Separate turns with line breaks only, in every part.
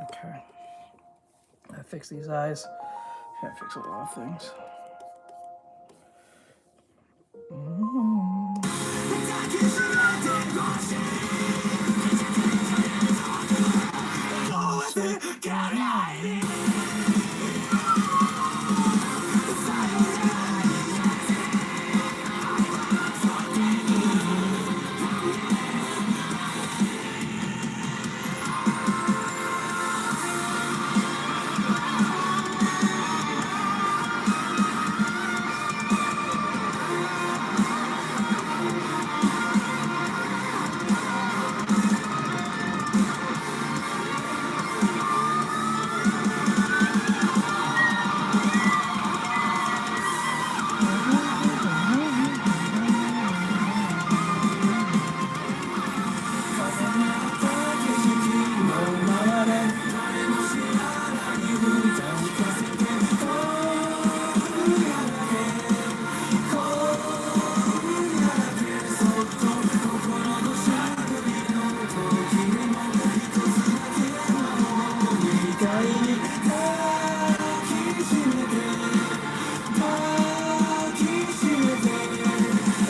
Okay. I fix these eyes. Can't fix a lot of things.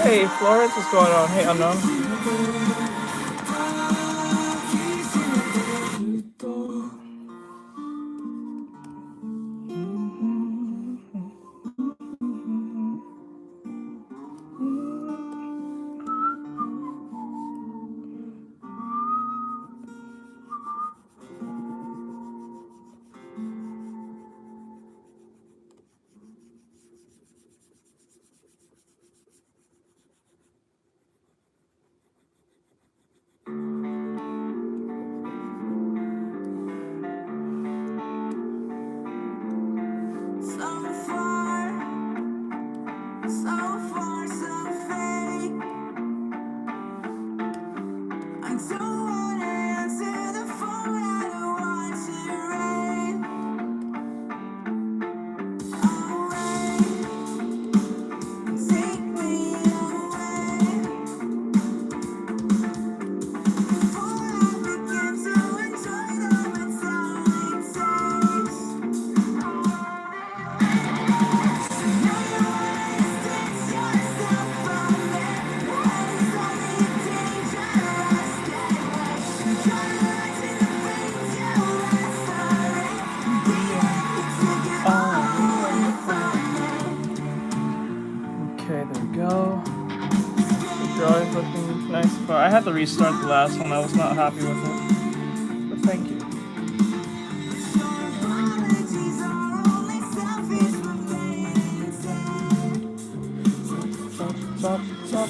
Hey, Florence, what's going on? Hey, unknown. I had to restart the last one. I was not happy with it. But thank you. Stop.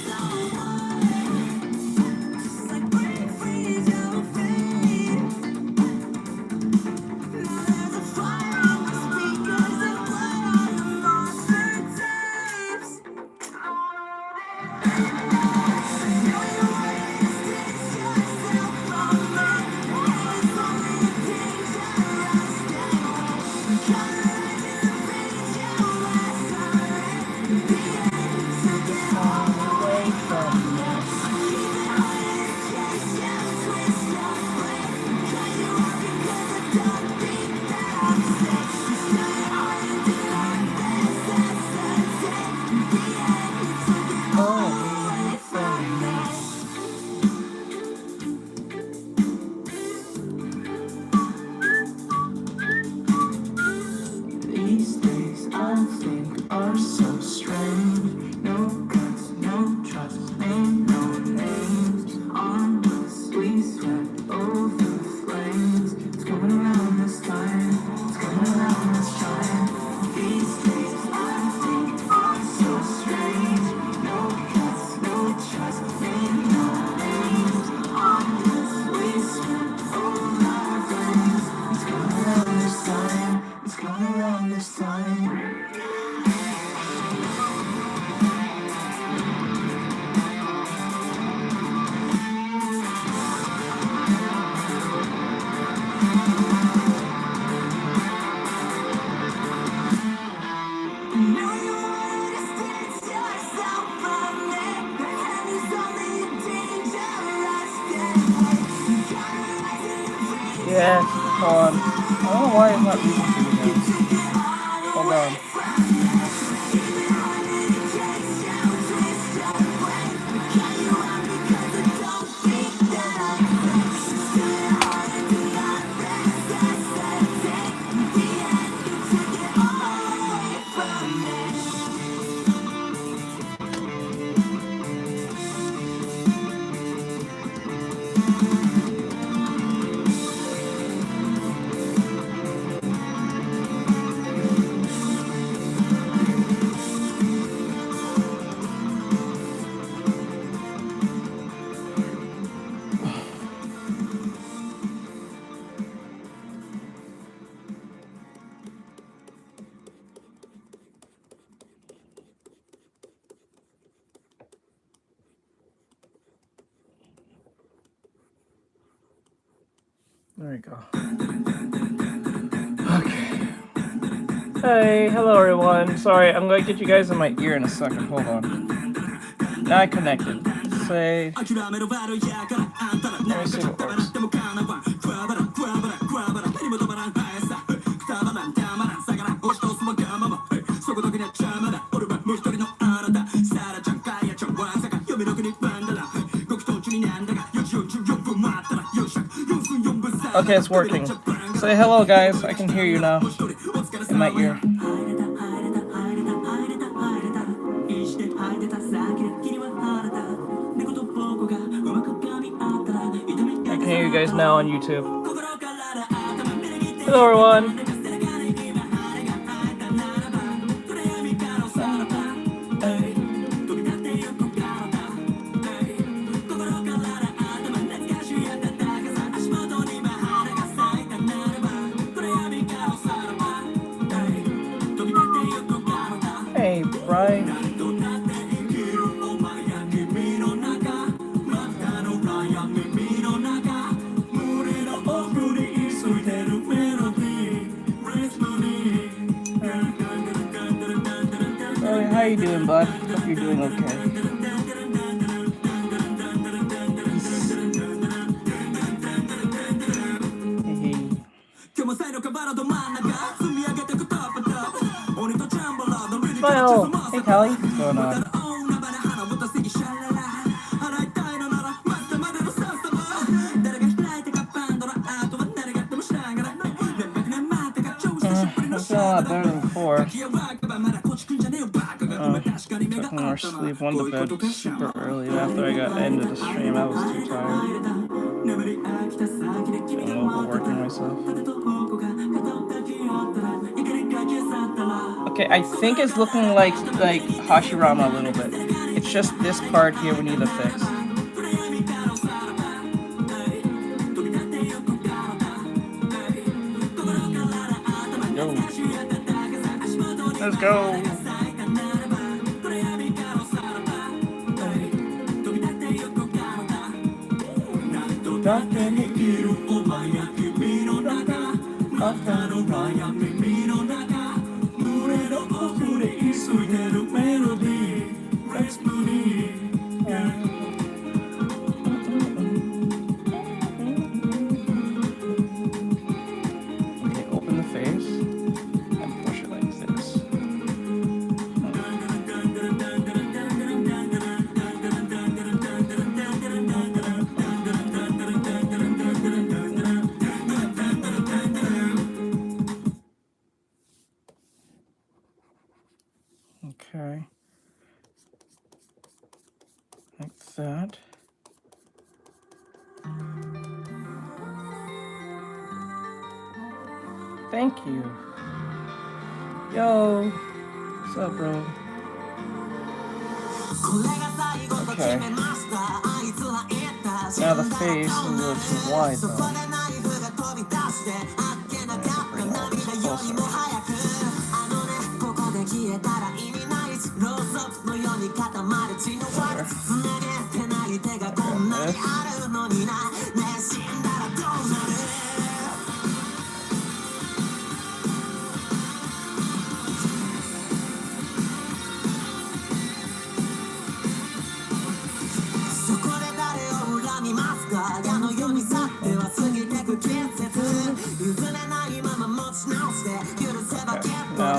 Yes. Hold on. I don't know why it's not reading for you guys. Hold on. There we go. Okay. Hey, hello everyone. Sorry, I'm going to get you guys in my ear in a second. Hold on. Now I connected. Say. Let me see what works. Okay, it's working. Say hello, guys. I can hear you now. In my ear. I can hear you guys now on YouTube. Hello, everyone. Hey, Brian. Oh, how you doing, bud? Hope you're doing okay. Smile! Hey, Callie. What's going on? I'm feeling a lot better than before. Took more sleep, went to bed super early. After I ended the stream, I was too tired. I'm overworking myself. Okay, I think it's looking like Hashirama a little bit. It's just this part here we need to fix. Yo. Let's go. Okay, open the face and push it like this. Okay, like that. Thank you. Yo, what's up, bro? Okay. Now the face is a little too wide, though.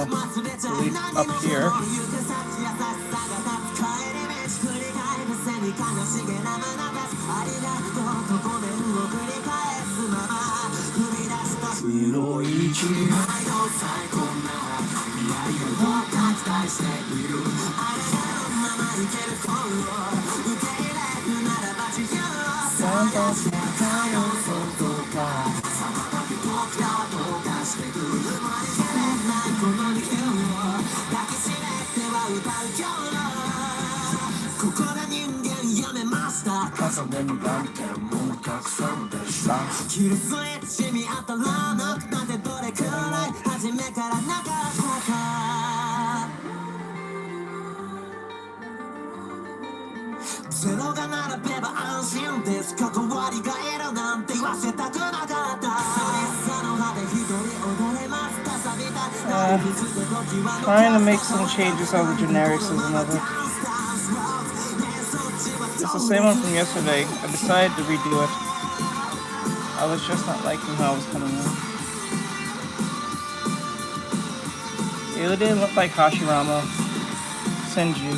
now delete up here. Trying to make some changes on the generics is another. It's the same one from yesterday. I decided to redo it. I was just not liking how it was coming out. It didn't look like Hashirama Senju.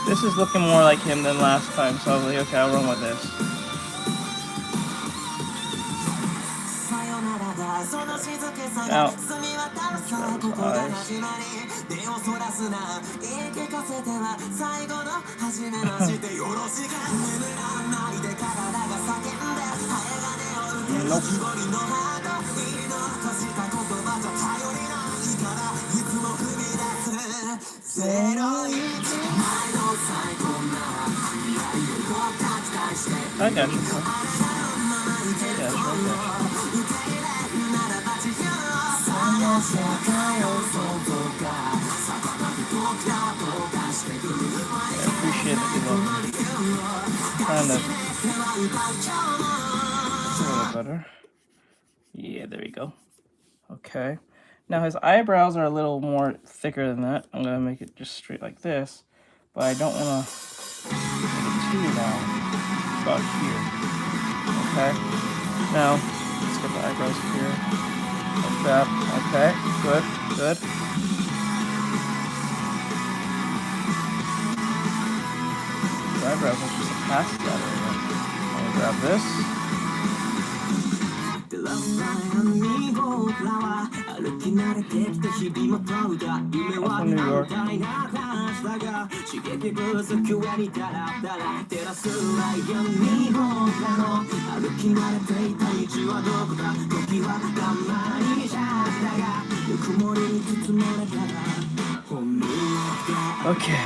This is looking more like him than last time, so I was like, okay, I'll run with this. Now, I got you. Yeah, sure. I appreciate that you love me. Kind of. A little better. Yeah, there we go. Okay. Now his eyebrows are a little more thicker than that. I'm gonna make it just straight like this, but I don't wanna make it too long. About here. Okay. Now let's get the eyebrows here. Like that. Okay. Good. Good. The eyebrows are just past that area. I'm gonna grab this. I'm from New York. Okay.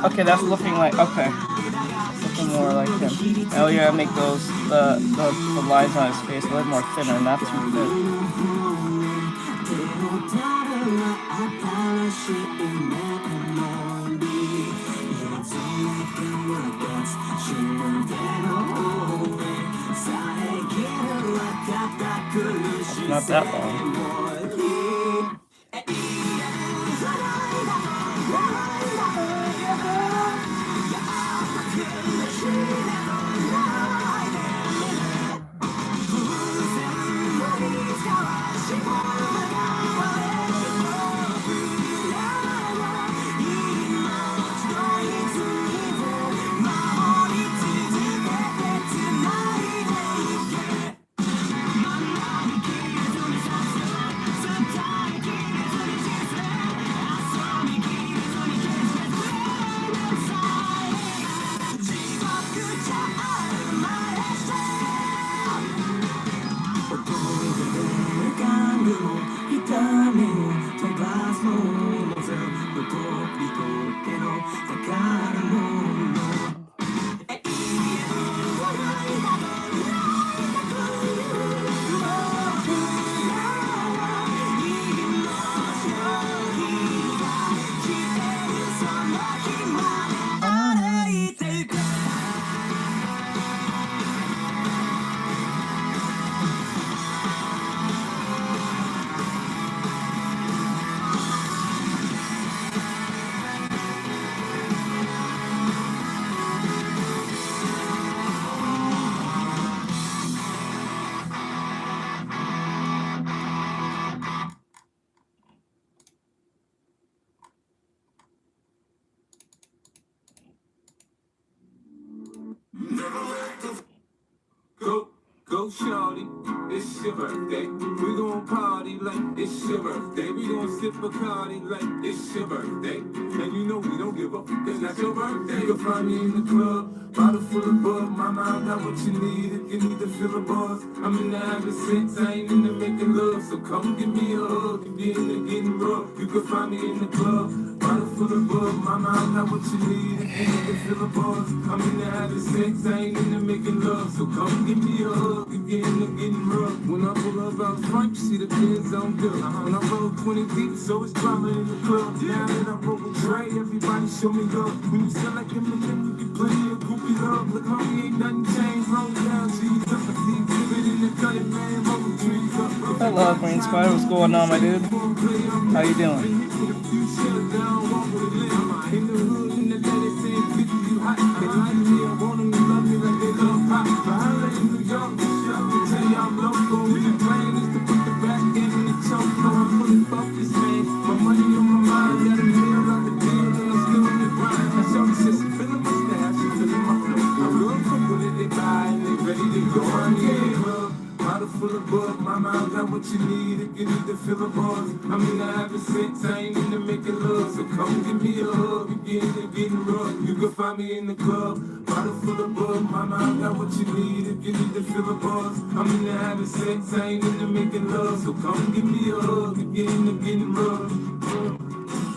Okay, that's looking like, okay. Looking more like him. Now you gotta make those, the lines on his face a little more thinner, not too thin. It's not that long.
your birthday. We gon' party like it's your birthday. We gon' sip Bacardi like it's your birthday. And you know we don't give up, it's not your birthday. You can find me in the club, bottle full of bug. Mama, I got what you need if you need to feel a buzz. I'm in the having sex, I ain't into making love. So come give me a hug if you're into getting rough. You can find me in the club, bottle full of bug. Mama, I got what you need if you need to feel a buzz. I'm in the having sex, I ain't into making love. So come give me a hug if you're into getting rough. When I pull up out front, you see the pins on good. When I roll 20 deep, so it's drama in the club. Now that I roll with Dre, everybody show me love. When you sell like Eminem, you get plenty of groupie love. Look, homie, ain't nothing changed. Roll down, G's up. I see exhibit in the cutting, man. Roll trees up.
Hello, Green Spider. What's going on, my dude? How you doing?
Full of bug, mama, I got what you need if you need to feel a buzz. I'm in the having sex, I ain't into making love. So come give me a hug if you're into getting rough. You can find me in the club, bottle full of bug, mama, I got what you need if you need to feel a buzz. I'm in the having sex, I ain't into making love. So come give me a hug if you're into getting rough.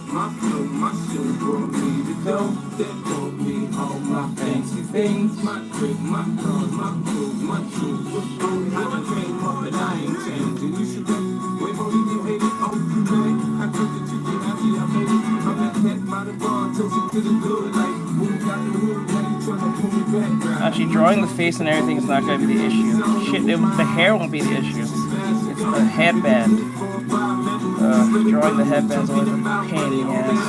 My flow, my show brought me the dough. That brought me all my fancy things. My crib, my cars, my clothes, my shoes. I done came up and I ain't changing. You should wait more than you hate it. Oh, you ready? I told you to get happy, I made it. I'm that cat by the bar, toast it to the good. Like, moved out the hood, now you tryna pull me back.
Actually, drawing the face and everything is not going to be the issue. Shit, the hair won't be the issue. It's the headband. Drawing the headband's always a pain in the ass.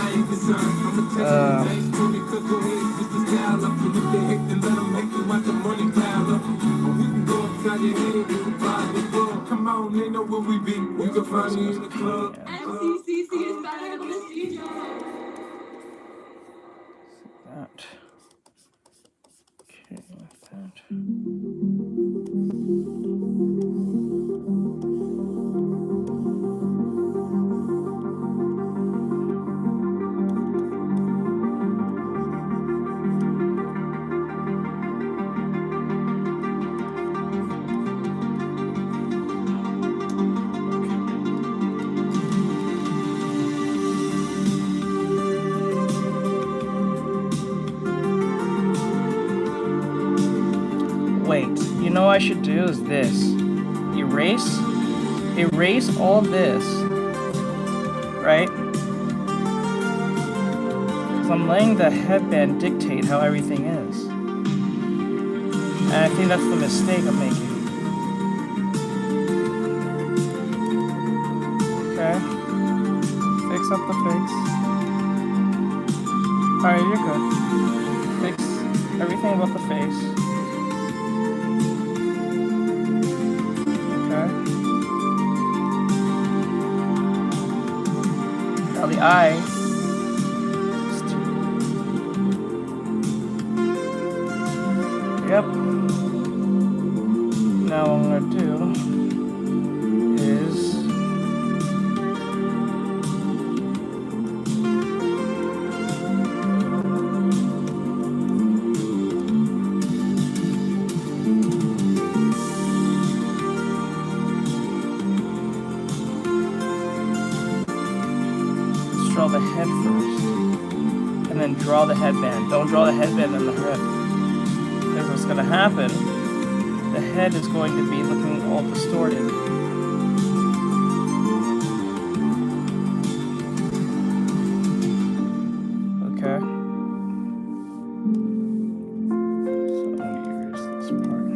Come on, they know where we be. You can find me in the club.
MCCC is better than this DJ.
That. Okay, like that. Wait, you know what I should do is this. Erase all this, right? Because I'm letting the headband dictate how everything is. And I think that's the mistake I'm making. Okay. Fix up the face. Alright, you're good. Fix everything about the face. Now the eye. Yep. Now what I'm gonna do is draw the head first, and then draw the headband. Don't draw the headband and the head, because what's going to happen, the head is going to be looking all distorted. Okay. So I'm going to erase this part.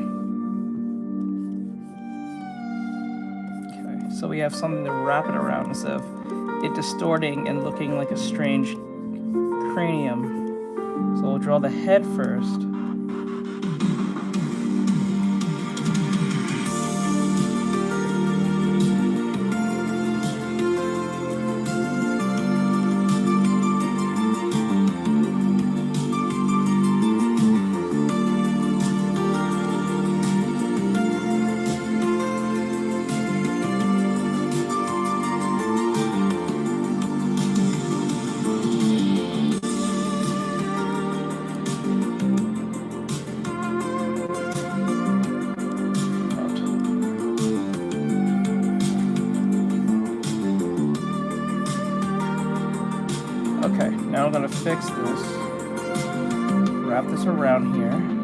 Okay, so we have something to wrap it around instead of it distorting and looking like a strange cranium. So we'll draw the head first. gonna fix this. Wrap this around here.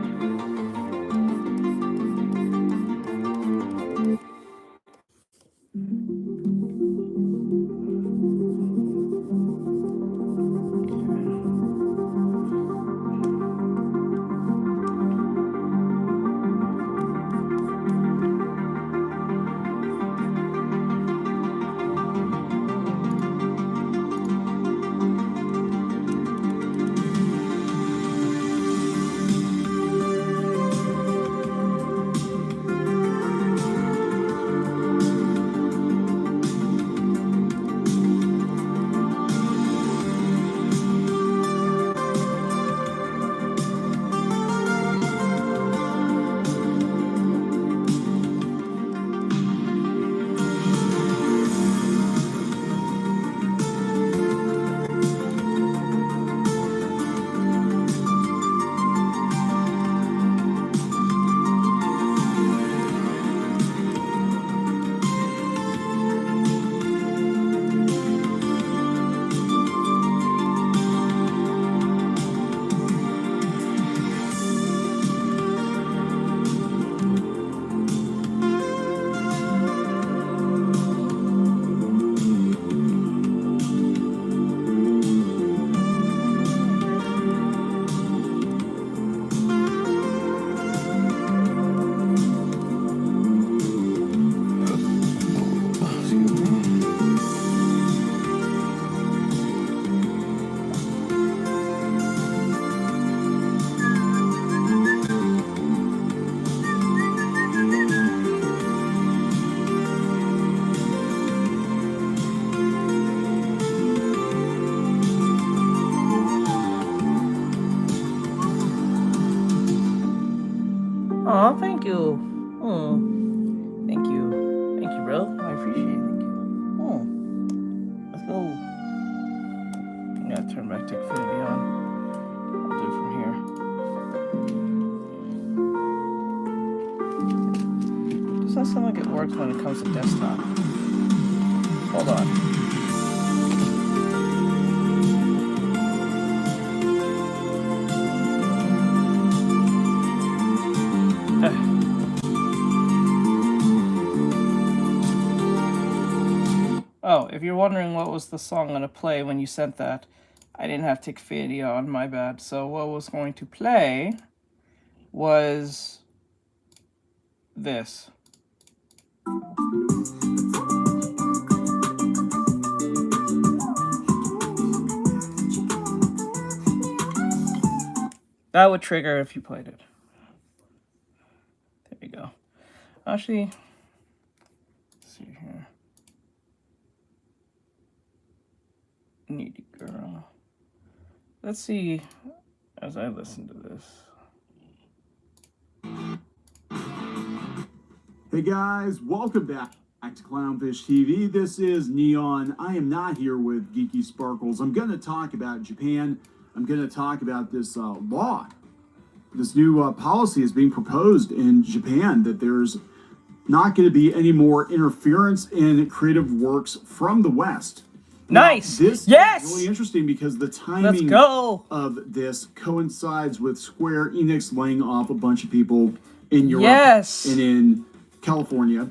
Oh, thank you. Oh, thank you. Thank you, bro. I appreciate it. Thank you. Oh, let's go. I'm gonna turn back to Infinity on. I'll do it from here. Does not sound like it works when it comes to desktop. Hold on. Oh, if you're wondering what was the song going to play when you sent that, I didn't have Infinity on, my bad. So what was going to play was this. That would trigger if you played it. There you go. Actually, let's see here. Needy girl. Let's see as I listen to this.
Hey guys, welcome back to Clownfish TV. This is Neon. I am not here with Geeky Sparkles. I'm going to talk about Japan. I'm going to talk about this law. This new policy is being proposed in Japan that there's not going to be any more interference in creative works from the West.
Nice.
Now, this
yes.
is really interesting because the timing of this coincides with Square Enix laying off a bunch of people in Europe and in California.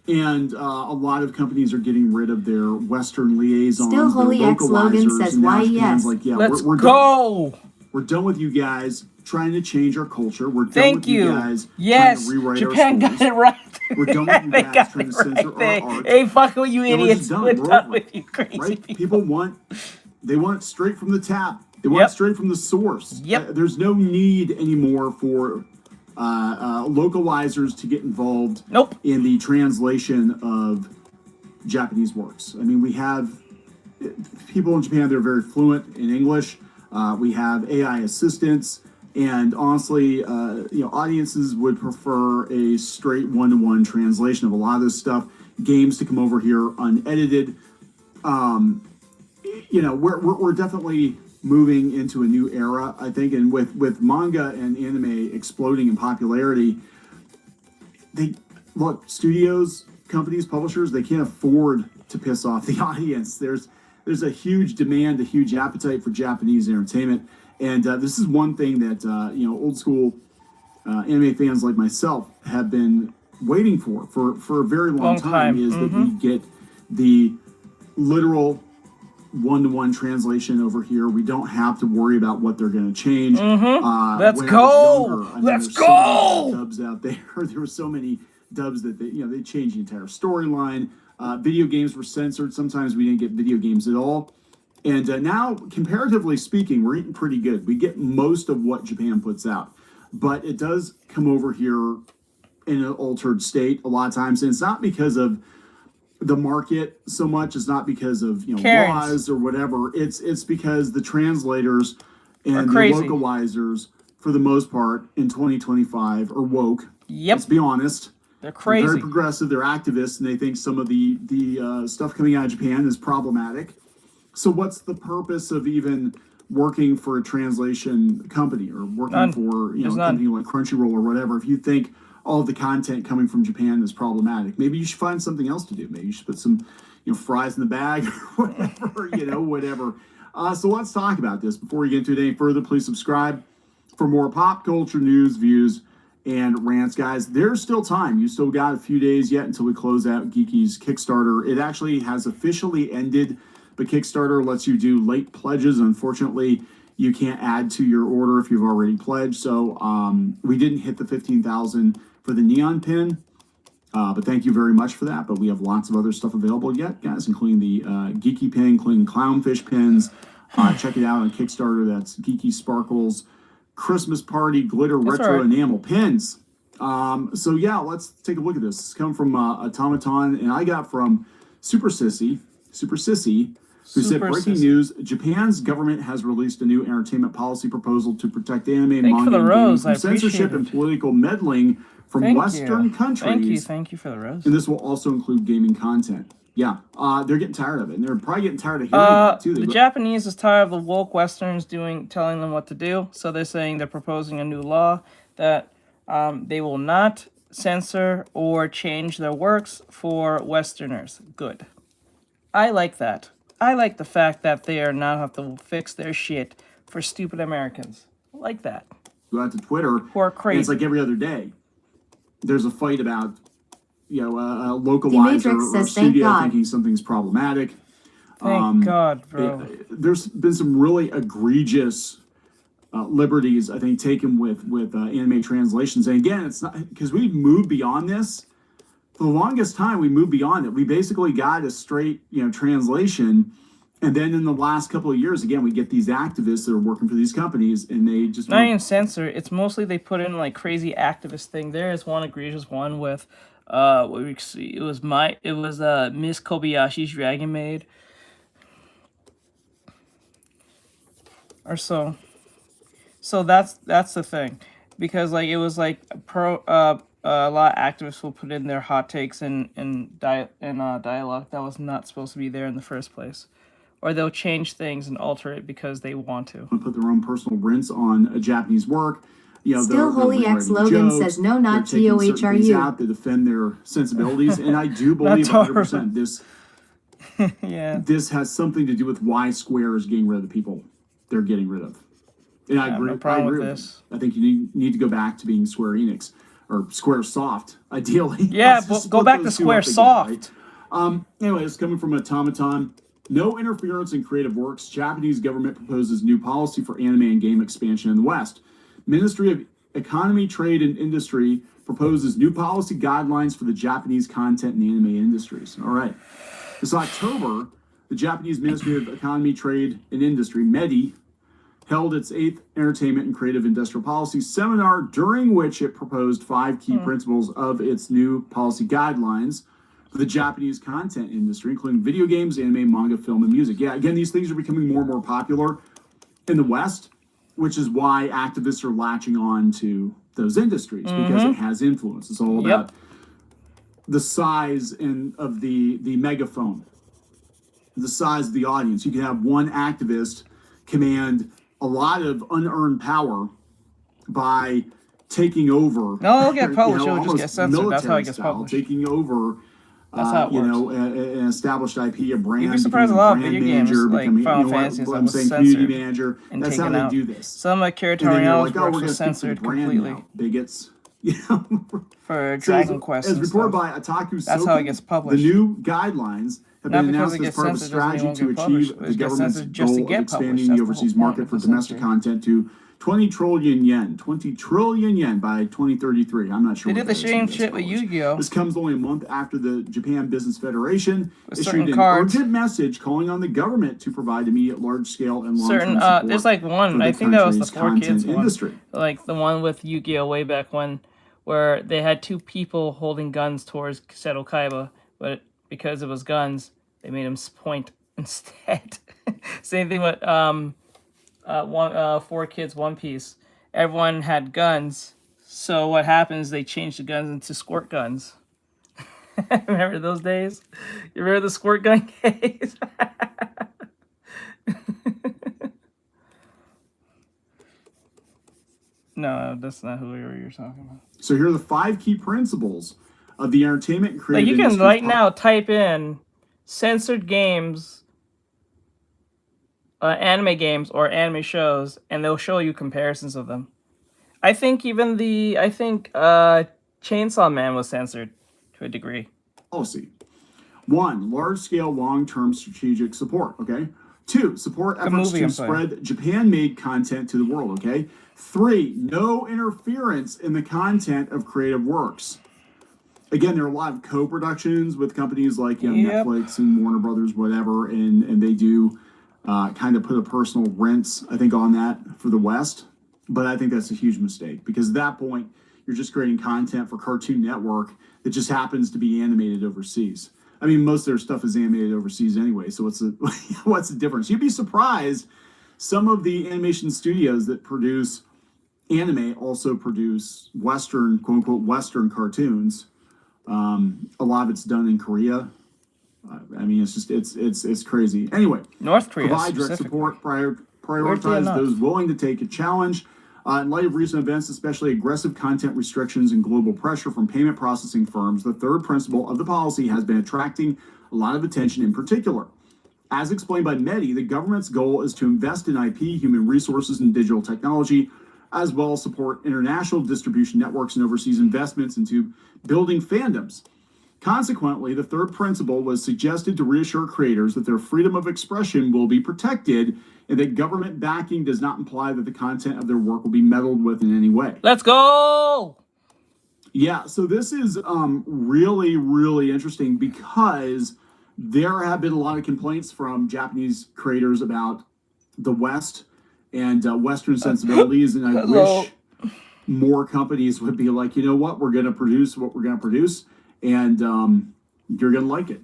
And a lot of companies are getting rid of their Western liaisons.
Still Holy X Logan says why yes.
Like, yeah,
let's
we're
go.
Done. We're done with you guys trying to change our culture. We're done with you guys
trying
to rewrite
Japan
our schools.
got it right.
We're done with you guys trying to censor our art.
Hey, fuck with you idiots. We're done with you crazy
people. Want it straight from the tap. They want it straight from the source. There's no need anymore for localizers to get involved in the translation of Japanese works. I mean, we have people in Japan that are very fluent in English. We have AI assistants, and honestly, audiences would prefer a straight one-to-one translation of a lot of this stuff. Games to come over here unedited. We're definitely moving into a new era, I think, and with manga and anime exploding in popularity, studios, companies, publishers, they can't afford to piss off the audience. there's a huge demand, a huge appetite for Japanese entertainment, and this is one thing that old school anime fans like myself have been waiting for a very long time. Is that we get the literal one-to-one translation over here. We don't have to worry about what they're going to change.
Let's go! Let's go!
So many dubs out there. There were so many dubs that they changed the entire storyline. Video games were censored. Sometimes we didn't get video games at all. And now, comparatively speaking, we're eating pretty good. We get most of what Japan puts out. But it does come over here in an altered state a lot of times. And it's not because of the market so much. It's not because of laws or whatever. It's because the translators and the localizers, for the most part, in 2025 are woke.
Yep.
Let's be honest.
They're crazy.
They're very progressive. They're activists, and they think some of the stuff coming out of Japan is problematic. So what's the purpose of even working for a translation company or working for a company like Crunchyroll or whatever? If you think all of the content coming from Japan is problematic, maybe you should find something else to do. Maybe you should put some fries in the bag or whatever, whatever. So let's talk about this. Before we get into it any further, please subscribe for more pop culture news, views, and rants, guys. There's still time. You still got a few days yet until we close out Geeky's Kickstarter. It actually has officially ended, but Kickstarter lets you do late pledges. Unfortunately, you can't add to your order if you've already pledged. So we didn't hit the 15,000 for the neon pin, but thank you very much for that. But we have lots of other stuff available yet, guys, including the Geeky pin, including clownfish pins. Check it out on Kickstarter. That's Geeky Sparkles Christmas Party Glitter Retro Enamel Pins. So yeah, let's take a look at this. It's come from Automaton, and I got from Super Sissy, who said, breaking news, Japan's government has released a new entertainment policy proposal to protect anime, manga, and gaming from censorship and political meddling from Western countries.
Thank you for the rose.
And this will also include gaming content. Yeah, they're getting tired of it, and they're probably getting tired of hearing about it, too.
The Japanese is tired of the woke Westerns telling them what to do, so they're saying they're proposing a new law that they will not censor or change their works for Westerners. Good. I like that. I like the fact that they are now have to fix their shit for stupid Americans. I like that.
Go out to Twitter,
who are crazy.
And it's like every other day. There's a fight about a localizer or a studio thinking something's problematic.
Thank God, bro.
There's been some really egregious liberties, I think, taken with anime translations. And again, it's not because we moved beyond this. For the longest time, we moved beyond it. We basically got a straight, translation. And then in the last couple of years, again, we get these activists that are working for these companies, and they just
not even censor. It's mostly they put in like crazy activist thing. There is one egregious one with what we see. It was Miss Kobayashi's Dragon Maid, or so. So that's the thing, because like it was like a lot of activists will put in their hot takes in dialogue that was not supposed to be there in the first place. Or they'll change things and alter it because they want to.
Put their own personal rinse on a Japanese work.
Still Holy X Logan says no, not TOHRU.
Out to defend their sensibilities, and I do believe 100% this.
Yeah.
This has something to do with why Square is getting rid of the people they're getting rid of. And I agree.
No problem with
with
this.
I think you need to go back to being Square Enix or Square Soft, ideally.
Yeah, but go back to Square Soft.
Anyway, it's coming from Automaton. No interference in creative works. Japanese government proposes new policy for anime and game expansion in the West. Ministry of Economy, Trade, and Industry proposes new policy guidelines for the Japanese content and anime industries. All right. This October, the Japanese Ministry of Economy, Trade, and Industry, MEDI, held its 8th Entertainment and Creative Industrial Policy Seminar, during which it proposed 5 key principles of its new policy guidelines for the Japanese content industry, including video games, anime, manga, film, and music. Yeah, again, these things are becoming more and more popular in the West, which is why activists are latching on to those industries, because it has influence. It's all about the size of the megaphone, the size of the audience. You can have one activist command a lot of unearned power by taking over.
No, it'll get published. It'll just get censored. That's how it gets published.
Taking over
That's how it
you
works.
know, an established IP, a brand.
You'd be surprised a
becoming
lot of
brand
video
manager,
games like
becoming,
Final
you know
Fantasy
what
that
I'm
was
saying,
censored
community manager.
and
That's
taken
how they
out.
do this.
Some like Kira
And then they're
Toriyama's
like, oh,
works
we're
were
going to speak to the
censored
brand
completely
now, bigots. You know,
for
so
Dragon Quest
as
and
reported
stuff.
by Otaku
That's how it
Soken,
gets
the
published.
new guidelines have
Not
been
because
announced
it
as
gets
part of a
censored doesn't mean it
strategy
won't
to
get published.
achieve
It
the
gets
government's
censored just to
goal of
get
expanding
published.
the
That's the
overseas
whole
market
point
for
of the
domestic
censoring.
content to 20 trillion yen, 20 trillion yen by 2033. I'm not sure
They
what
did the
that is in
same
US
shit with
dollars.
Yu-Gi-Oh!
This comes only a month after the Japan Business Federation
With
issued
certain
an
cards.
urgent message calling on the government to provide immediate large-scale and
Certain
long-term support
there's like
for
one,
the
I think that was the
country's
4Kids
content
one.
industry.
Like the one with Yu-Gi-Oh! Way back when, where they had two people holding guns towards Seto Kaiba, but because it was guns, they made him point instead. Same thing with 4Kids One Piece. Everyone had guns, so what happens? They changed the guns into squirt guns. Remember those days? You remember the squirt gun case? No, that's not who you're talking about.
So here are the 5 key principles of the entertainment and
Like
creative
you can
industry's
right now type in censored games, anime games or anime shows, and they'll show you comparisons of them. I think even Chainsaw Man was censored to a degree.
policy. 1, large-scale, long-term strategic support, okay? 2, support efforts
movie
to
I'm saying.
spread Japan-made content to the world, okay? 3, no interference in the content of creative works. Again, there are a lot of co-productions with companies like
Yep.
Netflix and Warner Brothers, whatever, and they do kind of put a personal rinse, I think, on that for the West. But I think that's a huge mistake because at that point, you're just creating content for Cartoon Network that just happens to be animated overseas. I mean, most of their stuff is animated overseas anyway, so what's the difference? You'd be surprised. Some of the animation studios that produce anime also produce Western, quote unquote, Western cartoons. A lot of it's done in Korea. I mean, it's just it's crazy. Anyway,
North Korea
provide direct
specifically.
support,
Weirdly
prioritize
enough.
those willing to take a challenge. In light of recent events, especially aggressive content restrictions and global pressure from payment processing firms, the third principle of the policy has been attracting a lot of attention in particular. As explained by Mehdi, the government's goal is to invest in IP, human resources, and digital technology, as well as support international distribution networks and overseas investments into building fandoms. Consequently, the third principle was suggested to reassure creators that their freedom of expression will be protected and that government backing does not imply that the content of their work will be meddled with in any way.
Let's go!
Yeah, so this is really, really interesting because there have been a lot of complaints from Japanese creators about the West and Western sensibilities, and I wish more companies would be like, you know what, we're going to produce what we're going to produce, and you're going to like it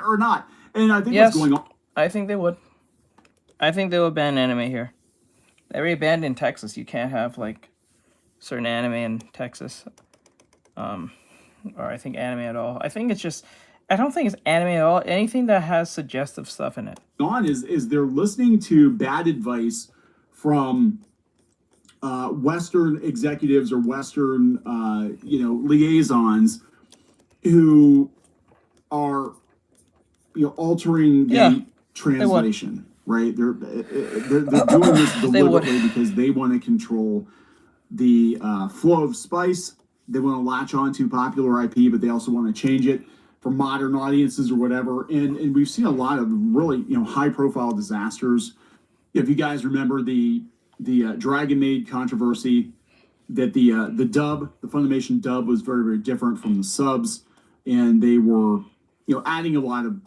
or not. And I think
Yes,
what's going on.
I think they would. I think they would ban anime here. They already banned in Texas. You can't have like certain anime in Texas, or I think anime at all. I think it's just. I don't think it's anime at all. Anything that has suggestive stuff in it.
On is they're listening to bad advice from Western executives or Western liaisons who are altering the translation. Right? They're doing this deliberately because they want to control the flow of spice. They want to latch on to popular IP, but they also want to change it for modern audiences or whatever. And we've seen a lot of really high profile disasters. If you guys remember the Dragon Maid controversy, that the Funimation dub was very, very different from the subs, and they were adding a lot of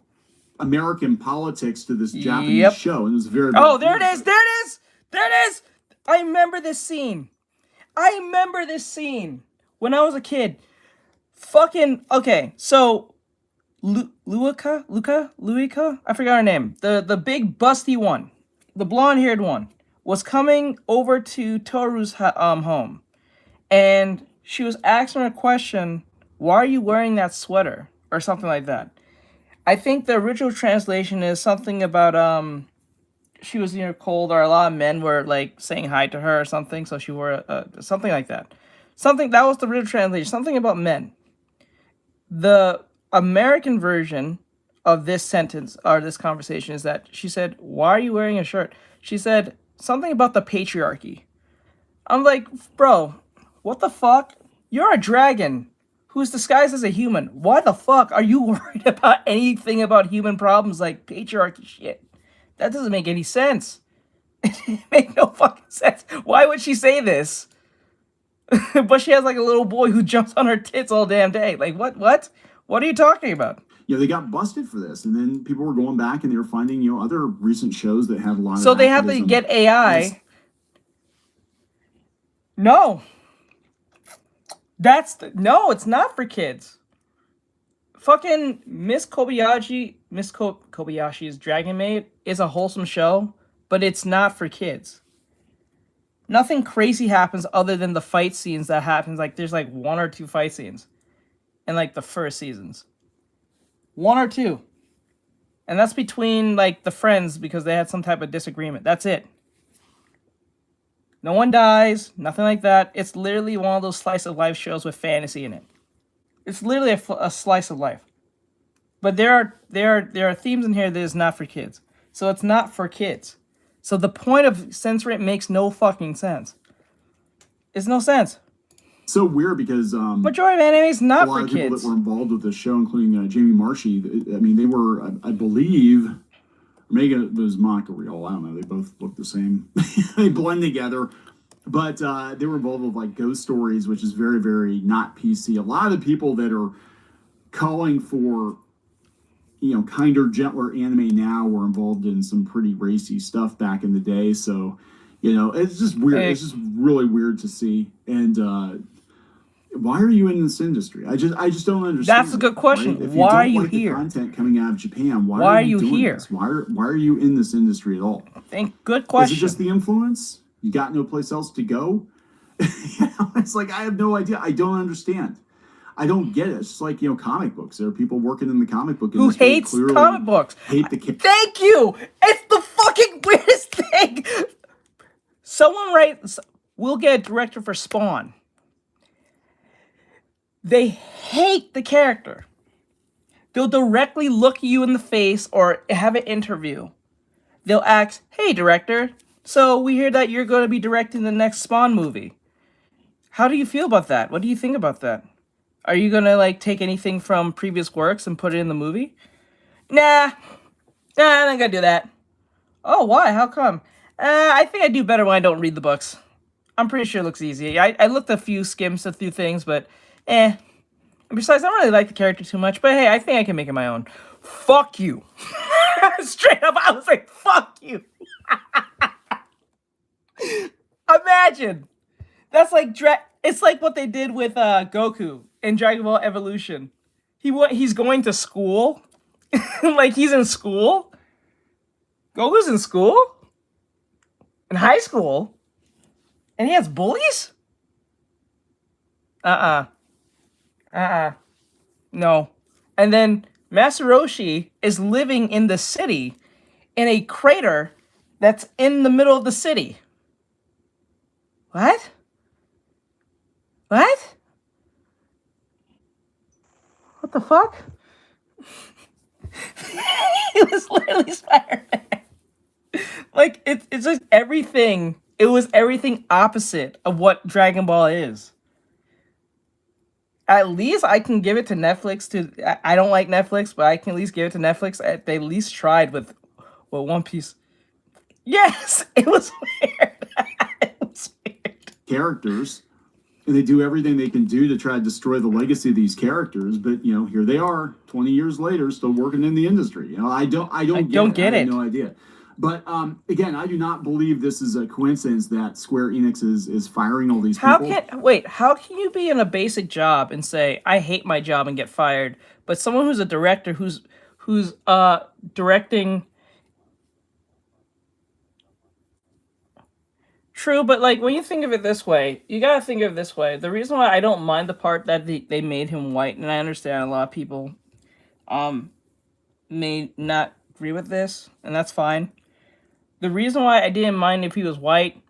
American politics to this Japanese show, and it was very, very
there it is! There it is! There it is! I remember this scene. When I was a kid. Fucking okay, so Luika? I forgot her name. The big busty one, the blonde-haired one, was coming over to Toru's home, and she was asking her a question, "Why are you wearing that sweater?" or something like that. I think the original translation is something about she was cold, or a lot of men were like saying hi to her or something, so she wore something like that. Something that was the original translation. Something about men. The American version of this sentence or this conversation is that she said, "Why are you wearing a shirt?" She said something about the patriarchy. I'm like, bro, what the fuck? You're a dragon who's disguised as a human. Why the fuck are you worried about anything about human problems like patriarchy shit? That doesn't make any sense. It makes no fucking sense. Why would she say this? But she has like a little boy who jumps on her tits all damn day. Like, what? What? What are you talking about?
They got busted for this, and then people were going back and they were finding other recent shows that had a lot
So
of
they have to
activism.
get AI. No. No, it's not for kids. Fucking Kobayashi's Dragon Maid is a wholesome show, but it's not for kids. Nothing crazy happens other than the fight scenes that happens. Like, there's like 1 or 2 fight scenes in like the first seasons. 1 or 2. And that's between like the friends because they had some type of disagreement. That's it. No one dies, nothing like that. It's literally one of those slice of life shows with fantasy in it. It's literally a slice of life. But there are themes in here that is not for kids. So it's not for kids. So the point of censoring it makes no fucking sense. It's no sense.
So weird because
majority of anime is not
a lot
for
of people
kids.
that were involved with the show, including Jamie Marshy. I mean, they were, I believe, maybe it was Monica Rial. I don't know. They both look the same. They blend together. But they were involved with like Ghost Stories, which is very, very not PC. A lot of the people that are calling for, kinder, gentler anime now were involved in some pretty racy stuff back in the day. So, it's just weird. It's just really weird to see. And why are you in this industry? I just don't understand.
That's a good question.
Right? If
Why are you
like
here?
The content coming out of Japan. Why
are
are
you
doing
here?
This? Why are you in this industry at all?
Good question.
Is it just the influence? You got no place else to go? It's like I have no idea. I don't understand. I don't get it. It's just like comic books. There are people working in the comic book industry
who hates comic books.
Hate the
Thank you. It's the fucking weirdest thing. Someone writes, we'll get a director for Spawn. They hate the character. They'll directly look you in the face or have an interview. They'll ask, "Hey, director, so we hear that you're going to be directing the next Spawn movie. How do you feel about that? What do you think about that? Are you going to take anything from previous works and put it in the movie?" Nah, I'm not going to do that. Oh, why? How come? I think I do better when I don't read the books. I'm pretty sure it looks easy. I looked a few skims, a few things, but And besides, I don't really like the character too much, but hey, I think I can make it my own. Fuck you. Straight up, I was like, fuck you. Imagine. That's like, it's like what they did with Goku in Dragon Ball Evolution. He's going to school. Like, he's in school. Goku's in school. In high school. And he has bullies? No. And then Master Roshi is living in the city in a crater that's in the middle of the city. What? What? What the fuck? It was literally Spider-Man. Like, it's just everything. It was everything opposite of what Dragon Ball is. At least I can give it to Netflix. I don't like Netflix, but I can at least give it to Netflix. They at least tried with One Piece. Yes, it was weird. It was weird.
Characters, and they do everything they can do to try to destroy the legacy of these characters. But here they are, 20 years later, still working in the industry. I don't get it. I have no idea. But again, I do not believe this is a coincidence that Square Enix is firing all these people.
How can you be in a basic job and say, I hate my job and get fired, but someone who's a director who's directing... True, but when you think of it this way, you gotta think of it this way. The reason why I don't mind the part that they made him white, and I understand a lot of people may not agree with this, and that's fine. The reason why I didn't mind if he was white,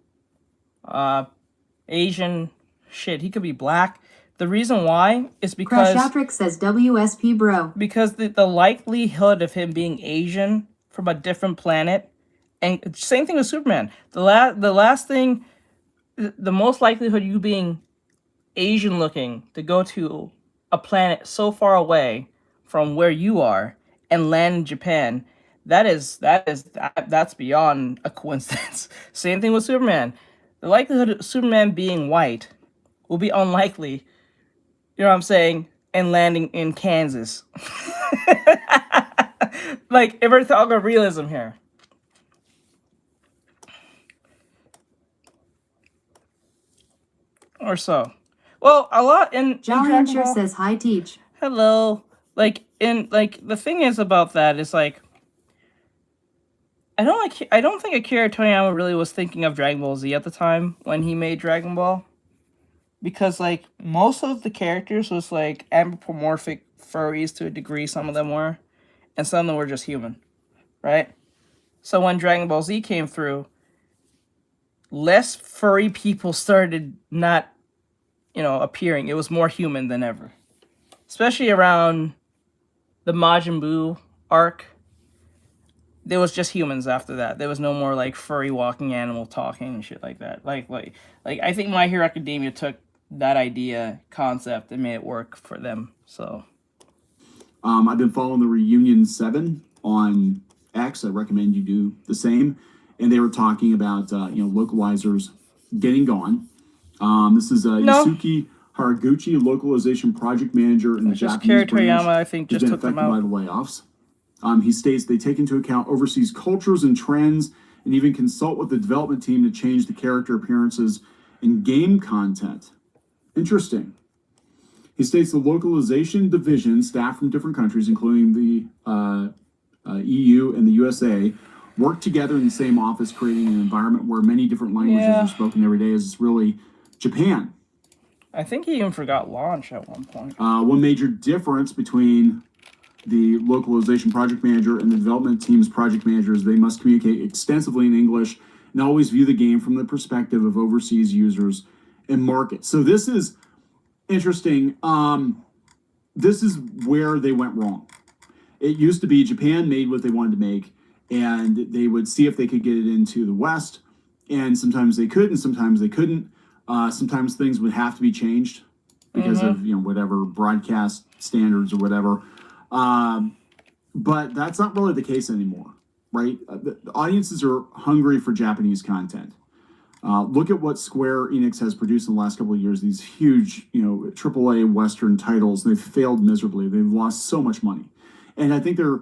Asian, shit, he could be black. The reason why is because
Crashatric says WSP bro.
the likelihood of him being Asian from a different planet, and same thing with Superman. The last thing, the most likelihood you being Asian looking to go to a planet so far away from where you are and land in Japan, that's beyond a coincidence. Same thing with Superman. The likelihood of Superman being white will be unlikely, you know what I'm saying, and landing in Kansas. Like, if we're talking realism here. Or so. Well, a lot in
Jolly
Dragon
Unsure
Ball-
says hi teach.
Hello. Like, the thing is about that is, like, I don't think Akira Toriyama really was thinking of Dragon Ball Z at the time when he made Dragon Ball. Because, like, most of the characters was, like, anthropomorphic furries to a degree, some of them were. And some of them were just human. Right? So when Dragon Ball Z came through, less furry people started not, appearing. It was more human than ever. Especially around the Majin Buu arc. There was just humans after that. There was no more, like, furry walking animal talking and shit like that. Like I think My Hero Academia took that idea, concept, and made it work for them. So
I've been following the Reunion 7 on X. I recommend you do the same. And they were talking about, localizers getting gone. This is Yusuke Haraguchi, localization project manager in the
just
Japanese
Akira Toriyama,
branch,
I think,
who's
just
been
took them
affected by
out.
the layoffs. He states they take into account overseas cultures and trends and even consult with the development team to change the character appearances and game content. Interesting. He states the localization division, staff from different countries, including the EU and the USA, work together in the same office, creating an environment where many different languages are spoken every day, as it's really Japan.
I think he even forgot launch at one point.
One major difference between the localization project manager and the development team's project manager is they must communicate extensively in English and always view the game from the perspective of overseas users and markets. So this is interesting. This is where they went wrong. It used to be Japan made what they wanted to make, and they would see if they could get it into the West, and sometimes they could and sometimes they couldn't. Sometimes things would have to be changed because of whatever broadcast standards or whatever. But that's not really the case anymore, right? The audiences are hungry for Japanese content. Look at what Square Enix has produced in the last couple of years. These huge, AAA Western titles. They've failed miserably. They've lost so much money. And I think they're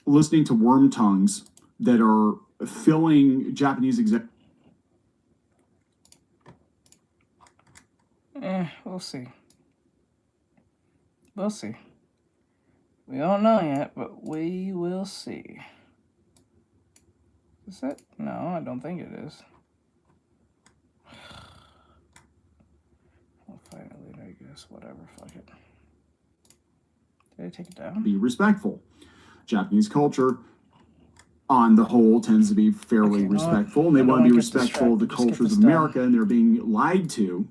listening to worm tongues that are filling Japanese
We'll see. We'll see. We don't know yet, but we will see. Is that? No, I don't think it is. I'll find it later, I guess. Whatever, fuck it. Did I take it down?
be respectful. Japanese culture, on the whole, tends to be fairly respectful, and they want to be respectful of the cultures of America, and they're being lied to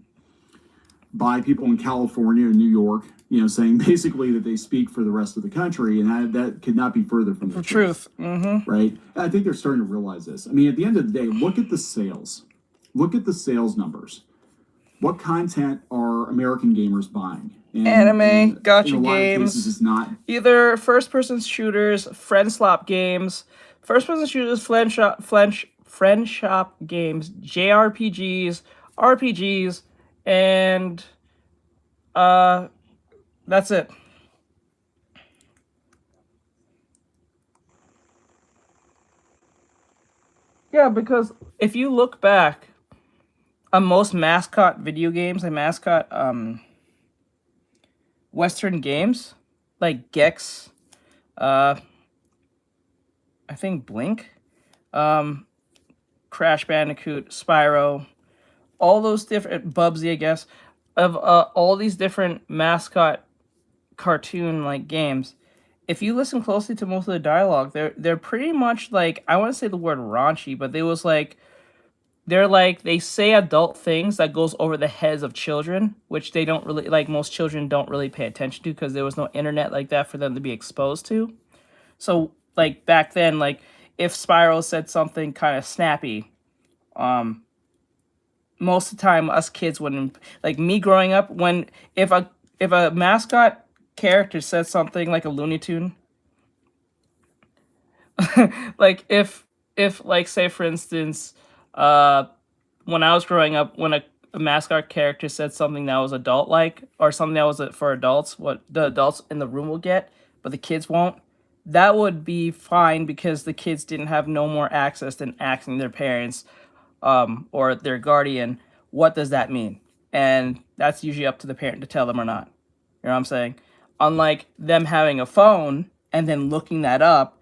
by people in California and New York, saying basically that they speak for the rest of the country, and that could not be further from the truth.
Mm-hmm.
Right? And I think they're starting to realize this. I mean, at the end of the day, look at the sales. Look at the sales numbers. What content are American gamers buying?
Anime, gacha
in a lot of
games,
cases, it's not.
Either first-person shooters, friend slap games, first-person shooters, friend shop games, JRPGs, RPGs, and that's it. Yeah, because if you look back on most mascot video games and mascot Western games, like Gex, I think Blink, Crash Bandicoot, Spyro, all those different, Bubsy, I guess, of all these different mascot cartoon like games, if you listen closely to most of the dialogue, they're pretty much like, I want to say the word raunchy, but they was like they're like, they say adult things that goes over the heads of children, which they don't really like. Most children don't really pay attention to because there was no internet like that for them to be exposed to. So like back then, like if Spiral said something kind of snappy, um, most of the time us kids wouldn't, like me growing up, when if a mascot character said something like a Looney Tune, like if like say for instance, uh when I was growing up, when a mascot character said something that was adult like, or something that was for adults, what the adults in the room will get, but the kids won't, that would be fine because the kids didn't have no more access than asking their parents or their guardian, what does that mean? And that's usually up to the parent to tell them or not. You know what I'm saying? Unlike them having a phone and then looking that up,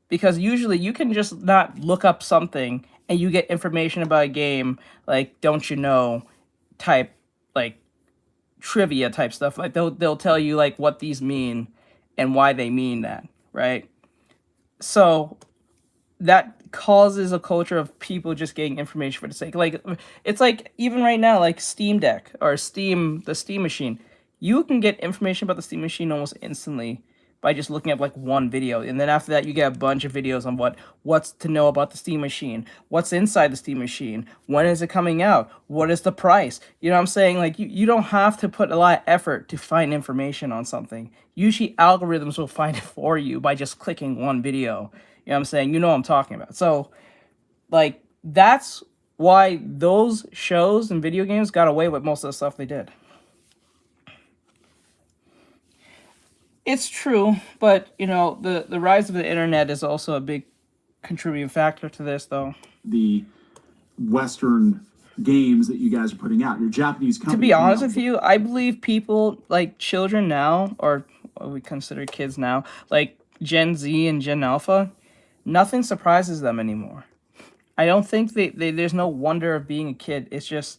because usually you can just not look up something and you get information about a game, like don't you know type, like trivia type stuff. Like they'll tell you like what these mean and why they mean that, right? So that causes a culture of people just getting information for the sake. Like it's like even right now, like Steam Deck or Steam, the Steam machine, you can get information about the Steam machine almost instantly by just looking up like one video, and then after that you get a bunch of videos on what's to know about the Steam machine, what's inside the Steam machine, when is it coming out, what is the price. You know what I'm saying? Like you don't have to put a lot of effort to find information on something. Usually algorithms will find it for you by just clicking one video. You know what I'm saying? You know what I'm talking about. So, like, that's why those shows and video games got away with most of the stuff they did. It's true, but, you know, the rise of the internet is also a big contributing factor to this, though.
The Western games that you guys are putting out, your Japanese company.
To be honest with you, I believe people, like children now, or what we consider kids now, like Gen Z and Gen Alpha, nothing surprises them anymore. I don't think there's no wonder of being a kid. It's just,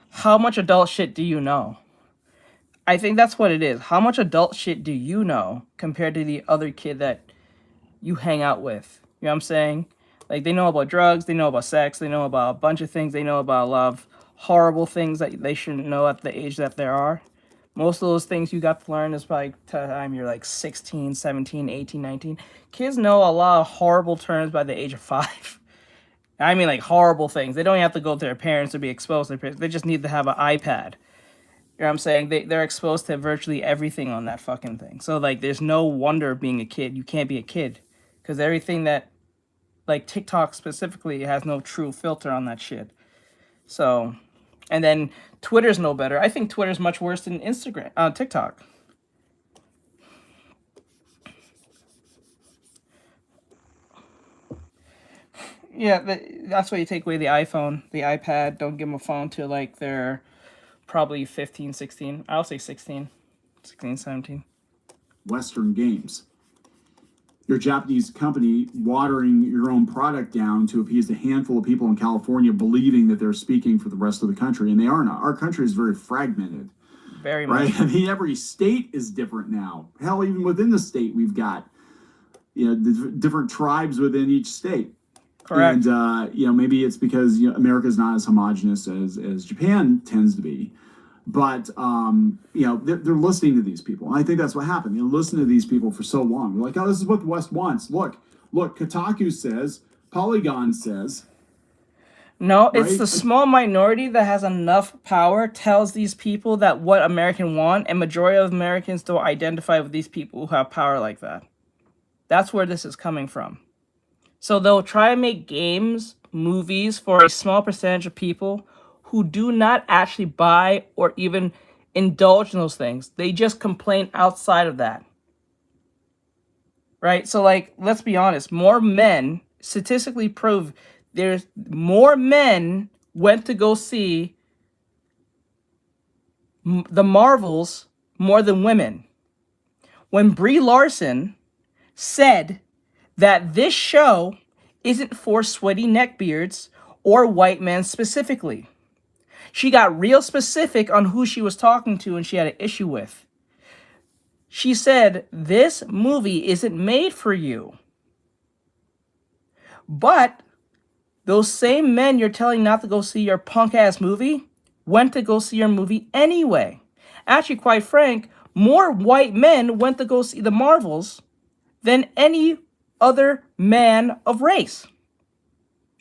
how much adult shit do you know? I think that's what it is. How much adult shit do you know compared to the other kid that you hang out with? You know what I'm saying? Like, they know about drugs, they know about sex, they know about a bunch of things, they know about a lot of horrible things that they shouldn't know at the age that they are. Most of those things you got to learn is by the time you're like 16, 17, 18, 19. Kids know a lot of horrible terms by the age of 5. I mean, like, horrible things. They don't have to go to their parents to be exposed to their parents. They just need to have an iPad. You know what I'm saying? They're exposed to virtually everything on that fucking thing. So, like, there's no wonder of being a kid. You can't be a kid. Because everything that, like, TikTok specifically has no true filter on that shit. So, and then Twitter's no better. I think Twitter's much worse than TikTok. Yeah, that's why you take away the iPhone, the iPad. Don't give them a phone till like they're probably 15, 16. I'll say 16, 17.
Western games. Your Japanese company watering your own product down to appease a handful of people in California, believing that they're speaking for the rest of the country, and they are not. Our country is very fragmented.
Very much.
Right? I mean, every state is different now. Hell, even within the state, we've got, you know, the different tribes within each state.
Correct.
And, you know, maybe it's because, you know, America is not as homogenous as Japan tends to be. But, you know, they're listening to these people. And I think that's what happened. You know, listen to these people for so long. They're like, oh, this is what the West wants. Look, Kotaku says, Polygon says.
No, it's the small minority that has enough power tells these people that what Americans want, and majority of Americans don't identify with these people who have power like that. That's where this is coming from. So they'll try to make games, movies for a small percentage of people who do not actually buy or even indulge in those things. They just complain outside of that. Right? So, like, let's be honest. More men, statistically prove, there's more men went to go see the Marvels more than women. When Brie Larson said that this show isn't for sweaty neckbeards or white men specifically. She got real specific on who she was talking to and she had an issue with. She said, this movie isn't made for you. But Those same men you're telling not to go see your punk ass movie went to go see your movie anyway. Actually, quite frank, more white men went to go see the Marvels than any other man of race.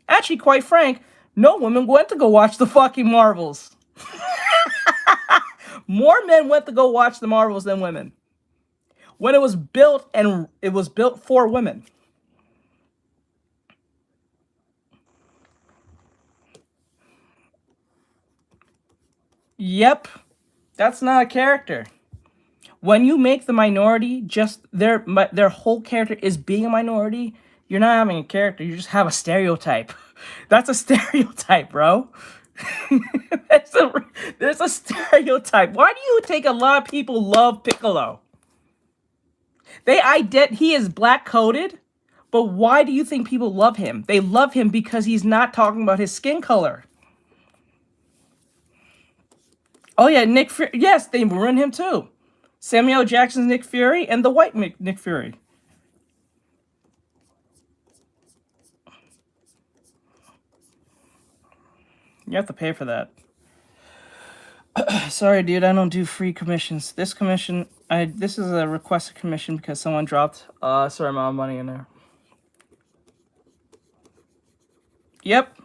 Actually, quite frank, no women went to go watch the fucking Marvels. More men went to go watch the Marvels than women. When it was built, and it was built for women. Yep, that's not a character. When you make the minority just their whole character is being a minority, you're not having a character. You just have a stereotype. That's a stereotype, bro. There's a stereotype. Why do you think a lot of people love Piccolo? He is black coded, but why do you think people love him? They love him because he's not talking about his skin color. Oh yeah, Nick Fury. Yes, they ruined him too. Samuel L. Jackson's Nick Fury and the white Nick Fury. You have to pay for that. Sorry, dude, I don't do free commissions. This is a requested commission because someone dropped a certain amount of money in there. Yep.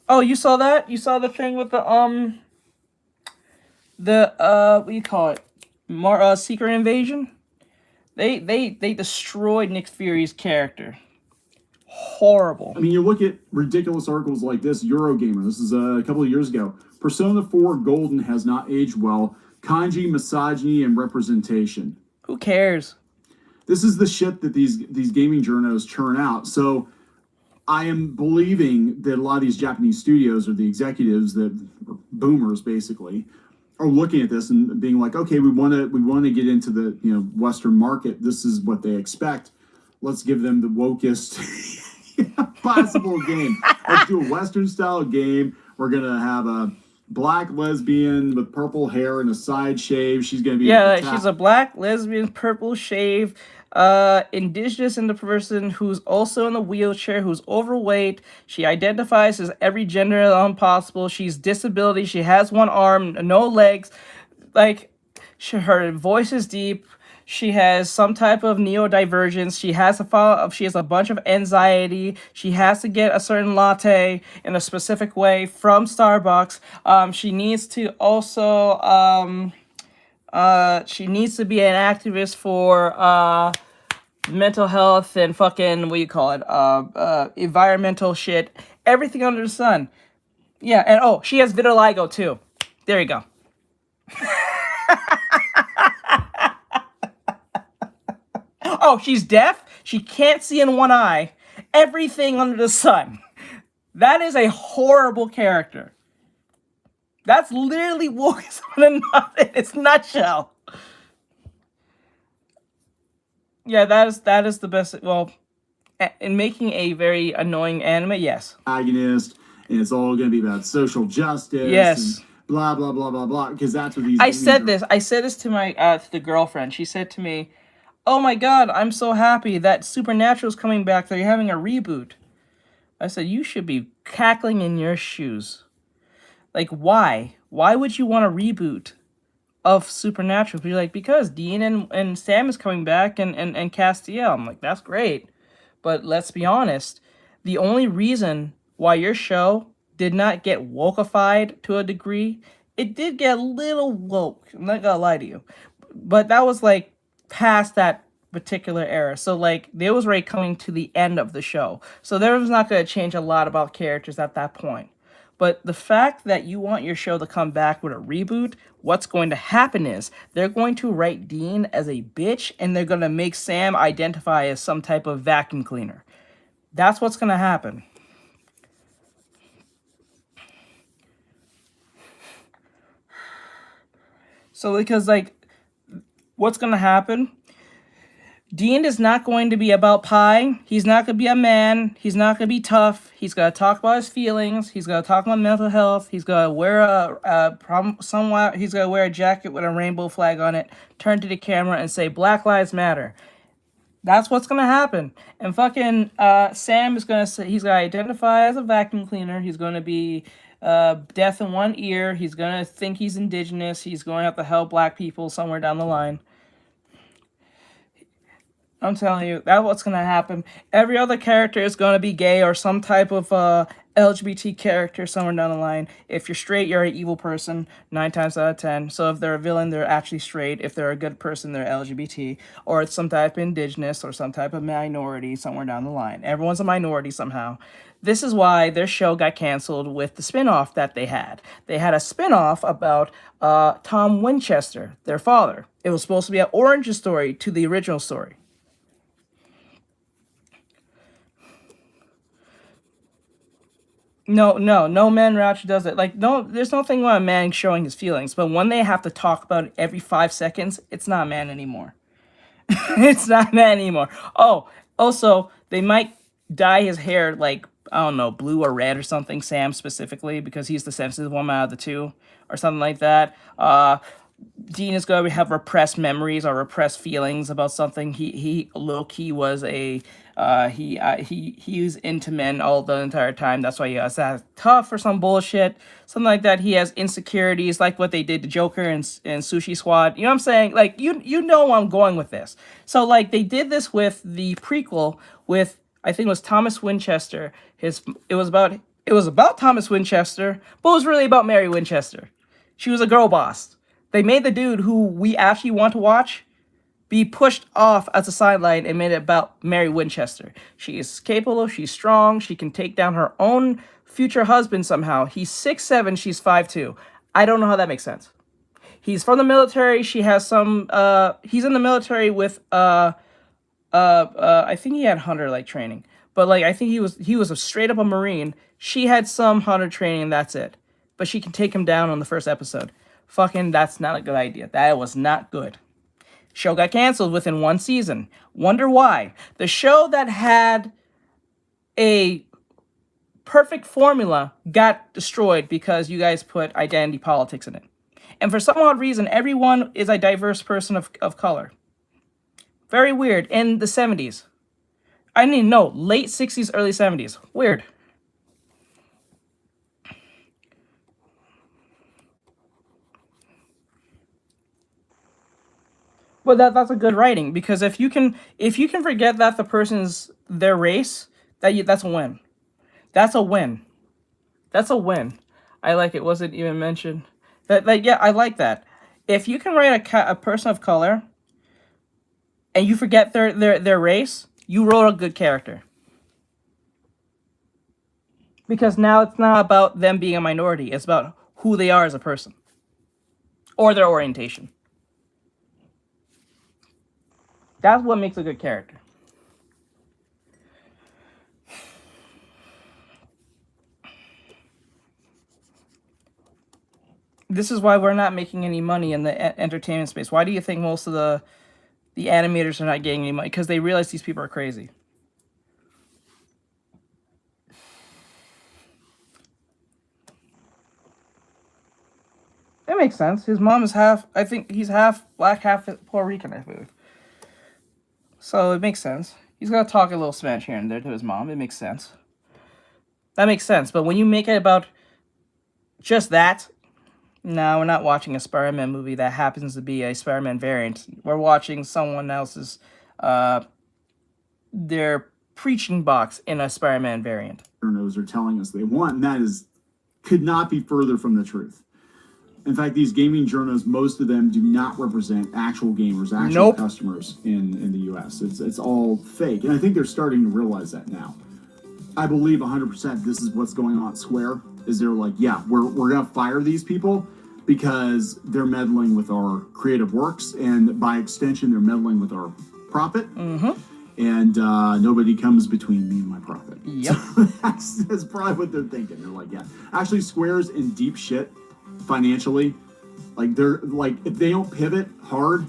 Oh, you saw that? You saw the thing with the what do you call it? Secret Invasion? They destroyed Nick Fury's character. Horrible.
I mean, you look at ridiculous articles like this. Eurogamer, this is a couple of years ago. Persona 4 Golden has not aged well. Kanji, misogyny, and representation.
Who cares?
This is the shit that these gaming journos churn out. So I am believing that a lot of these Japanese studios, or the executives that are boomers basically, are looking at this and being like, okay, we want to get into the Western market. This is what they expect. Let's give them the wokest possible game. Let's do a Western style game. We're gonna have a black lesbian with purple hair and a side shave. She's gonna be
she's a black lesbian, purple shave, indigenous in the person who's also in a wheelchair, who's overweight. She identifies as every gender possible. She's disability. She has one arm, no legs. Like, her voice is deep. She has some type of neurodivergence. She has a bunch of anxiety. She has to get a certain latte in a specific way from Starbucks. She needs to also she needs to be an activist for mental health and fucking environmental shit. Everything under the sun. Yeah, and she has vitiligo too. There you go. Oh, she's deaf. She can't see in one eye. Everything under the sun. That is a horrible character. That's literally wokeism in its nutshell. Yeah, that is the best. Well, in making a very annoying anime, yes.
Agonist, and it's all going to be about social justice.
Yes.
And blah blah blah blah blah. Because that's what these.
I said this to my to the girlfriend. She said to me, "Oh my God, I'm so happy that Supernatural's coming back. They're having a reboot." I said, "You should be cackling in your shoes. Like, why? Why would you want a reboot of Supernatural?" Be like, because Dean and Sam is coming back and Castiel. I'm like, that's great. But let's be honest, the only reason why your show did not get wokeified to a degree, it did get a little woke. I'm not gonna lie to you. But that was like past that particular era. So like they was already coming to the end of the show. So there was not gonna change a lot about characters at that point. But the fact that you want your show to come back with a reboot, what's going to happen is they're going to write Dean as a bitch and they're going to make Sam identify as some type of vacuum cleaner. That's what's going to happen. So because like what's going to happen? Dean is not going to be about pie. He's not going to be a man. He's not going to be tough. He's going to talk about his feelings. He's going to talk about mental health. He's going to wear he's going to wear a jacket with a rainbow flag on it, turn to the camera and say, "Black Lives Matter." That's what's gonna happen. And fucking Sam is gonna say he's gonna identify as a vacuum cleaner. He's gonna be deaf in one ear. He's gonna think he's indigenous. He's going to have to help black people somewhere down the line. I'm telling you, that's what's gonna happen. Every other character is gonna be gay or some type of LGBT character somewhere down the line. If you're straight, you're an evil person 9 times out of 10. So if they're a villain, they're actually straight. If they're a good person, they're LGBT, or it's some type of indigenous or some type of minority somewhere down the line. Everyone's a minority somehow. This is why their show got canceled with the spinoff that they had. They had a spinoff about Tom Winchester, their father. It was supposed to be an origin story to the original story. No man actually does it. Like, no, there's nothing about a man showing his feelings, but when they have to talk about it every 5 seconds, it's not a man anymore. It's not a man anymore. Oh, also, they might dye his hair like, I don't know, blue or red or something, Sam specifically, because he's the sensitive one out of the two, or something like that. Dean is going to have repressed memories or repressed feelings about something. He low key was a he was into men all the entire time. That's why he was that tough or some bullshit, something like that. He has insecurities like what they did to Joker and Sushi Squad. You know what I'm saying? Like you know where I'm going with this. So like they did this with the prequel with, I think it was Thomas Winchester. It was about Thomas Winchester, but it was really about Mary Winchester. She was a girl boss. They made the dude who we actually want to watch be pushed off as a sideline and made it about Mary Winchester. She is capable, she's strong, she can take down her own future husband somehow. He's 6'7", she's 5'2". I don't know how that makes sense. He's from the military, she has some he's in the military with I think he had hunter like training. But like I think he was a straight up a Marine. She had some hunter training and that's it. But she can take him down on the first episode. Fucking, that's not a good idea. That was not good. Show got canceled within one season. Wonder why? The show that had a perfect formula got destroyed because you guys put identity politics in it. And for some odd reason, everyone is a diverse person of color. Very weird. In the 70s. I didn't even know. Late 60s, early 70s. Weird. But that's a good writing, because if you can forget that the person's their race, that's a win. That's a win. That's a win. I like it. Wasn't even mentioned. That like yeah, I like that. If you can write a person of color and you forget their race, you wrote a good character. Because now it's not about them being a minority. It's about who they are as a person or their orientation. That's what makes a good character. This is why we're not making any money in the entertainment space. Why do you think most of the animators are not getting any money? Because they realize these people are crazy. That makes sense. His mom is half, I think he's half black, half Puerto Rican, I believe. So it makes sense. He's got to talk a little Spanish here and there to his mom. It makes sense. That makes sense. But when you make it about just that, no, we're not watching a Spider-Man movie that happens to be a Spider-Man variant. We're watching someone else's, their preaching box in a Spider-Man variant.
Journos are telling us they want, and that could not be further from the truth. In fact, these gaming journos, most of them do not represent actual gamers, actual customers in the U.S. It's all fake, and I think they're starting to realize that now. I believe 100% this is what's going on at Square. Is they're like, yeah, we're gonna fire these people because they're meddling with our creative works, and by extension, they're meddling with our profit.
Mm-hmm.
And nobody comes between me and my profit.
Yep.
So that's probably what they're thinking. They're like, yeah, actually, Square's in deep shit financially. Like they're like, if they don't pivot hard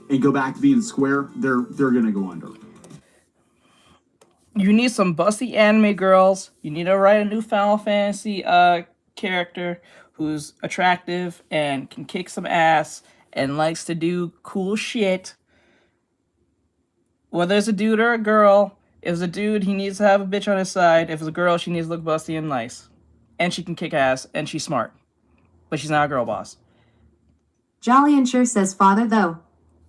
and go back to being Square, they're gonna go under.
You need some busty anime girls. You need to write a new Final Fantasy character who's attractive and can kick some ass and likes to do cool shit. whether it's a dude or a girl, if it's a dude, he needs to have a bitch on his side. If it's a girl, she needs to look busty and nice. And she can kick ass, and she's smart. But she's not a girl boss.
Jolly and sure says father though.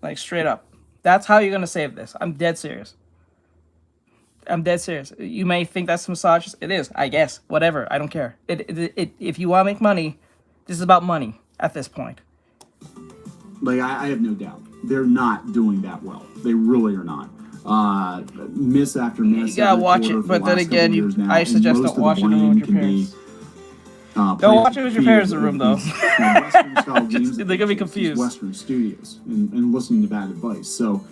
Like, straight up. That's how you're going to save this. I'm dead serious. I'm dead serious. You may think that's misogynist. It is, I guess. Whatever. I don't care. If you want to make money, this is about money at this point.
Like, I have no doubt. They're not doing that well. They really are not. Miss after miss.
You gotta watch it, but then again, I suggest don't watch it with your parents. Don't watch it with your parents in the room, though. They're gonna be confused.
Western studios and listening to bad advice. So,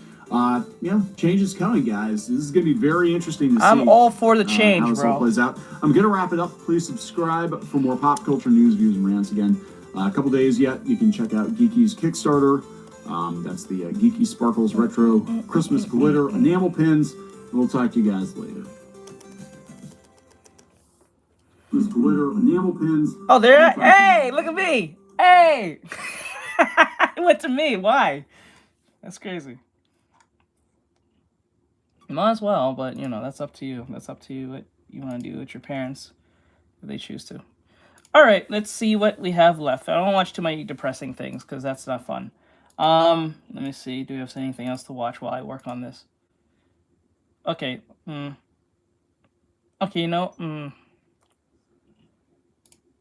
yeah, change is coming, guys. This is gonna be very interesting to see.
I'm all for the change,
how this
bro.
all plays out. I'm gonna wrap it up. Please subscribe for more pop culture news, views, and rants. Again, a couple days yet. You can check out Geeky's Kickstarter. That's the Geeky Sparkles Retro Christmas Glitter Enamel Pins. We'll talk to you guys later. This glitter enamel pins.
Oh, there! Hey, look at me! Hey! It went to me. Why? That's crazy. Might as well, but you know, that's up to you. That's up to you what you want to do with your parents if they choose to. All right, let's see what we have left. I don't watch too many depressing things because that's not fun. Let me see. Do we have anything else to watch while I work on this? Okay. Okay, you know.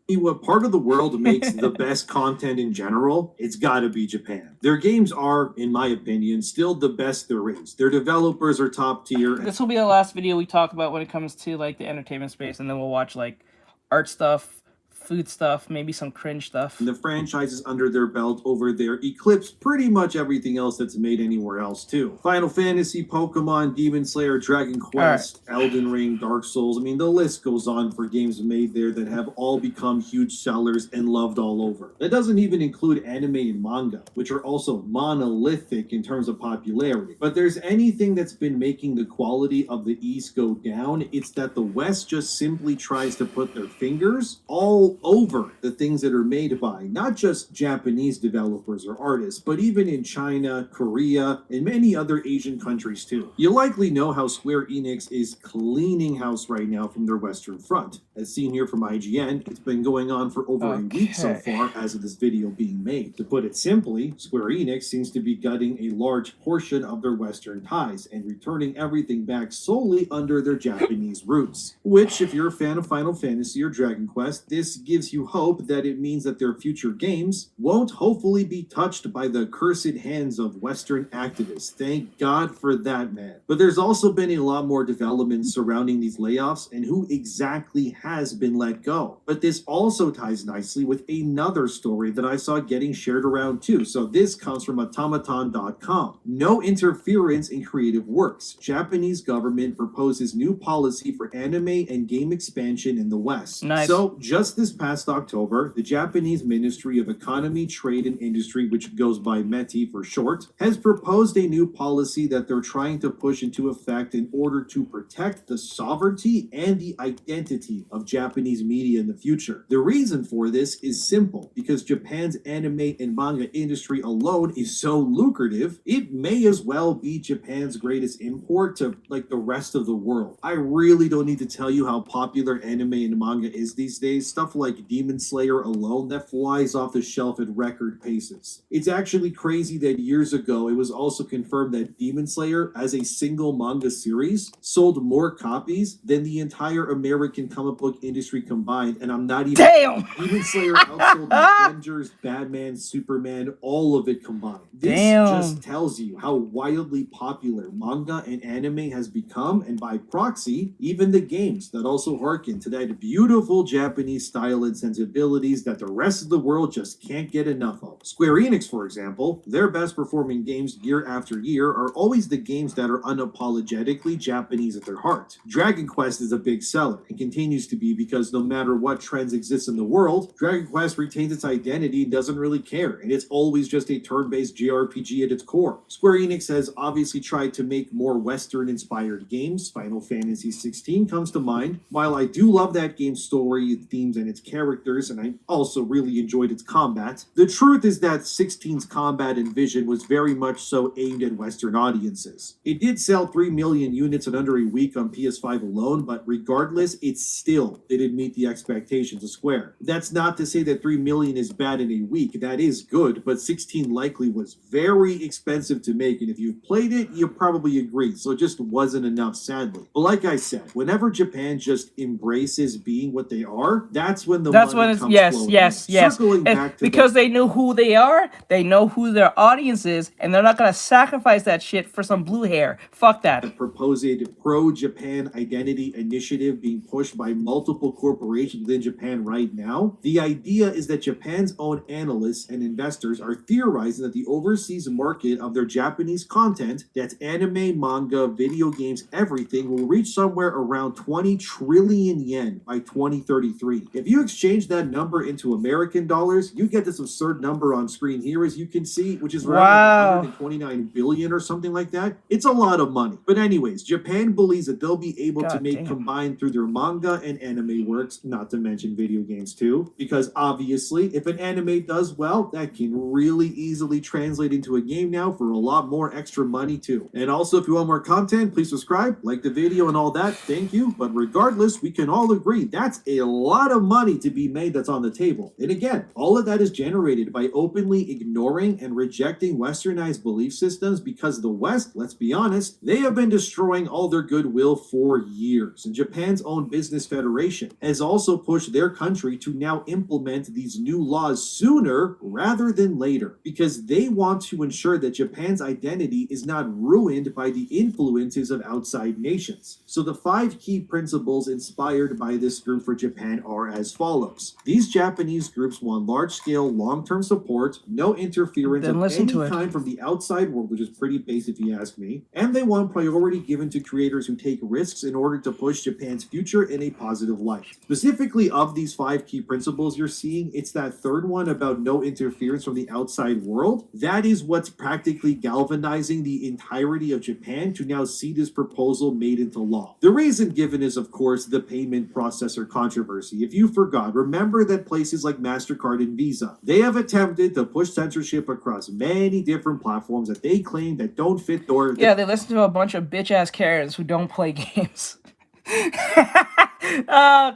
What part of the world makes the best content in general? It's gotta be Japan. Their games are, in my opinion, still the best there is. Their developers are top tier.
This will be the last video we talk about when it comes to like the entertainment space, and then we'll watch like art stuff, food stuff, maybe some cringe stuff.
And the franchises under their belt over there eclipse pretty much everything else that's made anywhere else too. Final Fantasy, Pokemon, Demon Slayer, Dragon Quest, Elden Ring, Dark Souls. I mean, the list goes on for games made there that have all become huge sellers and loved all over. That doesn't even include anime and manga, which are also monolithic in terms of popularity. But there's anything that's been making the quality of the East go down, it's that the West just simply tries to put their fingers all over the things that are made by not just Japanese developers or artists, but even in China, Korea, and many other Asian countries too. You likely know how Square Enix is cleaning house right now from their Western front. As seen here from IGN, it's been going on for over a week so far as of this video being made. To put it simply, Square Enix seems to be gutting a large portion of their Western ties and returning everything back solely under their Japanese roots. Which, if you're a fan of Final Fantasy or Dragon Quest, this gives you hope that it means that their future games won't hopefully be touched by the cursed hands of Western activists. Thank God for that, man. But there's also been a lot more development surrounding these layoffs and who exactly has been let go. But this also ties nicely with another story that I saw getting shared around too. So this comes from automaton.com. No interference in creative works. Japanese government proposes new policy for anime and game expansion in the West.
Nice.
So just this past October, the Japanese Ministry of Economy, Trade and Industry, which goes by METI for short, has proposed a new policy that they're trying to push into effect in order to protect the sovereignty and the identity of Japanese media in the future. The reason for this is simple, because Japan's anime and manga industry alone is so lucrative, it may as well be Japan's greatest import to like the rest of the world. I really don't need to tell you how popular anime and manga is these days. Stuff like Demon Slayer alone that flies off the shelf at record paces. It's actually crazy that years ago it was also confirmed that Demon Slayer as a single manga series sold more copies than the entire American comic book industry combined, and I'm not even—
Damn!
Demon Slayer outsold the Avengers, Batman, Superman, all of it combined. This just tells you how wildly popular manga and anime has become, and by proxy, even the games that also harken to that beautiful Japanese style and sensibilities that the rest of the world just can't get enough of. Square Enix, for example, their best performing games year after year are always the games that are unapologetically Japanese at their heart. Dragon Quest is a big seller and continues to be because no matter what trends exist in the world, Dragon Quest retains its identity and doesn't really care, and it's always just a turn-based JRPG at its core. Square Enix has obviously tried to make more Western-inspired games. Final Fantasy XVI comes to mind. While I do love that game's story, themes, and its its characters, and I also really enjoyed its combat. The truth is that 16's combat and vision was very much so aimed at Western audiences. It did sell 3 million units in under a week on PS5 alone, but regardless, it still didn't meet the expectations of Square. That's not to say that 3 million is bad in a week, that is good, but 16 likely was very expensive to make, and if you've played it, you probably agree, so it just wasn't enough, sadly. But like I said, whenever Japan just embraces being what they are, that's when the money comes flowing.
Yes.
Circling back to
because they know who they are, they know who their audience is, and they're not gonna sacrifice that shit for some blue hair. Fuck that.
the proposed pro-Japan identity initiative being pushed by multiple corporations within Japan right now, the idea is that Japan's own analysts and investors are theorizing that the overseas market of their Japanese content, that's anime, manga, video games, everything, will reach somewhere around 20 trillion yen by 2033. If you exchange that number into American dollars, you get this absurd number on screen here, as you can see, which is around 129 billion or something like that. It's a lot of money. But anyways, Japan believes that they'll be able to make combined through their manga and anime works, not to mention video games too, because obviously if an anime does well, that can really easily translate into a game now for a lot more extra money too. And also, if you want more content, please subscribe, like the video and all that, thank you. But regardless, we can all agree that's a lot of money to be made that's on the table. And again, all of that is generated by openly ignoring and rejecting westernized belief systems, because the West, let's be honest, they have been destroying all their goodwill for years. And Japan's own business federation has also pushed their country to now implement these new laws sooner rather than later, because they want to ensure that Japan's identity is not ruined by the influences of outside nations. So the 5 key principles inspired by this group for Japan are as follows. These Japanese groups want large-scale, long-term support, no interference of any kind from the outside world, which is pretty basic if you ask me, and they want priority given to creators who take risks in order to push Japan's future in a positive light. Specifically, of these 5 key principles you're seeing, it's that third one about no interference from the outside world. That is what's practically galvanizing the entirety of Japan to now see this proposal made into law. The reason given is, of course, the payment processor controversy. If you forgot, remember that places like MasterCard and Visa, they have attempted to push censorship across many different platforms that they claim that don't fit their...
Yeah, they listen to a bunch of bitch-ass Karens who don't play games.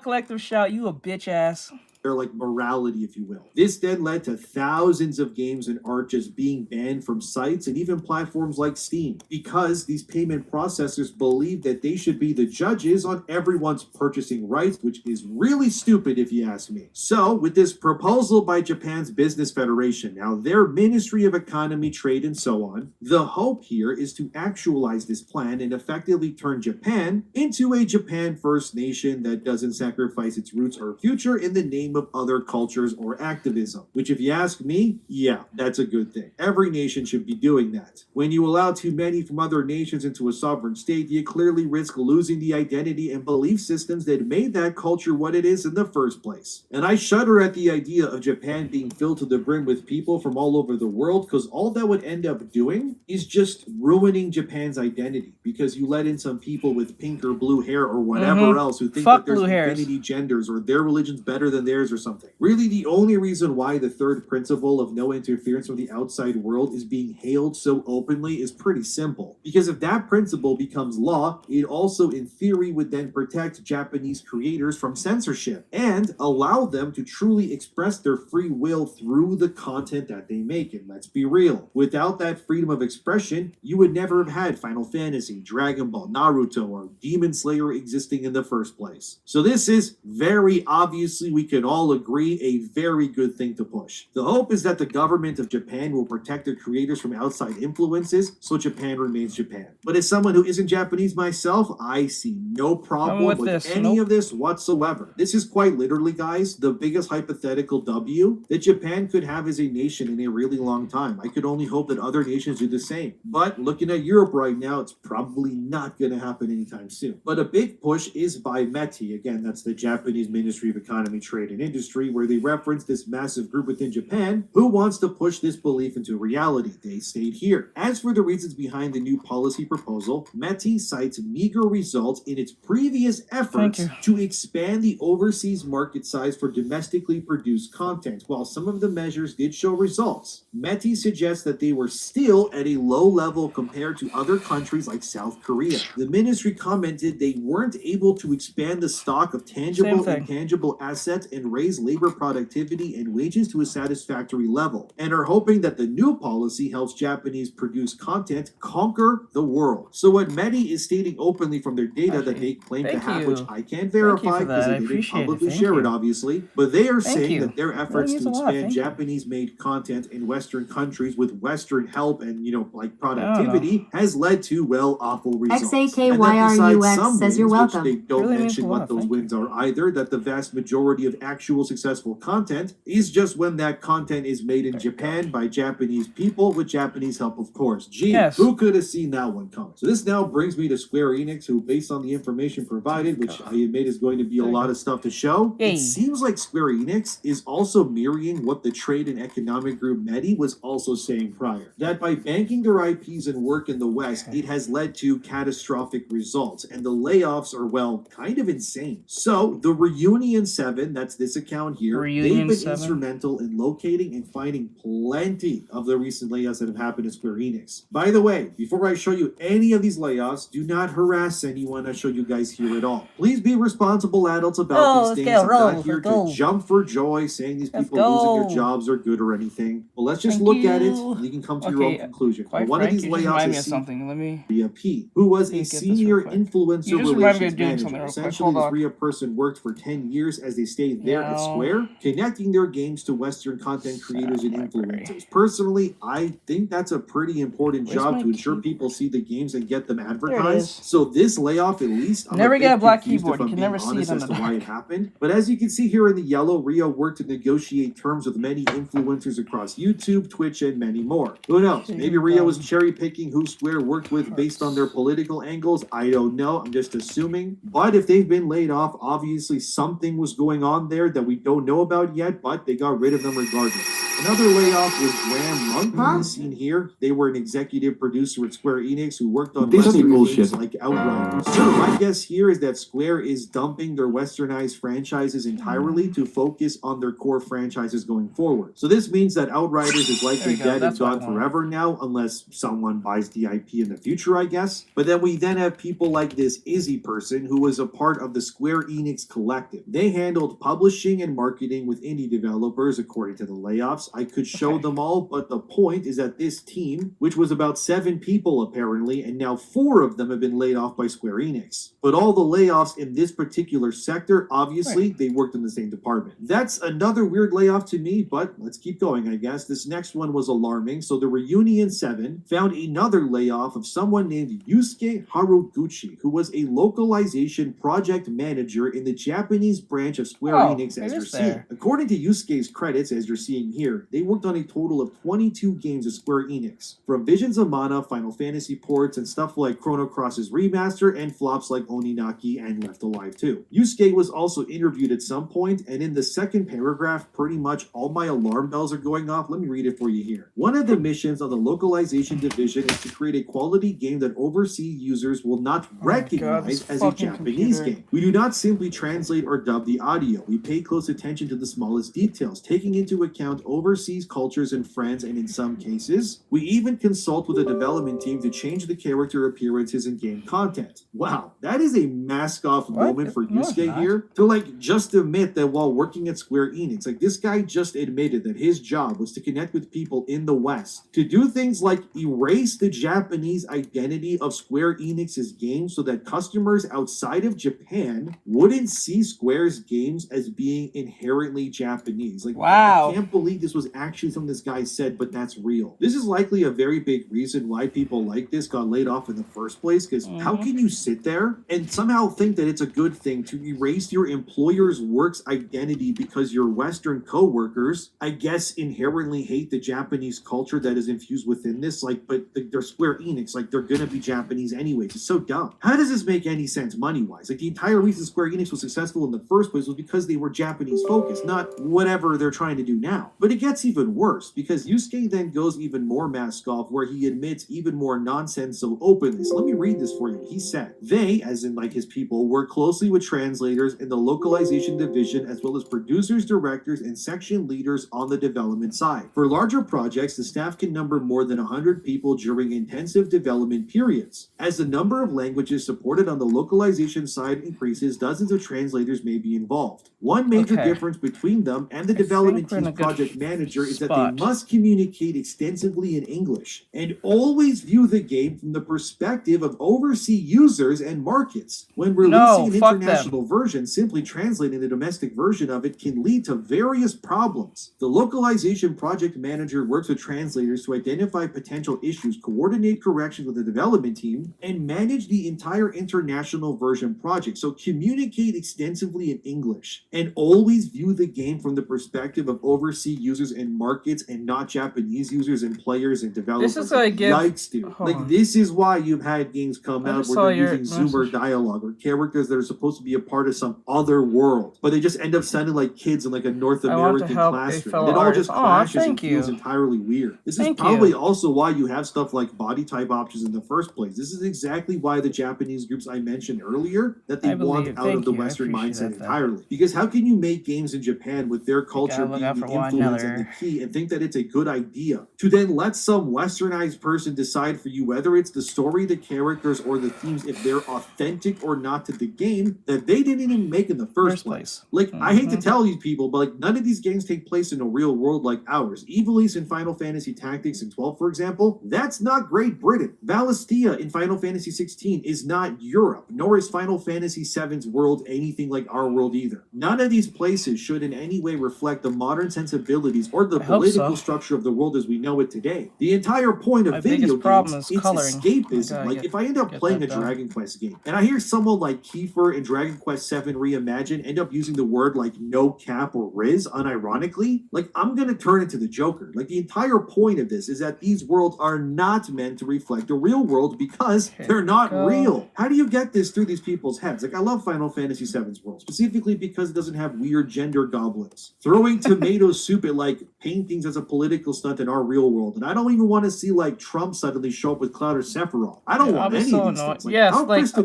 Collective shout, you a bitch-ass.
Their like morality, if you will. This then led to thousands of games and art just being banned from sites and even platforms like Steam, because these payment processors believe that they should be the judges on everyone's purchasing rights, which is really stupid if you ask me. So with this proposal by Japan's Business Federation, now their Ministry of Economy, Trade, and so on, the hope here is to actualize this plan and effectively turn Japan into a Japan first nation that doesn't sacrifice its roots or future in the name of other cultures or activism, which if you ask me, yeah, that's a good thing. Every nation should be doing that. When you allow too many from other nations into a sovereign state, you clearly risk losing the identity and belief systems that made that culture what it is in the first place. And I shudder at the idea of Japan being filled to the brim with people from all over the world, because all that would end up doing is just ruining Japan's identity, because you let in some people with pink or blue hair or whatever else who think that there's infinity genders or their religion's better than theirs or something. Really, the only reason why the third principle of no interference from the outside world is being hailed so openly is pretty simple. Because if that principle becomes law, it also in theory would then protect Japanese creators from censorship and allow them to truly express their free will through the content that they make. And let's be real, without that freedom of expression, you would never have had Final Fantasy, Dragon Ball, Naruto, or Demon Slayer existing in the first place. So this is very obviously, we can all agree, a very good thing to push. The hope is that the government of Japan will protect their creators from outside influences, so Japan remains Japan. But as someone who isn't Japanese myself, I see no problem with any of this whatsoever. This is quite literally, guys, the biggest hypothetical W that Japan could have as a nation in a really long time. I could only hope that other nations do the same. But looking at Europe right now, it's probably not going to happen anytime soon. But a big push is by METI. Again, that's the Japanese Ministry of Economy, Trade, and industry where they reference this massive group within Japan who wants to push this belief into reality. They state here, as for the reasons behind the new policy proposal, METI cites meager results in its previous efforts to expand the overseas market size for domestically produced content. While some of the measures did show results, METI suggests that they were still at a low level compared to other countries like South Korea. The ministry commented they weren't able to expand the stock of tangible and intangible assets and raise labor productivity and wages to a satisfactory level, and are hoping that the new policy helps Japanese produced content conquer the world. So what METI is stating openly from their data that they claim to have, which I can't verify because they didn't publicly share it, obviously, but they are saying that their efforts to expand Japanese-made content in Western countries with Western help and, like productivity has led to, well, awful results.
XAKYRUX says you're welcome.
They don't mention what those wins are either, that the vast majority of actual successful content is just when that content is made in Japan by Japanese people with Japanese help, of course. Gee, who could have seen that one coming? So this now brings me to Square Enix, who, based on the information provided, which I admit is going to be a lot of stuff to show, it seems like Square Enix is also mirroring what the trade and economic group METI was also saying prior, that by banking their IPs and work in the West, it has led to catastrophic results, and the layoffs are, well, kind of insane. So the Reunion 7, that's this account here, they've been instrumental in locating and finding plenty of the recent layoffs that have happened at Square Enix. By the way, before I show you any of these layoffs, do not harass anyone I show you guys here at all. Please be responsible adults about these things. I'm not here to jump for joy saying these people losing their jobs are good or anything. But let's just look at it and you can come to your own conclusion. One of these layoffs is Ria P, who was a senior influencer relations manager. Essentially, this Ria person worked for 10 years as they stayed there at Square, connecting their games to Western content creators and influencers. Personally, I think that's a pretty important job to ensure people see the games and get them advertised. So this layoff, at least, I'm
never get a black
confused
keyboard.
If
You
I'm
can never
being
see it
honest
on
as
the
to why it happened. But as you can see here in the yellow, Ria worked to negotiate terms with many influencers across YouTube, Twitch, and many more. Who knows? Maybe Ria was cherry picking who Square worked with based on their political angles. I don't know. I'm just assuming. But if they've been laid off, obviously something was going on there that we don't know about yet, but they got rid of them regardless. Another layoff was Graham Monk, who's seen here. They were an executive producer at Square Enix who worked on Western games like Outriders. So my guess here is that Square is dumping their westernized franchises entirely to focus on their core franchises going forward. So this means that Outriders is likely dead and gone forever now, unless someone buys the IP in the future, I guess. But then we have people like this Izzy person who was a part of the Square Enix collective. They handled publishing and marketing with indie developers, according to the layoffs. I could show them all, but the point is that this team, which was about 7 people apparently, and now 4 of them have been laid off by Square Enix. But all the layoffs in this particular sector, obviously, they worked in the same department. That's another weird layoff to me, but let's keep going, I guess. This next one was alarming. So the Reunion 7 found another layoff of someone named Yusuke Haruguchi, who was a localization project manager in the Japanese branch of Square Enix, as you're seeing. According to Yusuke's credits, as you're seeing here, they worked on a total of 22 games at Square Enix, from Visions of Mana, Final Fantasy ports, and stuff like Chrono Cross's Remaster, and flops like Oninaki and Left Alive 2. Yusuke was also interviewed at some point, and in the second paragraph, pretty much all my alarm bells are going off. Let me read it for you here. One of the missions on the localization division is to create a quality game that overseas users will not recognize as a Japanese game. We do not simply translate or dub the audio. We pay close attention to the smallest details, taking into account overseas cultures and friends, and in some cases, we even consult with the development team to change the character appearances and game content. Wow, that is a mask-off moment for Yusuke here, to just admit that while working at Square Enix, this guy just admitted that his job was to connect with people in the West, to do things like erase the Japanese identity of Square Enix's games so that customers outside of Japan wouldn't see Square's games as being inherently Japanese. Wow. I can't believe this this was actually something this guy said, but that's real. This is likely a very big reason why people like this got laid off in the first place, because how can you sit there and somehow think that it's a good thing to erase your employer's work's identity because your Western co-workers, I guess, inherently hate the Japanese culture that is infused within this? Like, but they're Square Enix, like they're gonna be Japanese anyways. It's so dumb. How does this make any sense money-wise? Like, the entire reason Square Enix was successful in the first place was because they were Japanese focused, not whatever they're trying to do now. But it gets even worse, because Yusuke then goes even more mask off, where he admits even more nonsense so openly. So let me read this for you. He said, they, as in like his people, work closely with translators in the localization division, as well as producers, directors, and section leaders on the development side. For larger projects, the staff can number more than 100 people during intensive development periods. As the number of languages supported on the localization side increases, dozens of translators may be involved. One major difference between them and the development team's project manager is that they must communicate extensively in English and always view the game from the perspective of overseas users and markets. When releasing an international version, simply translating the domestic version of it can lead to various problems. The localization project manager works with translators to identify potential issues, coordinate corrections with the development team, and manage the entire international version project. So communicate extensively in English and always view the game from the perspective of overseas users and markets, and not Japanese users and players and developers.
This is what I give.
Yikes, dude. Like, this is why you've had games come out where they're using Zoomer dialogue or characters that are supposed to be a part of some other world, but they just end up sounding like kids in like a North American classroom. It all just clashes and feels entirely weird. This is probably also why you have stuff like body type options in the first place. This is exactly why the Japanese groups I mentioned earlier, that they want out of the Western mindset entirely. Because how can you make games in Japan with their culture being the influence and the key, and think that it's a good idea to then let some westernized person decide for you whether it's the story, the characters, or the themes, if they're authentic or not to the game that they didn't even make in the first place? Like, I hate to tell you people, but like, none of these games take place in a real world like ours. Ivalice in Final Fantasy Tactics in 12, for example, that's not Great Britain. Valistia in Final Fantasy 16 is not Europe, nor is Final Fantasy VII's world anything like our world either. None of these places should in any way reflect the modern sensibilities or the political structure of the world as we know it today. The entire point of video games is escapism. Like, if I end up playing a Dragon Quest game and I hear someone like Kiefer in Dragon Quest VII Reimagined end up using the word like no cap or Riz unironically, like, I'm gonna turn into the Joker. Like, the entire point of this is that these worlds are not meant to reflect the real world because they're not real. How do you get this through these people's heads? Like, I love Final Fantasy VII's world, specifically because it doesn't have weird gender goblins throwing tomato soup at like paintings as a political stunt in our real world, and I don't even want to see like Trump suddenly show up with Cloud or Sephiroth. I don't want any of these things. Like, yes,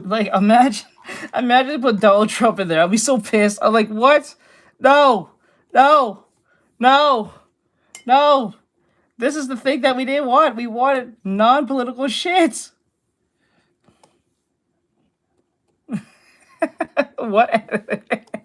like imagine to put Donald Trump in there. I'll be so pissed. I'm like, what? No. This is the thing that we didn't want. We wanted non-political shit. What?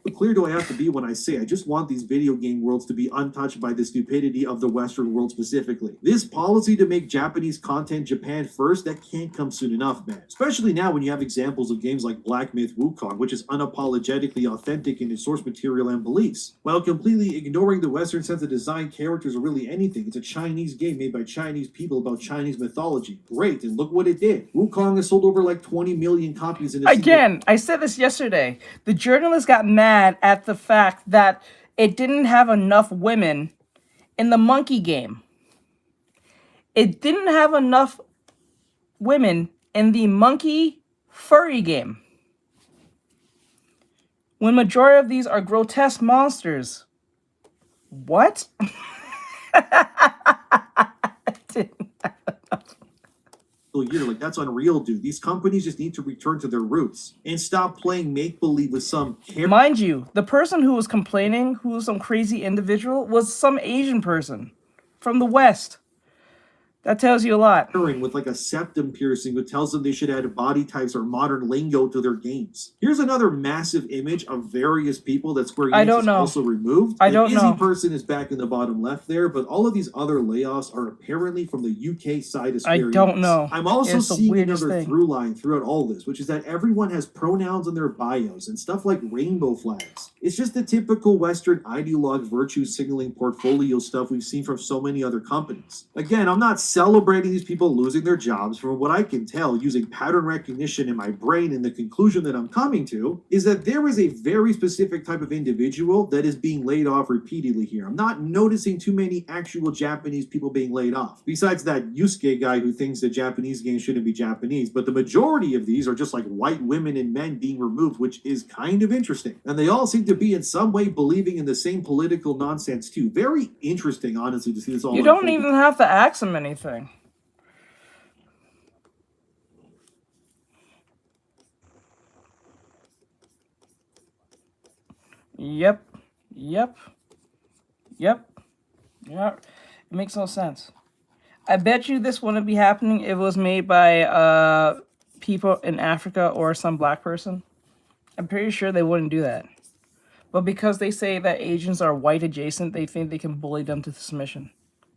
How clear do I have to be when I say I just want these video game worlds to be untouched by the stupidity of the Western world specifically? This policy to make Japanese content Japan first, that can't come soon enough, man. Especially now when you have examples of games like Black Myth Wukong, which is unapologetically authentic in its source material and beliefs, while completely ignoring the Western sense of design, characters, or really anything. It's a Chinese game made by Chinese people about Chinese mythology. Great, and look what it did. Wukong has sold over like 20 million copies in Again, I said this yesterday. The journalist got mad at the fact that it didn't have enough women in the monkey game. It didn't have enough women in the monkey furry game, when majority of these are grotesque monsters. What? Year. Like, that's unreal, dude. These companies just need to return to their roots and stop playing make-believe with some Mind you, the person who was complaining, who was some crazy individual, was some Asian person from the West.
That tells you a lot.
With like a septum piercing who tells them they should add body types or modern lingo to their games. Here's another massive image of various people that Square
I
Enix
don't
has
know.
also removed.
I don't
Izzy
know.
person is back in the bottom left there, but all of these other layoffs are apparently from the UK side of
I
Square
don't
Enix.
know.
I'm also
It's the
seeing
weirdest
another
thing.
through line throughout all this, which is that everyone has pronouns in their bios and stuff like rainbow flags. It's just the typical Western ideologue virtue signaling portfolio stuff we've seen from so many other companies. Again, I'm not celebrating these people losing their jobs. From what I can tell, using pattern recognition in my brain, and the conclusion that I'm coming to is that there is a very specific type of individual that is being laid off repeatedly here. I'm not noticing too many actual Japanese people being laid off, besides that Yusuke guy who thinks that Japanese games shouldn't be Japanese. But the majority of these are just like white women and men being removed, which is kind of interesting. And they all seem to be in some way believing in the same political nonsense too. Very interesting, honestly, to see this all
You don't
unfold.
even have to ask them anything. Yep. Yeah. It makes no sense. I bet you this wouldn't be happening if it was made by people in Africa or some black person. I'm pretty sure they wouldn't do that. But because they say that Asians are white adjacent, they think they can bully them to submission.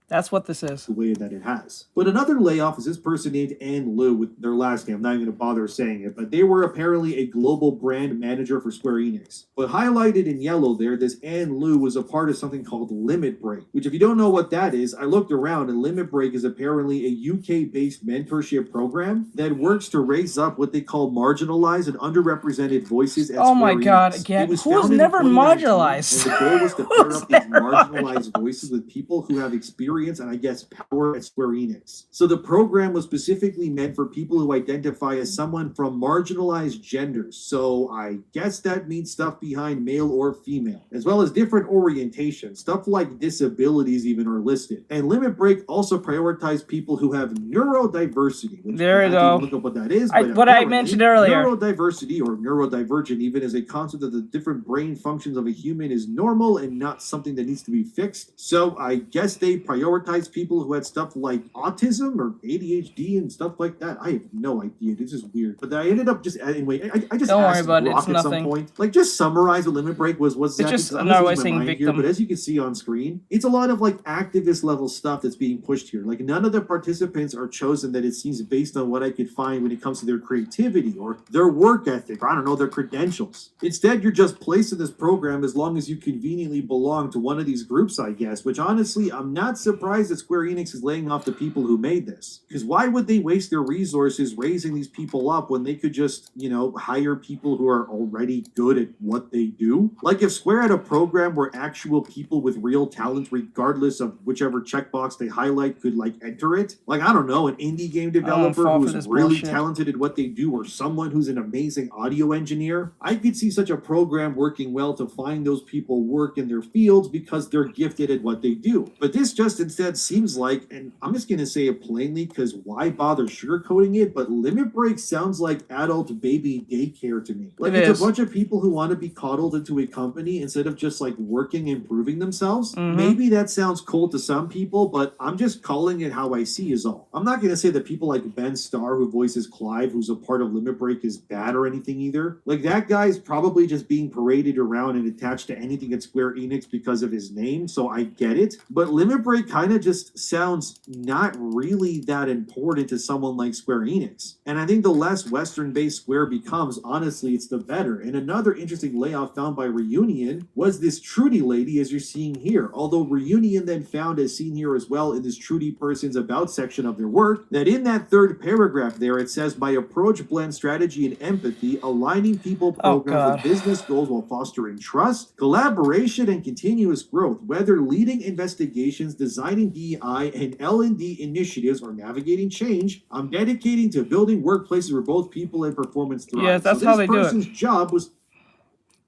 That's what this is.
The way that it has. But another layoff is this person named Ann Liu with their last name. I'm not even going to bother saying it, but they were apparently a global brand manager for Square Enix. But highlighted in yellow there, this Ann Liu was a part of something called Limit Break, which if you don't know what that is, I looked around and Limit Break is apparently a UK-based mentorship program that works to raise up what they call marginalized and underrepresented voices at
Oh my
Square
God,
Enix.
again.
It was
Who was
founded in
never
2019,
marginalized?
and the goal was to pair
Who's
up these
never
marginalized voices with people who have experience and I guess power at Square Enix. So the program was specifically meant for people who identify as someone from marginalized genders. So I guess that means stuff behind male or female, as well as different orientations. Stuff like disabilities even are listed. And Limit Break also prioritized people who have neurodiversity. Which
There you
I
go.
didn't look up what that is.
What I
apparently,
mentioned earlier.
Neurodiversity or neurodivergent even is a concept that the different brain functions of a human is normal and not something that needs to be fixed. So I guess they prioritize people who had stuff like autism or ADHD and stuff like that. I have no idea. This is weird. But I ended up just anyway. I just
Don't worry
asked
about it.
Brock
It's
at some
nothing.
point, like just summarize what Limit Break was. What's
It's
that?
just
I'm
another
losing
way
my
saying
mind here,
victim.
but as you can see on screen, it's a lot of like activist level stuff that's being pushed here. Like none of the participants are chosen that it seems based on what I could find when it comes to their creativity or their work ethic, or I don't know, their credentials. Instead, you're just placed in this program as long as you conveniently belong to one of these groups, I guess, which honestly, I'm not surprised that Square Enix is laying off the people who made this. Because why would they waste their resources raising these people up when they could just, hire people who are already good at what they do? Like if Square had a program where actual people with real talent, regardless of whichever checkbox they highlight, could like enter it. Like, I don't know, an indie game developer
fall for
who's
this
really
bullshit.
talented at what they do, or someone who's an amazing audio engineer. I could see such a program working well to find those people work in their fields because they're gifted at what they do. But this just instead seems like, and I'm just going to say it plainly because why bother sugarcoating it, but Limit Break sounds like adult baby daycare to me. Like
It
it's
is.
a bunch of people who want to be coddled into a company instead of just like working and improving themselves.
Mhm.
Maybe that sounds cold to some people, but I'm just calling it how I see is all. I'm not going to say that people like Ben Starr, who voices Clive, who's a part of Limit Break, is bad or anything either. Like that guy's probably just being paraded around and attached to anything at Square Enix because of his name, so I get it. But Limit Break kind of just sounds not really that important to someone like Square Enix. And I think the less Western-based Square becomes, honestly, it's the better. And another interesting layoff found by Reunion was this Trudy lady, as you're seeing here. Although Reunion then found, as seen here as well in this Trudy person's about section of their work, that in that third paragraph there, it says, my approach blends strategy and empathy, aligning people programs with business goals while fostering trust, collaboration, and continuous growth, whether leading investigations, designing DEI and L&D initiatives, or navigating change. I'm dedicating to building workplaces where both people and performance thrive.
Yeah, that's
so
how
this
they do it.
person's job was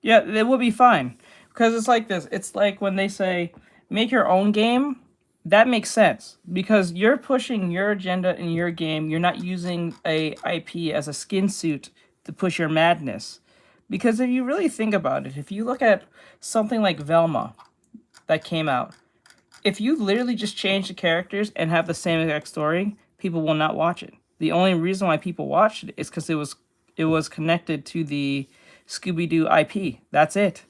Yeah, it will be fine. Because it's like this. It's like when they say, make your own game. That makes sense. Because you're pushing your agenda in your game. You're not using a IP as a skin suit to push your madness. Because if you really think about it, if you look at something like Velma that came out, if you literally just change the characters and have the same exact story, people will not watch it. The only reason why people watched it is because it was connected to the Scooby-Doo IP. That's it.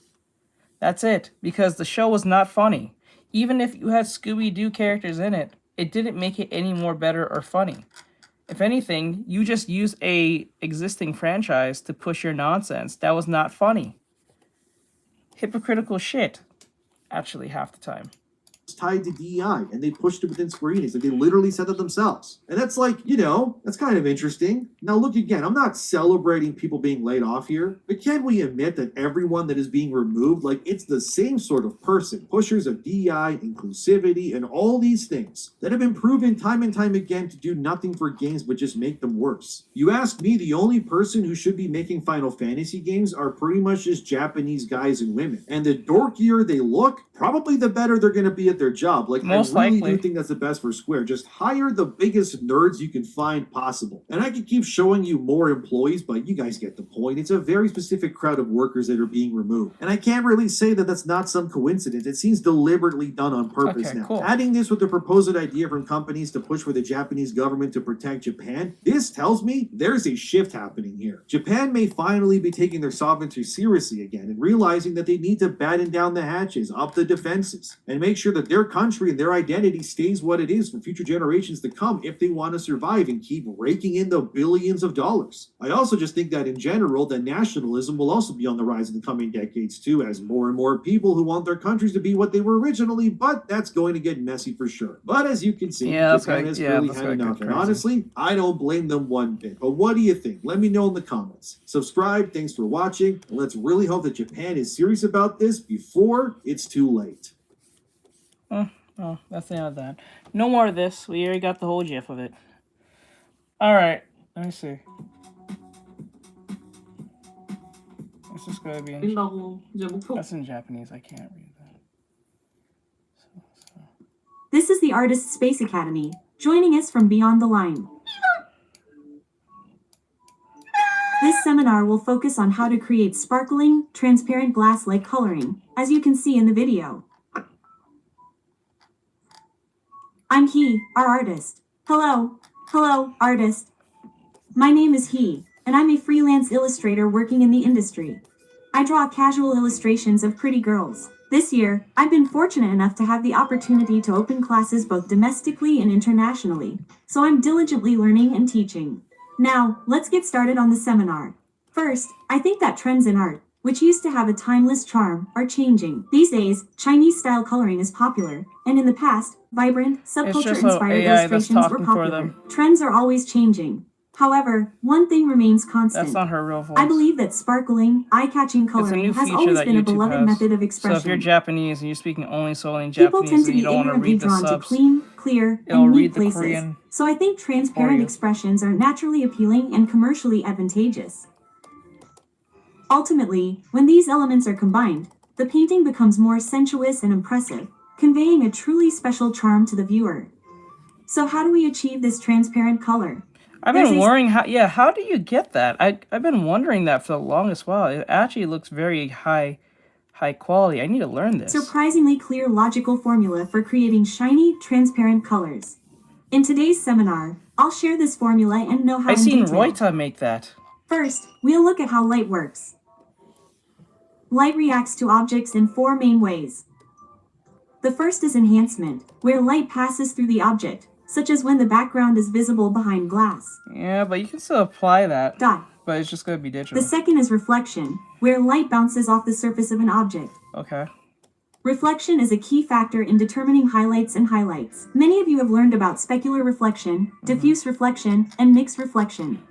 That's it. Because the show was not funny. Even if you had Scooby-Doo characters in it, it didn't make it any more better or funny. If anything, you just use a existing franchise to push your nonsense. That was not funny. Hypocritical shit. Actually, half the time.
Tied to DEI, and they pushed it within Square Enix. Like, they literally said that themselves. And that's like, that's kind of interesting. Now look again, I'm not celebrating people being laid off here, but can we admit that everyone that is being removed, like, it's the same sort of person, pushers of DEI, inclusivity, and all these things that have been proven time and time again to do nothing for games but just make them worse. You ask me, the only person who should be making Final Fantasy games are pretty much just Japanese guys and women. And the dorkier they look, probably the better they're going to be at their job. Like,
Most
I really
likely.
do think that's the best for Square. Just hire the biggest nerds you can find possible. And I could keep showing you more employees, but you guys get the point. It's a very specific crowd of workers that are being removed. And I can't really say that that's not some coincidence. It seems deliberately done on purpose
Okay,
now.
cool.
Adding this with the proposed idea from companies to push for the Japanese government to protect Japan, this tells me there's a shift happening here. Japan may finally be taking their sovereignty seriously again and realizing that they need to batten down the hatches, up the defenses, and make sure that their country and their identity stays what it is for future generations to come if they want to survive and keep raking in the billions of dollars. I also just think that in general, that nationalism will also be on the rise in the coming decades too, as more and more people who want their countries to be what they were originally, but that's going to get messy for sure. But as you can see, Japan has really had enough, and honestly, I don't blame them one bit. But what do you think? Let me know in the comments. Subscribe, thanks for watching, and let's really hope that Japan is serious about this before it's too late.
Oh, that's the end of that. No more of this. We already got the whole gif of it. Alright, let me see. This is gonna be in...
된다고 이제 목표.
That's in Japanese. I can't read that.
This is the Artist Space Academy, joining us from Beyond the Line. This seminar will focus on how to create sparkling, transparent glass-like coloring, as you can see in the video. I'm He, our artist. Hello, artist. My name is He, and I'm a freelance illustrator working in the industry. I draw casual illustrations of pretty girls. This year, I've been fortunate enough to have the opportunity to open classes both domestically and internationally, so I'm diligently learning and teaching. Now, let's get started on the seminar. First, I think that trends in art, which used to have a timeless charm, are changing. These days, Chinese-style coloring is popular, and in the past, vibrant, subculture-inspired illustrations were popular. Trends are always changing. However, one thing remains constant.
That's not her real voice.
I believe that sparkling, eye-catching coloring has always been a beloved method of expression.
So if you're Japanese and you're speaking solely in
People
Japanese
tend to
and you
be
don't want to
ignorantly
read the
drawn to
subs,
clean, clear,
it'll
and
read
neat
the
places.
Korean
So I think transparent expressions are naturally appealing and commercially advantageous. Ultimately, when these elements are combined, the painting becomes more sensuous and impressive, conveying a truly special charm to the viewer. So how do we achieve this transparent color?
I've been worrying how do you get that? I've been wondering that for the longest while. It actually looks very high quality. I need to learn this.
Surprisingly clear logical formula for creating shiny, transparent colors. In today's seminar, I'll share this formula and know how
I've
in
seen
detail.
Roita make that.
First, we'll look at how light works. Light reacts to objects in four main ways. The first is enhancement, where light passes through the object, such as when the background is visible behind glass.
Yeah, but you can still apply that.
Dot.
But it's just going to be digital.
The second is reflection, where light bounces off the surface of an object.
Okay.
Reflection is a key factor in determining highlights and highlights. Many of you have learned about specular reflection, diffuse reflection, and mixed reflection.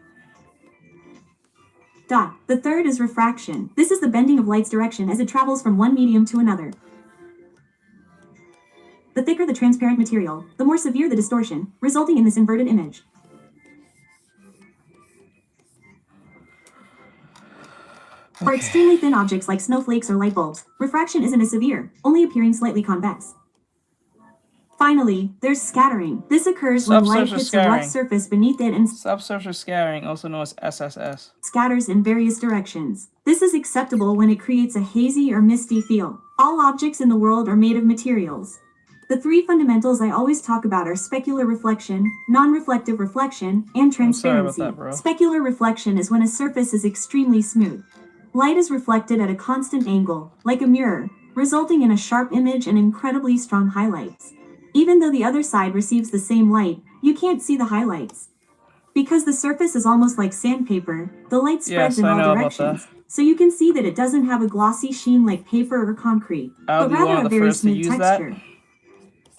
Dot. The third is refraction. This is the bending of light's direction as it travels from one medium to another. The thicker the transparent material, the more severe the distortion, resulting in this inverted image. For extremely thin objects like snowflakes or light bulbs, refraction isn't as severe, only appearing slightly convex. Finally, there's scattering. This occurs when light hits a rough surface beneath it and
subsurface scattering, also known as SSS,
scatters in various directions. This is acceptable when it creates a hazy or misty feel. All objects in the world are made of materials. The three fundamentals I always talk about are specular reflection, non-reflective reflection, and
I'm sorry about
transparency.
that, bro.
Specular reflection is when a surface is extremely smooth. Light is reflected at a constant angle, like a mirror, resulting in a sharp image and incredibly strong highlights. Even though the other side receives the same light, you can't see the highlights. Because the surface is almost like sandpaper, the light spreads
Yes,
in
I
all
know about that.
directions, so you can see that it doesn't have a glossy sheen like paper or concrete,
I'll
but
be
rather
one of
a
the
very
first to
smooth
use that.
texture.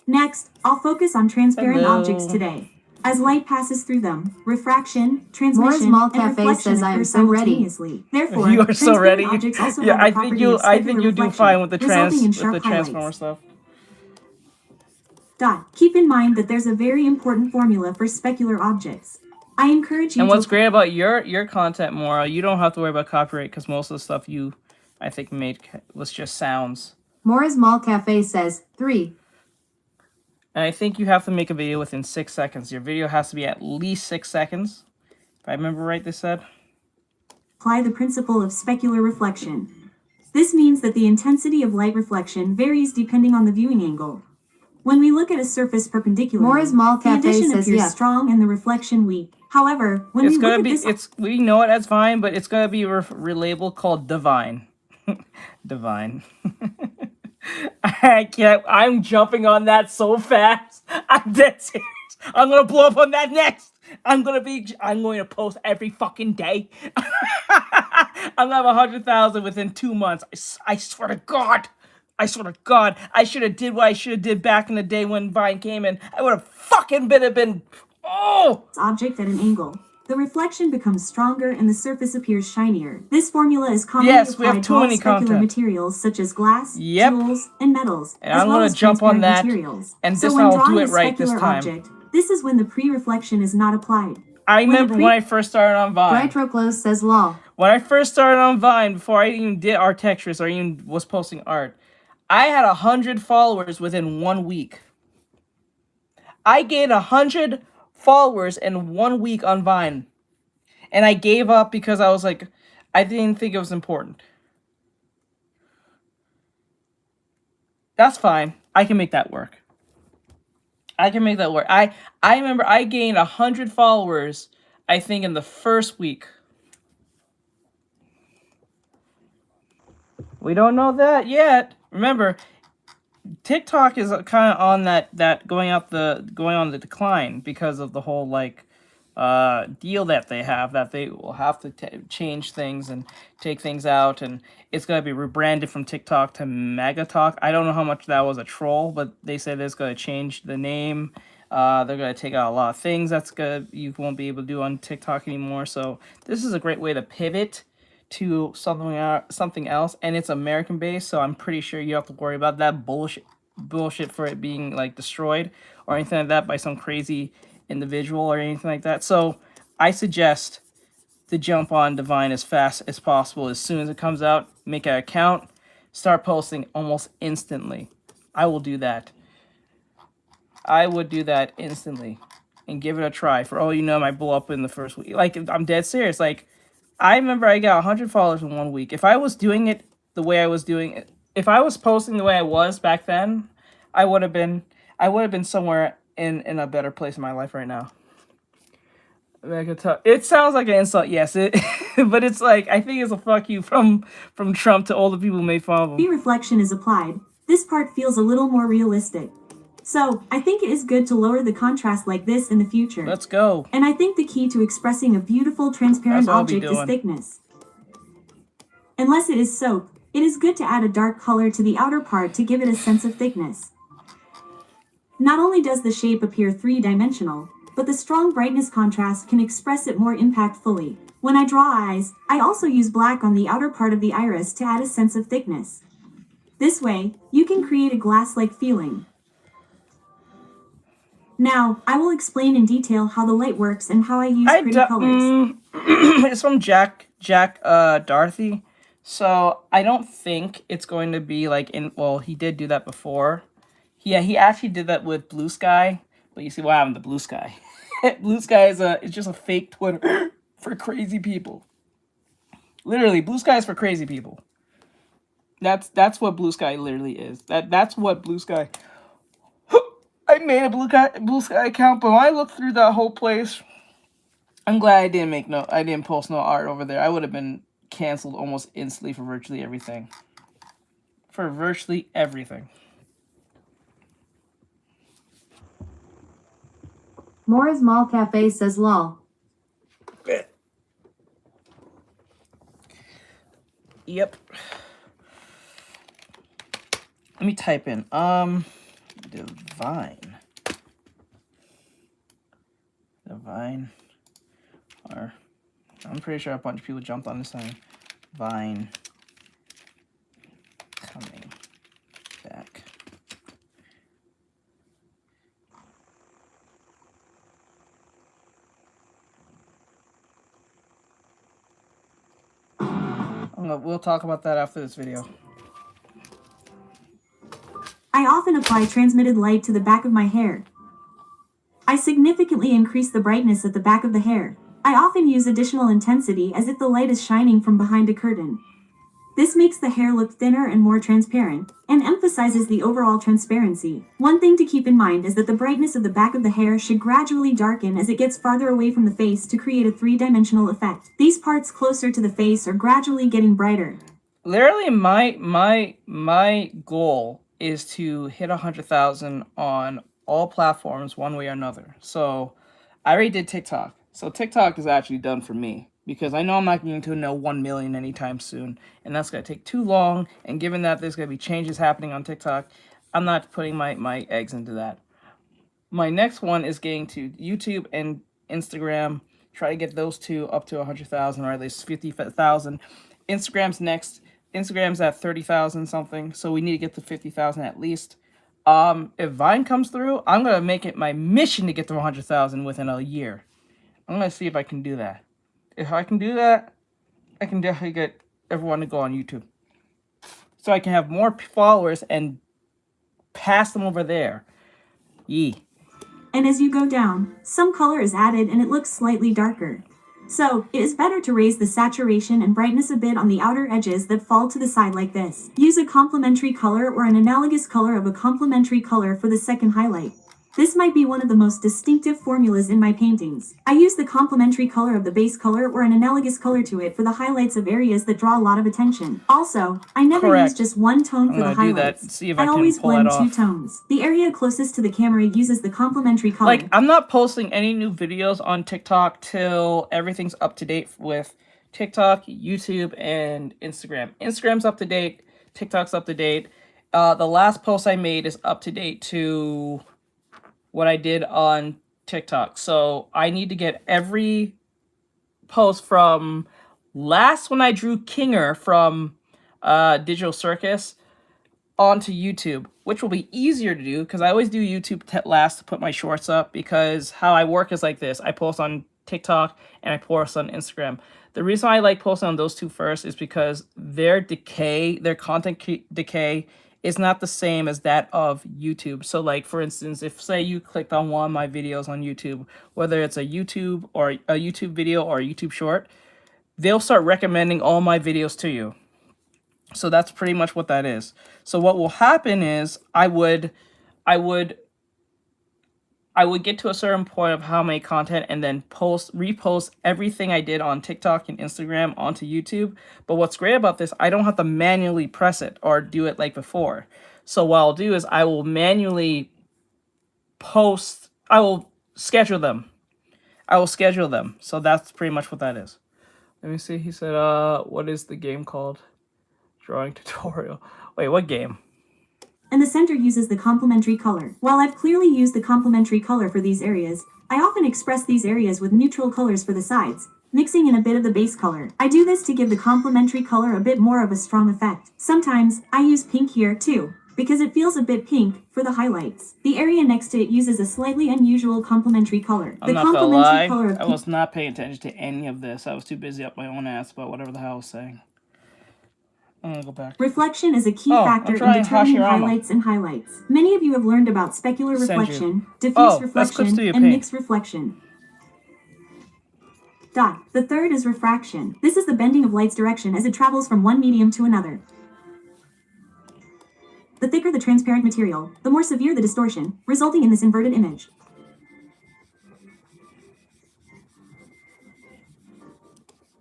Next, I'll focus on transparent objects
Hello.
today. As light passes through them, refraction,
Moore's
transmission,
Mall
and
Cafe
reflection
says I am
occur
so ready.
simultaneously. Therefore,
You are so
transparent
ready.
objects also
Yeah,
have the
I think
property
you
of
I think
specular
you do
reflection,
fine with the
resulting in
with
sharp
the transformer
highlights.
stuff.
Keep in mind that there's a very important formula for specular objects. I encourage you
And
to
what's great about your content, Maura, you don't have to worry about copyright because most of the stuff you, I think, made was just sounds.
Moore's Mall Cafe says 3.
And I think you have to make a video within 6 seconds. Your video has to be at least 6 seconds. If I remember right, they said.
apply the principle of specular reflection. This means that the intensity of light reflection varies depending on the viewing angle. When we look at a surface perpendicularly,
Moore's Mall
the
Cafe
addition
says
appears
yeah.
strong and the reflection weak. However, when
It's
we look
gonna
at
be
this
we know it as Vine, but it's gonna be relabeled called Divine. Divine. I can't. I'm jumping on that so fast. I'm dead serious. I'm gonna blow up on that next. I'm going to post every fucking day. I'm gonna have 100,000 within 2 months. I swear to God. I swear to God. I should have did what I should have did back in the day when Vine came in. I would have fucking been. Oh!
object at an angle, the reflection becomes stronger and the surface appears shinier. This formula is commonly
Yes, we have
applied
too
to all
many
specular
content.
materials such as glass,
Yep.
jewels, and metals,
And
as
I'm
well
gonna
as
jump on
transparent
that,
materials.
and
So
this
when
I'll
drawing
do
a
it right this
specular
time.
object, this is when the pre-reflection is not applied.
I remember when I first started on Vine.
Drytroclose says lol.
When I first started on Vine, before I even did Artextric or even was posting art, I had 100 followers within 1 week. I gained 100 followers in 1 week on Vine. And I gave up because I was like, I didn't think it was important. That's fine. I can make that work. I can make that work. I remember I gained 100 followers, I think, in the first week. We don't know that yet. Remember, TikTok is kind of on that going on the decline because of the whole deal that they have, that they will have to change things and take things out, and it's going to be rebranded from TikTok to Megatalk. I don't know how much that was a troll, but they said it's going to change the name. They're going to take out a lot of things you won't be able to do on TikTok anymore. So this is a great way to pivot to something else, and it's American based, so I'm pretty sure you don't have to worry about that bullshit for it being like destroyed or anything like that by some crazy individual or anything like that. So I suggest to jump on Divine as fast as possible. As soon as it comes out, make an account, start posting almost instantly. I will do that. I would do that instantly and give it a try. For all you know, I might blow up in the first week. Like, I'm dead serious. Like, I remember I got 100 followers in 1 week. If I was doing it the way I was doing it, if I was posting the way I was back then, I would have been somewhere in a better place in my life right now. I mean, I could tell. It sounds like an insult, yes, but it's like, I think it's a fuck you from Trump to all the people who made fun of him.
Pre-reflection is applied. This part feels a little more realistic. So, I think it is good to lower the contrast like this in the future.
Let's go.
And I think the key to expressing a beautiful transparent
That's what I'll be
object is
doing.
thickness. Unless it is soap, it is good to add a dark color to the outer part to give it a sense of thickness. Not only does the shape appear three-dimensional, but the strong brightness contrast can express it more impactfully. When I draw eyes, I also use black on the outer part of the iris to add a sense of thickness. This way, you can create a glass-like feeling. Now, I will explain in detail how the light works and how I use pretty colors.
It's from Jack Dorothy. So I don't think it's going to be like he did do that before. Yeah, he actually did that with Blue Sky, but you see what happened to Blue Sky. Blue Sky it's just a fake Twitter for crazy people. Literally, Blue Sky is for crazy people. That's what Blue Sky literally is. That's what Blue Sky I made a blue sky account, but when I looked through that whole place, I'm glad I didn't post no art over there. I would have been canceled almost instantly for virtually everything. For virtually everything.
Mora's Mall Cafe says lol.
Yep. Let me type in Divine. Or I'm pretty sure a bunch of people jumped on this thing. Vine coming back. We'll talk about that after this video.
I often apply transmitted light to the back of my hair. I significantly increase the brightness at the back of the hair. I often use additional intensity as if the light is shining from behind a curtain. This makes the hair look thinner and more transparent, and emphasizes the overall transparency. One thing to keep in mind is that the brightness of the back of the hair should gradually darken as it gets farther away from the face to create a three-dimensional effect. These parts closer to the face are gradually getting brighter.
Literally, my goal is to hit 100,000 on all platforms one way or another. So I already did TikTok. So TikTok is actually done for me because I know I'm not going to know 1 million anytime soon, and that's going to take too long. And given that there's going to be changes happening on TikTok, I'm not putting my eggs into that. My next one is getting to YouTube and Instagram. Try to get those two up to 100,000 or at least 50,000. Instagram's next. Instagram's at 30,000 something, so we need to get to 50,000 at least. If Vine comes through, I'm gonna make it my mission to get to 100,000 within a year. I'm gonna see if I can do that. If I can do that, I can definitely get everyone to go on YouTube, so I can have more followers and pass them over there. Yee.
And as you go down, some color is added and it looks slightly darker. So, it is better to raise the saturation and brightness a bit on the outer edges that fall to the side like this. Use a complementary color or an analogous color of a complementary color for the second highlight. This might be one of the most distinctive formulas in my paintings. I use the complementary color of the base color or an analogous color to it for the highlights of areas that draw a lot of attention. Also, I never use just one tone for the highlights.
See if I
always
can pull
blend
it
two
off.
tones. The area closest to the camera uses the complementary color.
Like, I'm not posting any new videos on TikTok till everything's up to date with TikTok, YouTube, and Instagram. Instagram's up to date. TikTok's up to date. The last post I made is up to date to what I did on TikTok. So I need to get every post from last when I drew Kinger from Digital Circus onto YouTube, which will be easier to do because I always do YouTube last to put my shorts up, because how I work is like this. I post on TikTok and I post on Instagram. The reason I like posting on those two first is because their content decay is not the same as that of YouTube. So like, for instance, if say you clicked on one of my videos on YouTube, whether it's a YouTube video or a YouTube short, they'll start recommending all my videos to you. So that's pretty much what that is. So what will happen is I would get to a certain point of how many content and then repost everything I did on TikTok and Instagram onto YouTube. But what's great about this, I don't have to manually press it or do it like before. So what I'll do is I will manually post, I will schedule them. So that's pretty much what that is. Let me see. He said, what is the game called? Drawing tutorial. Wait, what game?
And the center uses the complementary color. While I've clearly used the complementary color for these areas, I often express these areas with neutral colors for the sides, mixing in a bit of the base color. I do this to give the complementary color a bit more of a strong effect. Sometimes, I use pink here too, because it feels a bit pink for the highlights. The area next to it uses a slightly unusual complementary color.
I'm not gonna lie, I was not paying attention to any of this. I was too busy up my own ass about whatever the hell I was saying. I'm gonna go back.
Reflection is a key factor in determining highlights and highlights. Many of you have learned about specular reflection, diffuse reflection, and mixed reflection. The third is refraction. This is the bending of light's direction as it travels from one medium to another. The thicker the transparent material, the more severe the distortion, resulting in this inverted image.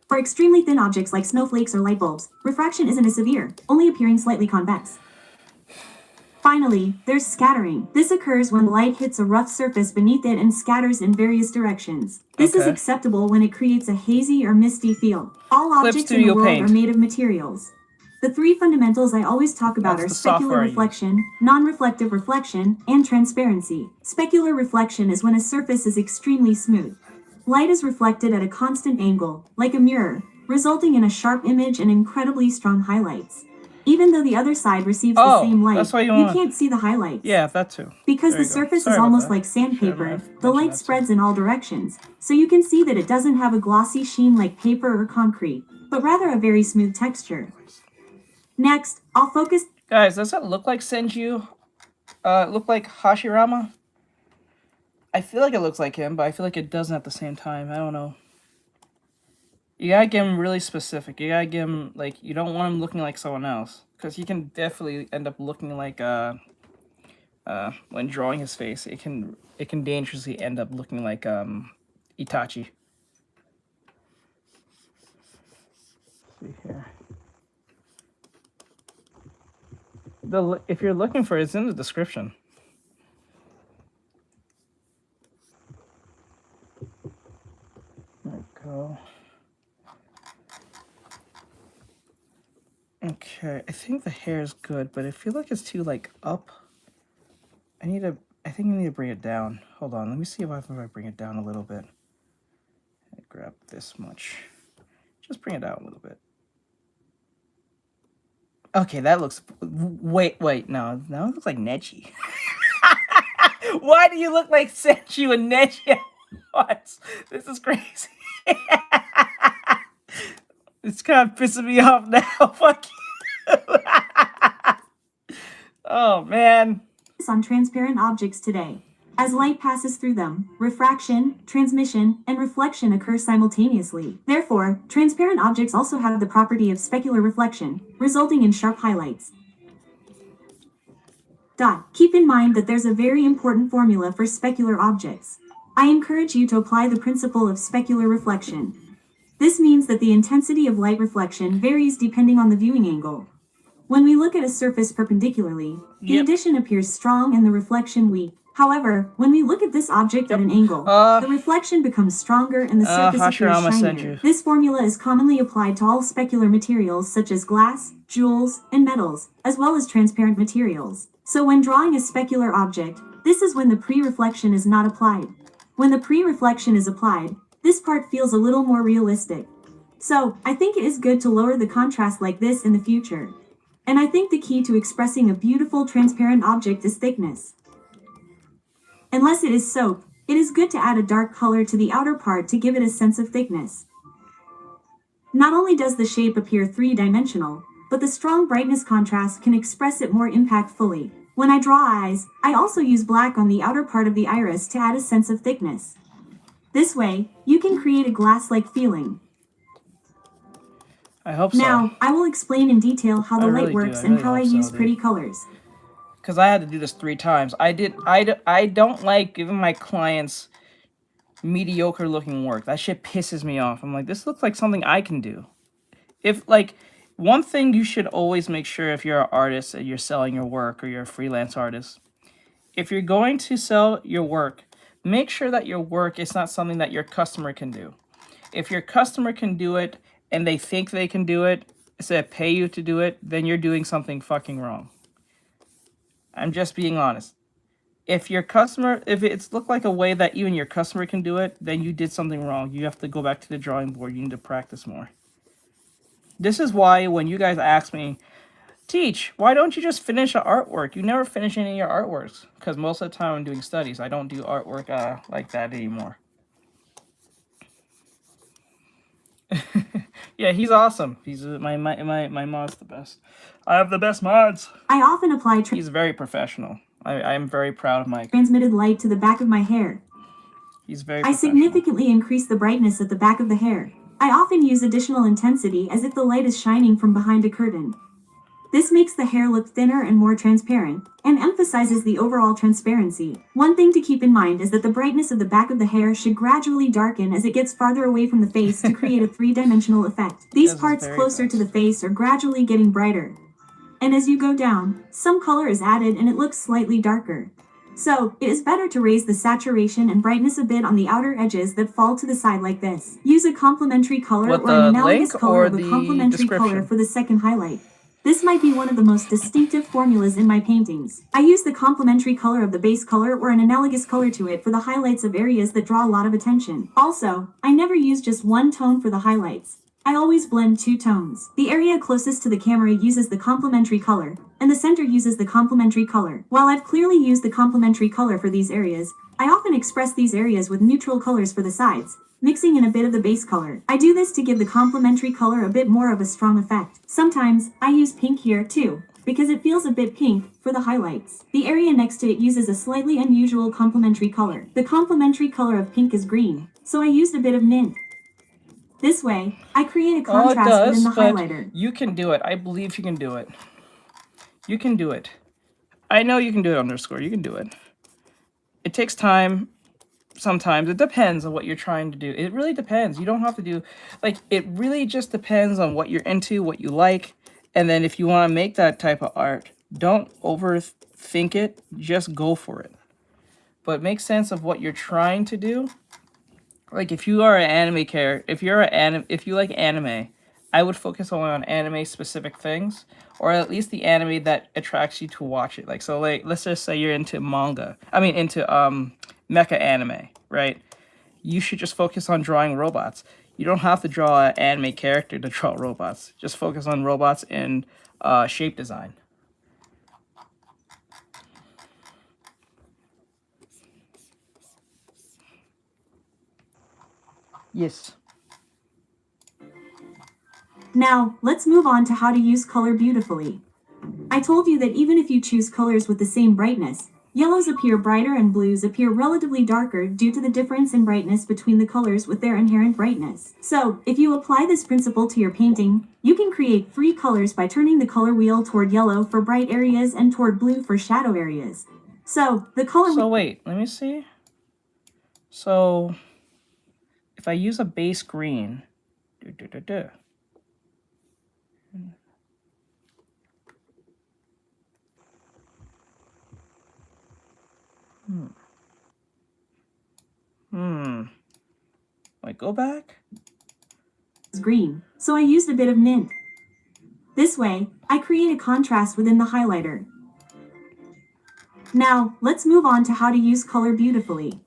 For extremely thin objects like snowflakes or light bulbs, refraction isn't as severe, only appearing slightly convex. Finally, there's scattering. This occurs when light hits a rough surface beneath it and scatters in various directions. This is
Okay.
acceptable when it creates a hazy or misty feel. All
Clip
objects in the
Studio
world
Paint.
are made of materials. The three fundamentals I always talk about
That's
are
the software
specular
I use.
reflection, non-reflective reflection, and transparency. Specular reflection is when a surface is extremely smooth. Light is reflected at a constant angle, like a mirror, resulting in a sharp image and incredibly strong highlights. Even though the other side receives the same light,
that's what you
you
want.
can't see the highlights.
Yeah, that too.
Because
There
the
you go.
surface
Sorry
is
about
almost
that.
like sandpaper,
Shouldn't have
the
mentioned
light
that too.
spreads in all directions, so you can see that it doesn't have a glossy sheen like paper or concrete, but rather a very smooth texture. Next, I'll focus.
Guys, does it look like Senju? Look like Hashirama? I feel like it looks like him, but I feel like it doesn't at the same time. I don't know. You gotta get him really specific. You gotta get him, like, you don't want him looking like someone else. Because he can definitely end up looking like, when drawing his face, it can dangerously end up looking like, Itachi. Let's see here. If you're looking for it, it's in the description. There we go. Okay, I think the hair is good, but I feel like it's too, like, up. I think I need to bring it down. Hold on, let me see if I bring it down a little bit. I grab this much. Just bring it down a little bit. Okay, that looks... Wait, no, it looks like Nechi. Why do you look like Senju and Nechi? What? This is crazy. It's kind of pissing me off now. Fuck you. Oh, man.
On transparent objects today. As light passes through them, refraction, transmission, and reflection occur simultaneously. Therefore, transparent objects also have the property of specular reflection, resulting in sharp highlights. Keep in mind that there's a very important formula for specular objects. I encourage you to apply the principle of specular reflection. This means that the intensity of light reflection varies depending on the viewing angle. When we look at a surface perpendicularly, the addition appears strong and the reflection weak. However, when we look at this object at an angle, the reflection becomes stronger and the surface appears shinier. This formula is commonly applied to all specular materials such as glass, jewels, and metals, as well as transparent materials. So when drawing a specular object, this is when the pre-reflection is not applied. When the pre-reflection is applied, this part feels a little more realistic. So, I think it is good to lower the contrast like this in the future. And I think the key to expressing a beautiful transparent object is thickness. Unless it is soap, it is good to add a dark color to the outer part to give it a sense of thickness. Not only does the shape appear three-dimensional, but the strong brightness contrast can express it more impactfully. When I draw eyes, I also use black on the outer part of the iris to add a sense of thickness. This way, you can create a glass-like feeling.
I hope so.
Now, I will explain in detail how the
I
light
really do.
works
I
and
really
how I
hope so,
use
dude.
pretty colors.
Because I had to do this 3 times. I don't like giving my clients mediocre looking work. That shit pisses me off. I'm like, this looks like something I can do. If, like, one thing you should always make sure if you're an artist and you're selling your work or you're a freelance artist, if you're going to sell your work, make sure that your work is not something that your customer can do. If your customer can do it and they think they can do it, instead of pay you to do it, then you're doing something fucking wrong. I'm just being honest. If it's looked like a way that even your customer can do it, then you did something wrong. You have to go back to the drawing board. You need to practice more. This is why when you guys ask me, Teach, why don't you just finish an artwork? You never finish any of your artworks. Because most of the time I'm doing studies. I don't do artwork like that anymore. Yeah, he's awesome. He's my mod's the best. I have the best mods.
I often apply
He's very professional. I am very proud of Mike.
transmitted light to the back of my hair.
He's very
I
professional.
significantly increase the brightness at the back of the hair. I often use additional intensity as if the light is shining from behind a curtain. This makes the hair look thinner and more transparent, and emphasizes the overall transparency. One thing to keep in mind is that the brightness of the back of the hair should gradually darken as it gets farther away from the face to create a three-dimensional effect. These
This is
parts
very
closer to
fast.
the face are gradually getting brighter. And as you go down, some color is added and it looks slightly darker. So, it is better to raise the saturation and brightness a bit on the outer edges that fall to the side like this. Use a complementary color
What,
or an
the
analogous
link
color
or
of a
the
complementary color
description?
for the second highlight. This might be one of the most distinctive formulas in my paintings. I use the complementary color of the base color or an analogous color to it for the highlights of areas that draw a lot of attention. Also, I never use just one tone for the highlights. I always blend two tones. The area closest to the camera uses the complementary color, and the center uses the complementary color. While I've clearly used the complementary color for these areas, I often express these areas with neutral colors for the sides, mixing in a bit of the base color. I do this to give the complementary color a bit more of a strong effect. Sometimes, I use pink here too, because it feels a bit pink for the highlights. The area next to it uses a slightly unusual complementary color. The complementary color of pink is green, so I used a bit of mint. This way, I create a
Oh, it
contrast within
does,
the
but
highlighter.
you can do it. I believe you can do it. You can do it. I know you can do it, underscore. You can do it. It takes time. Sometimes it depends on what you're trying to do. It really depends. You don't have to do, like, it really just depends on what you're into, what you like. And then if you want to make that type of art, don't overthink it. Just go for it. But make sense of what you're trying to do. Like, if you are an anime character, if you like anime, I would focus only on anime specific things, or at least the anime that attracts you to watch it. Like, so, like, let's just say you're into into mecha anime, right? You should just focus on drawing robots. You don't have to draw an anime character to draw robots. Just focus on robots and shape design. Yes.
Now, let's move on to how to use color beautifully. I told you that even if you choose colors with the same brightness, yellows appear brighter and blues appear relatively darker due to the difference in brightness between the colors with their inherent brightness. So, if you apply this principle to your painting, you can create three colors by turning the color wheel toward yellow for bright areas and toward blue for shadow areas. So, the color
So wait, let me see. So if I use a base green, Wait, go back.
is green, so I used a bit of mint. This way, I create a contrast within the highlighter. Now, let's move on to how to use color beautifully.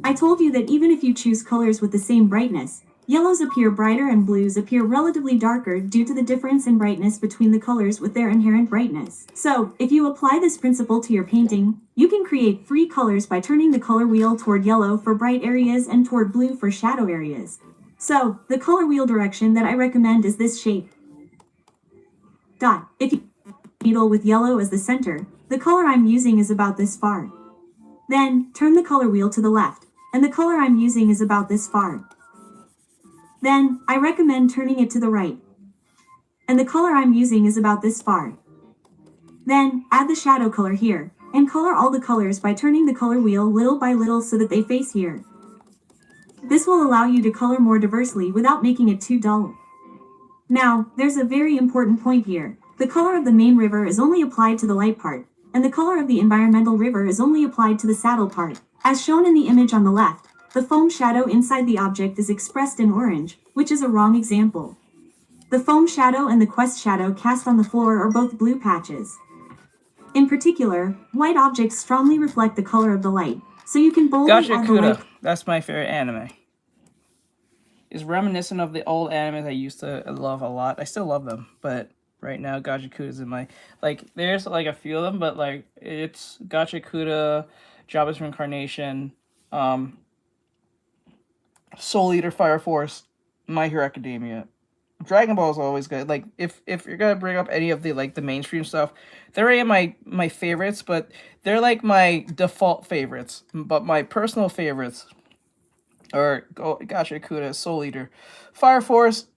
I told you that even if you choose colors with the same brightness, yellows appear brighter and blues appear relatively darker due to the difference in brightness between the colors with their inherent brightness. So, if you apply this principle to your painting, you can create three colors by turning the color wheel toward yellow for bright areas and toward blue for shadow areas. So, the color wheel direction that I recommend is this shape. Dot. If you needle with yellow as the center, the color I'm using is about this far. Then, turn the color wheel to the left, and the color I'm using is about this far. Then, I recommend turning it to the right, and the color I'm using is about this far. Then, add the shadow color here, and color all the colors by turning the color wheel little by little so that they face here. This will allow you to color more diversely without making it too dull. Now, there's a very important point here. The color of the main river is only applied to the light part, and the color of the environmental river is only applied to the saddle part. As shown in the image on the left, the foam shadow inside the object is expressed in orange, which is a wrong example. The foam shadow and the quest shadow cast on the floor are both blue patches. In particular, white objects strongly reflect the color of the light, so you can boldly
Gacha
add the light.
Kuda. That's my favorite anime. It's reminiscent of the old animes I used to love a lot. I still love them, but right now Gacha Kuda is in my, like, there's like a few of them, but like it's Gacha Kuda, Jabba's Reincarnation, Soul Eater, Fire Force, My Hero Academia. Dragon Ball is always good. Like, if you're gonna bring up any of the, like, the mainstream stuff, they're any of my favorites, but they're like my default favorites. But my personal favorites are Gacha Kuda, Soul Eater, Fire Force,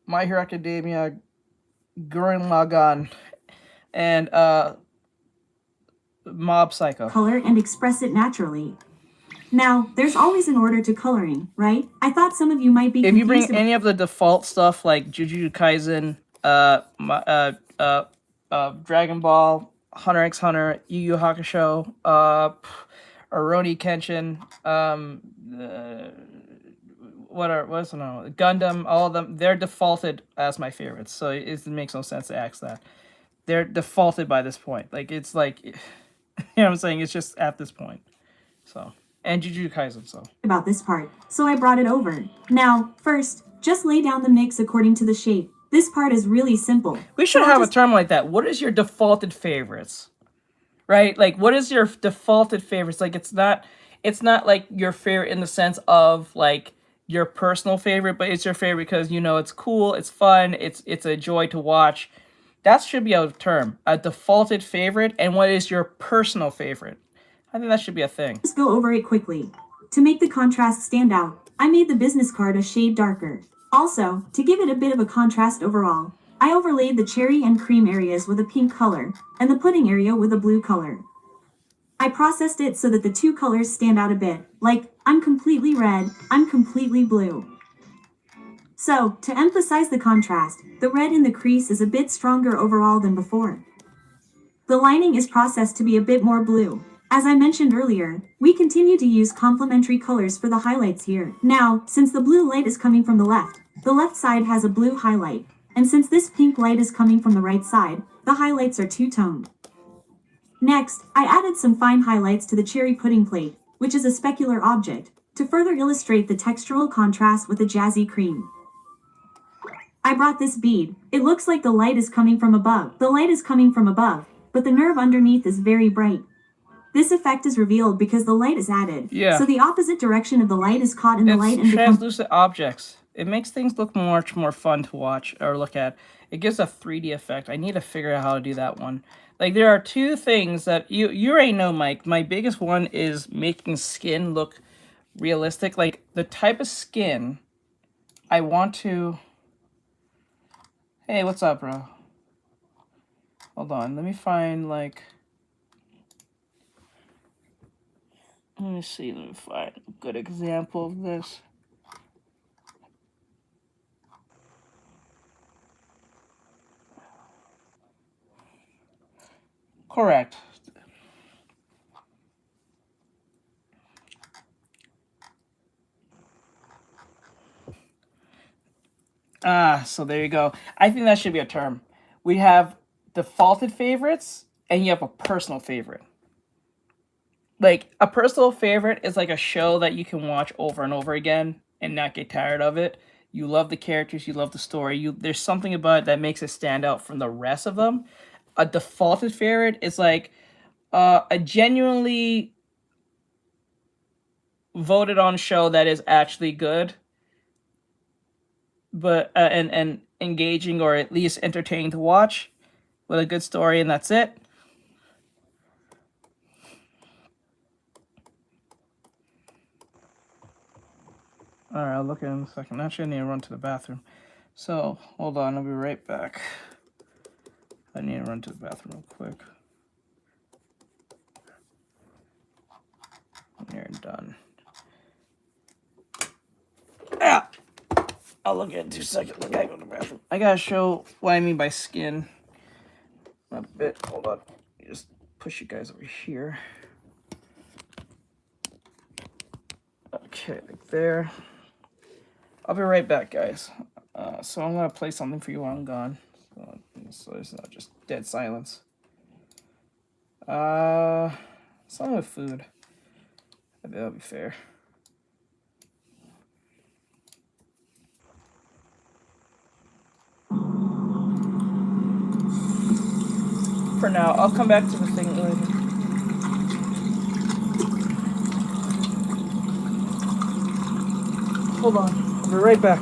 My Hero Academia, Gurren Lagann, and Mob Psycho.
Color and express it naturally. Now, there's always an order to coloring, right? I thought some of you might be
If you bring
confused
any of the default stuff like Jujutsu Kaisen, Dragon Ball, Hunter x Hunter, Yu Yu Hakusho, Rurouni Kenshin, what's another? Gundam, all of them, they're defaulted as my favorites. So it makes no sense to ask that. They're defaulted by this point. Like, it's like, you know what I'm saying? It's just at this point. So, and Jujutsu Kaisen, so.
about this part, so I brought it over. Now, first, just lay down the mix according to the shape. This part is really simple.
We should
So
have
I'll
a term like that. What is your defaulted favorites? Right? Like, what is your defaulted favorites? Like, it's not like your favorite in the sense of like your personal favorite, but it's your favorite because you know it's cool, it's fun, it's a joy to watch. That should be a term. A defaulted favorite, and what is your personal favorite? I think that should be a thing.
just go over it quickly. To make the contrast stand out, I made the business card a shade darker. Also, to give it a bit of a contrast overall, I overlaid the cherry and cream areas with a pink color, and the pudding area with a blue color. I processed it so that the two colors stand out a bit, like, I'm completely red, I'm completely blue. So, to emphasize the contrast, the red in the crease is a bit stronger overall than before. The lining is processed to be a bit more blue. As I mentioned earlier, we continue to use complementary colors for the highlights here. Now, since the blue light is coming from the left side has a blue highlight, and since this pink light is coming from the right side, the highlights are two-toned. Next, I added some fine highlights to the cherry pudding plate, which is a specular object, to further illustrate the textural contrast with the jazzy cream. I brought this bead. It looks like the light is coming from above. The light is coming from above, but the nerve underneath is very bright. This effect is revealed because the light is added.
Yeah.
So the opposite direction of the light is caught in the light and
It's
becomes
translucent objects. It makes things look much more fun to watch or look at. It gives a 3D effect. I need to figure out how to do that one. Like, there are two things that you already know, Mike. My biggest one is making skin look realistic. Like, the type of skin I want to... Hey, what's up, bro? Hold on. Let me find, like... Let me see. Let me find a good example of this. Correct. So there you go. I think that should be a term. We have defaulted favorites, and you have a personal favorite. Like, a personal favorite is like a show that you can watch over and over again and not get tired of it. You love the characters, you love the story. There's something about it that makes it stand out from the rest of them. A defaulted favorite is like a genuinely voted on show that is actually good, but and engaging or at least entertaining to watch with a good story, and that's it. All right, I'll look at it in a second. Actually, I need to run to the bathroom. So, hold on, I'll be right back. I need to run to the bathroom real quick. You're done. Ah! I'll look at it in 2 seconds. I gotta go to the bathroom. I gotta show what I mean by skin. A bit. Hold on. Just push you guys over here. Okay, like there. I'll be right back, guys. So I'm gonna play something for you while I'm gone. So it's not just dead silence. Something with food. I think that'll be fair. For now, I'll come back to the thing later. Hold on, I'll be right back.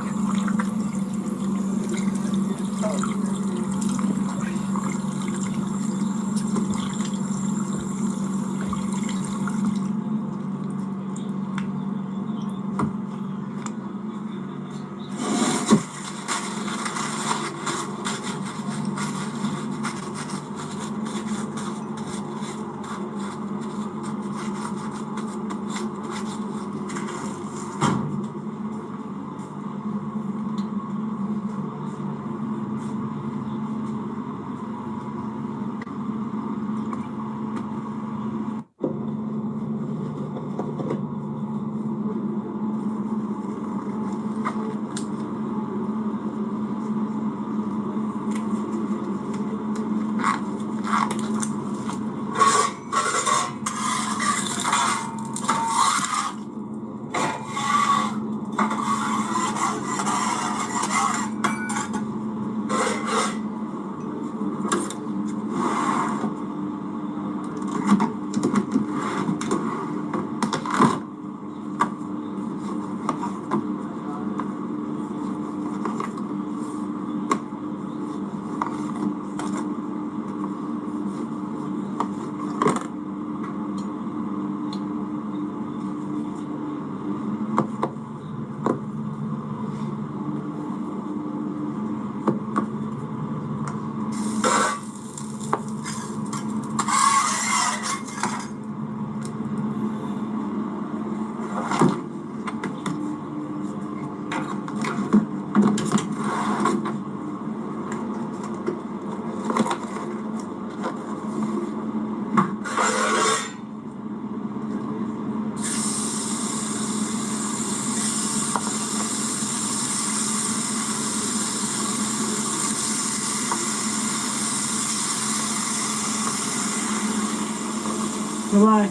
Goodbye.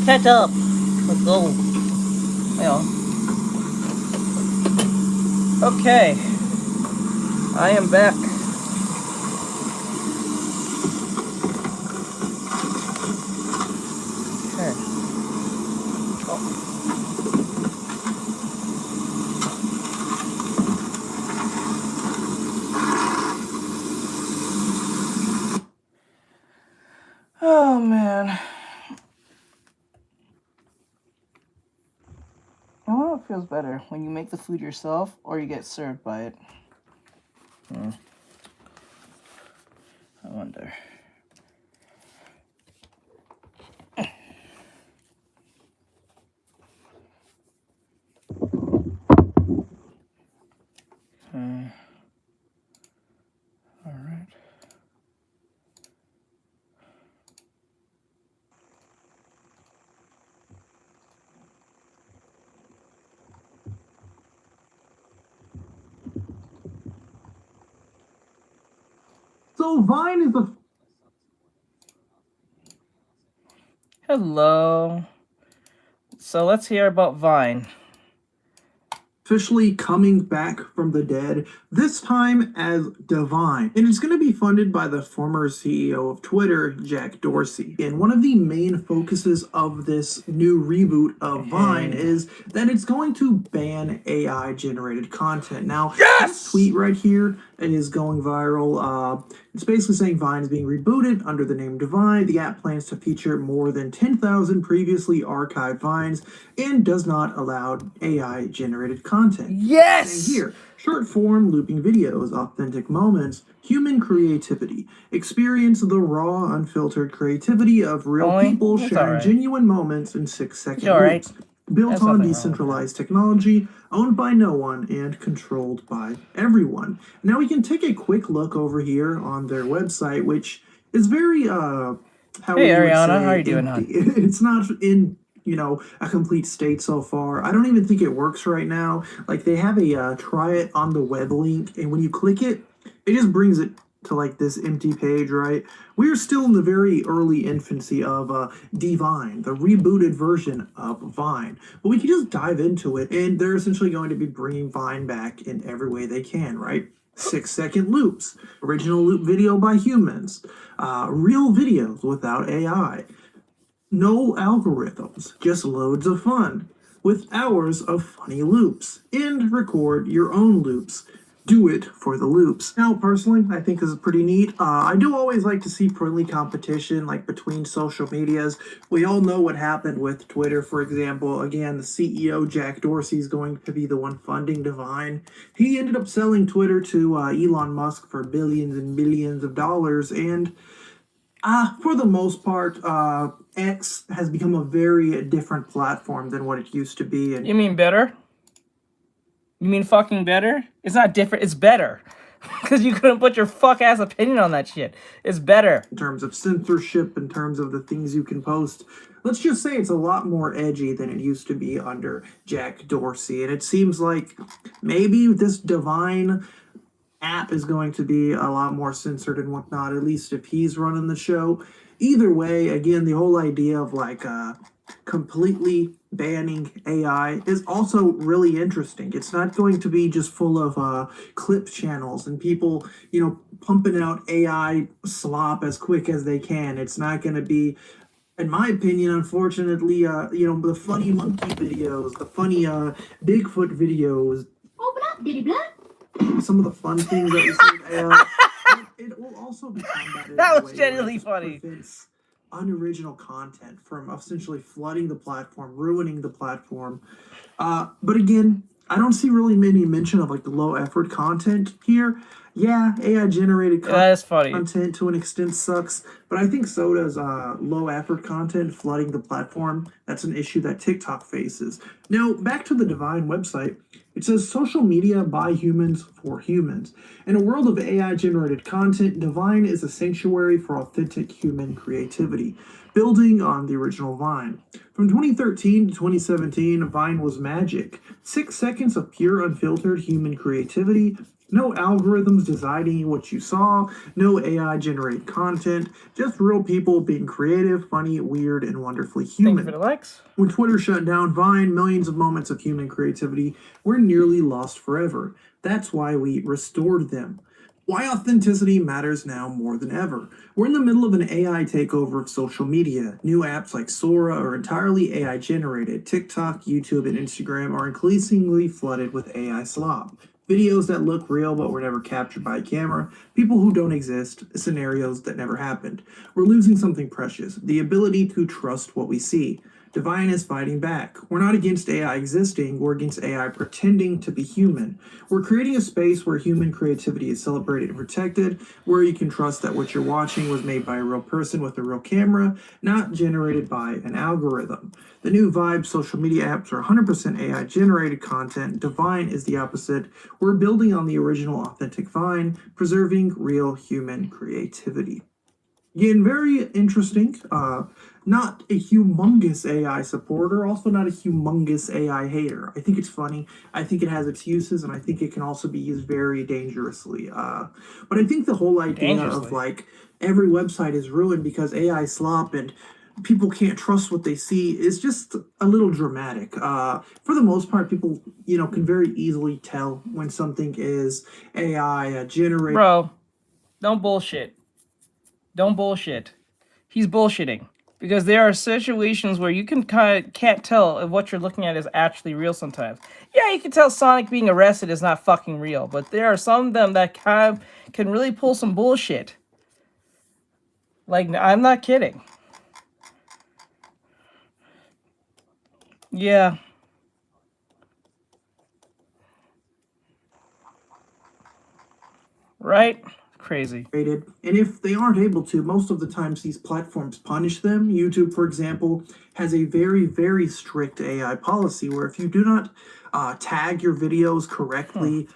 catch up. Let's go. You know. Okay. I am back. Okay. Oh man. I wonder what feels better, when you make the food yourself or you get served by it. I wonder. All right.
So Vine is a
Hello. So let's hear about Vine.
officially coming back from the dead, this time as Divine. And it's going to be funded by the former CEO of Twitter, Jack Dorsey. And one of the main focuses of this new reboot of Vine is that it's going to ban AI-generated content. Now, this tweet right here is going viral. It's basically saying Vine is being rebooted under the name Divine. The app plans to feature more than 10,000 previously archived Vines and does not allow AI-generated content.
Yes!
Saying here, short-form looping videos, authentic moments, human creativity. Experience the raw, unfiltered creativity of real people sharing genuine moments in 6-second loops. Built on decentralized technology, owned by no one and controlled by everyone. Now we can take a quick look over here on their website, which is very how
hey Ariana, how are you doing, hon?
It's not in a complete state so far. I don't even think it works right now. Like, they have a try it on the web link, and when you click it, it just brings it to like this empty page, right? We're still in the very early infancy of Divine, the rebooted version of Vine. But we can just dive into it, and they're essentially going to be bringing Vine back in every way they can, right? 6-second loops, original loop video by humans, real videos without AI, no algorithms, just loads of fun, with hours of funny loops, and record your own loops. Do it for the loops. Now, personally, I think this is pretty neat. I do always like to see friendly competition, like between social medias. We all know what happened with Twitter, for example. Again, the CEO, Jack Dorsey, is going to be the one funding Divine. He ended up selling Twitter to Elon Musk for billions and billions of dollars, and for the most part, X has become a very different platform than what it used to be. And
you mean better? You mean fucking better? It's not different, it's better. Because you couldn't put your fuck-ass opinion on that shit. It's better.
In terms of censorship, in terms of the things you can post, let's just say it's a lot more edgy than it used to be under Jack Dorsey. And it seems like maybe this Divine app is going to be a lot more censored and whatnot, at least if he's running the show. Either way, again, the whole idea of like completely banning AI is also really interesting. It's not going to be just full of clip channels and people, pumping out AI slop as quick as they can. It's not going to be, in my opinion, unfortunately, the funny monkey videos, the funny Bigfoot videos.
Open up, Diddy Blood.
Some of the fun things that we see with AI. It will also be combated.
That was genuinely funny.
Unoriginal content from essentially flooding the platform, ruining the platform. But again, I don't see really any mention of like the low effort content here. Yeah, AI generated content to an extent sucks, but I think so does low effort content flooding the platform. That's an issue that TikTok faces. Now, back to the Divine website. It says social media by humans for humans. In a world of AI generated content, Divine is a sanctuary for authentic human creativity, building on the original Vine. From 2013 to 2017, Vine was magic. 6 seconds of pure unfiltered human creativity, No algorithms deciding what you saw, no AI generated content, just real people being creative, funny, weird, and wonderfully
Thank you for
human.
the likes.
When Twitter shut down Vine, millions of moments of human creativity were nearly lost forever. That's why we restored them. Why authenticity matters now more than ever. We're in the middle of an AI takeover of social media. New apps like Sora are entirely AI generated. TikTok, YouTube, and Instagram are increasingly flooded with AI slop. Videos that look real but were never captured by a camera, people who don't exist, scenarios that never happened. We're losing something precious, the ability to trust what we see. Divine is fighting back. We're not against AI existing, we're against AI pretending to be human. We're creating a space where human creativity is celebrated and protected, where you can trust that what you're watching was made by a real person with a real camera, not generated by an algorithm. The new Vibe social media apps are 100% AI generated content. Divine is the opposite. We're building on the original authentic Vine, preserving real human creativity. Again, very interesting. Not a humongous AI supporter, also not a humongous AI hater. I think it's funny. I think it has its uses, and I think it can also be used very dangerously. But I think the whole idea of like every website is ruined because AI slop and people can't trust what they see is just a little dramatic. For the most part, people can very easily tell when something is AI generated.
Bro, don't bullshit. Don't bullshit. He's bullshitting. Because there are situations where you can't tell if what you're looking at is actually real sometimes. Yeah, you can tell Sonic being arrested is not fucking real, but there are some of them that can really pull some bullshit. Like, I'm not kidding. Yeah. Right? Crazy.
And if they aren't able to, most of the times these platforms punish them. YouTube, for example, has a very, very strict AI policy where if you do not tag your videos correctly,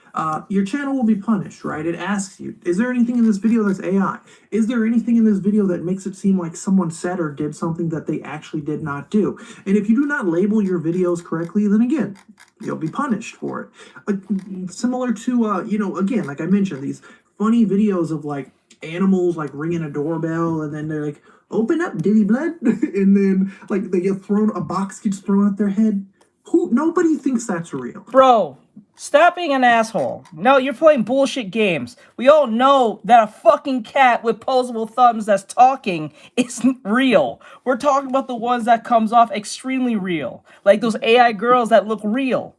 your channel will be punished, right? It asks you, is there anything in this video that's AI? Is there anything in this video that makes it seem like someone said or did something that they actually did not do? And if you do not label your videos correctly, then again, you'll be punished for it. Similar to, again, like I mentioned, these funny videos of like animals like ringing a doorbell and then they're like, open up, Diddy Blood, and then like they get thrown, a box gets thrown at their head. Nobody thinks that's real.
Bro, stop being an asshole. No, you're playing bullshit games. We all know that a fucking cat with posable thumbs that's talking isn't real. We're talking about the ones that comes off extremely real. Like those AI girls that look real.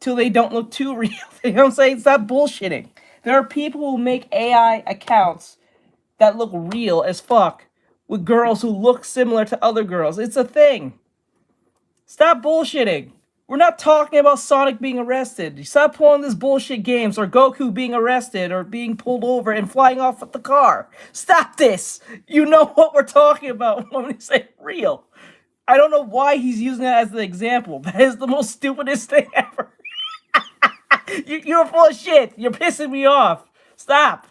Till they don't look too real. You know what I'm saying? Stop bullshitting. There are people who make AI accounts that look real as fuck with girls who look similar to other girls. It's a thing. Stop bullshitting. We're not talking about Sonic being arrested. Stop pulling this bullshit games or Goku being arrested or being pulled over and flying off with the car. Stop this. You know what we're talking about when we say real. I don't know why he's using that as the example. That is the most stupidest thing ever. You're full of shit. You're pissing me off. Stop.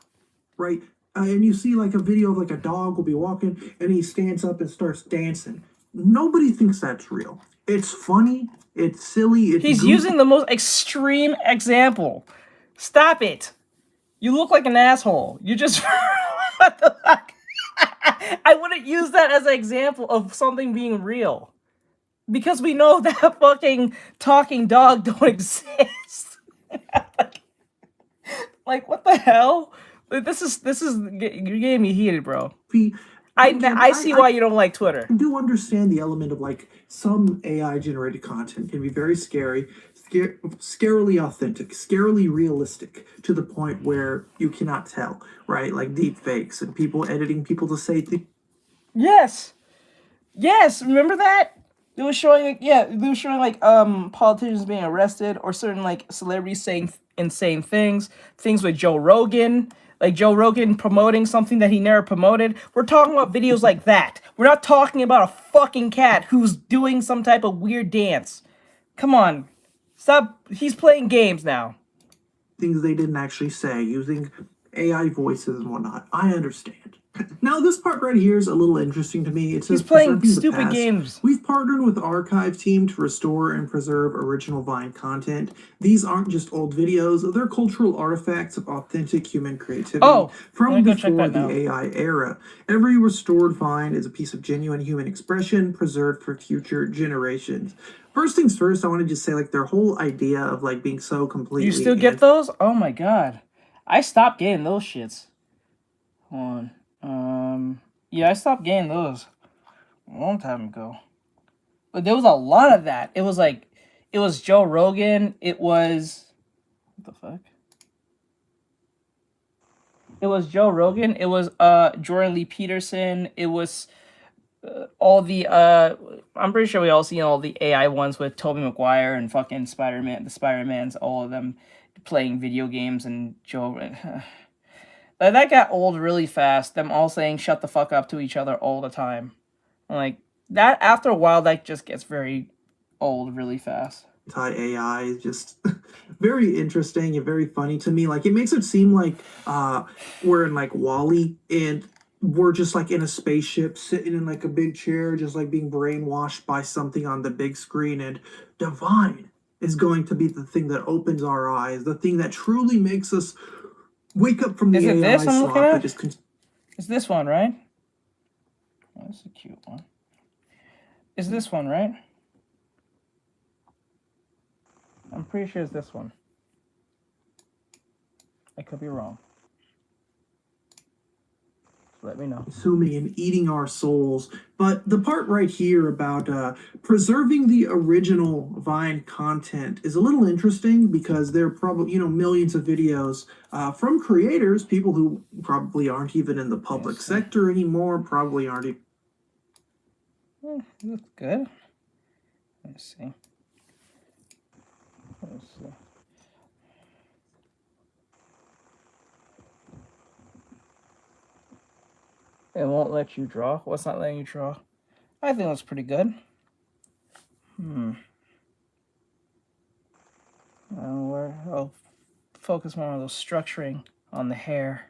Right? And you see like a video of like a dog will be walking and he stands up and starts dancing. Nobody thinks that's real. It's funny. It's silly.
He's using the most extreme example. Stop it. You look like an asshole. You just... What the fuck? I wouldn't use that as an example of something being real. Because we know that fucking talking dog don't exist. Like, what the hell? This is you getting me heated, bro. I see why you don't like Twitter.
I do understand the element of like some AI generated content can be very scary, scarily authentic, scarily realistic to the point where you cannot tell, right? Like deep fakes and people editing people to say things.
Yes. Remember that? They were showing like politicians being arrested or certain like celebrities saying insane things with Joe Rogan. Like Joe Rogan promoting something that he never promoted. We're talking about videos like that. We're not talking about a fucking cat who's doing some type of weird dance. Come on. Stop. He's playing games now.
Things they didn't actually say, using AI voices and whatnot. I understand. Now, this part right here is a little interesting to me. It says
He's playing
preserving the
stupid
past.
games.
We've partnered with the archive team to restore and preserve original Vine content. These aren't just old videos, they're cultural artifacts of authentic human creativity
Oh, let
from
me go check
before
that
the
now.
AI era. Every restored Vine is a piece of genuine human expression preserved for future generations. First things first, I want to just say, like, their whole idea of, like, being so
Do
completely...
you still get those? Oh my god. I stopped getting those shits. Hold on. Yeah, I stopped getting those a long time ago. But there was a lot of that. It was like, it was Joe Rogan. It was, what the fuck? It was Joe Rogan. It was Jordan Lee Peterson. It was all the I'm pretty sure we all seen all the AI ones with Tobey Maguire and fucking Spider-Man, the Spider-Mans, all of them playing video games and Joe. That got old really fast. Them all saying "shut the fuck up" to each other all the time. Like that. After a while, that just gets very old really fast.
Anti-AI is just very interesting and very funny to me. Like, it makes it seem like we're in like Wall-E and we're just like in a spaceship sitting in like a big chair, just like being brainwashed by something on the big screen, and Divine is going to be the thing that opens our eyes, the thing that truly makes us wake up from the
Is it
AI
this I'm looking
slot
at?
that just
It's this one, right? Oh, that's a cute one. Is this one, right? I'm pretty sure it's this one. I could be wrong. Let me know.
consuming and eating our souls. But the part right here about preserving the original Vine content is a little interesting because there are probably, millions of videos from creators, people who probably aren't even in the public sector anymore, probably aren't even.
Looks good. Let's see. Let's see. It won't let you draw. What's not letting you draw? I think that's pretty good. I'll focus more on the structuring on the hair.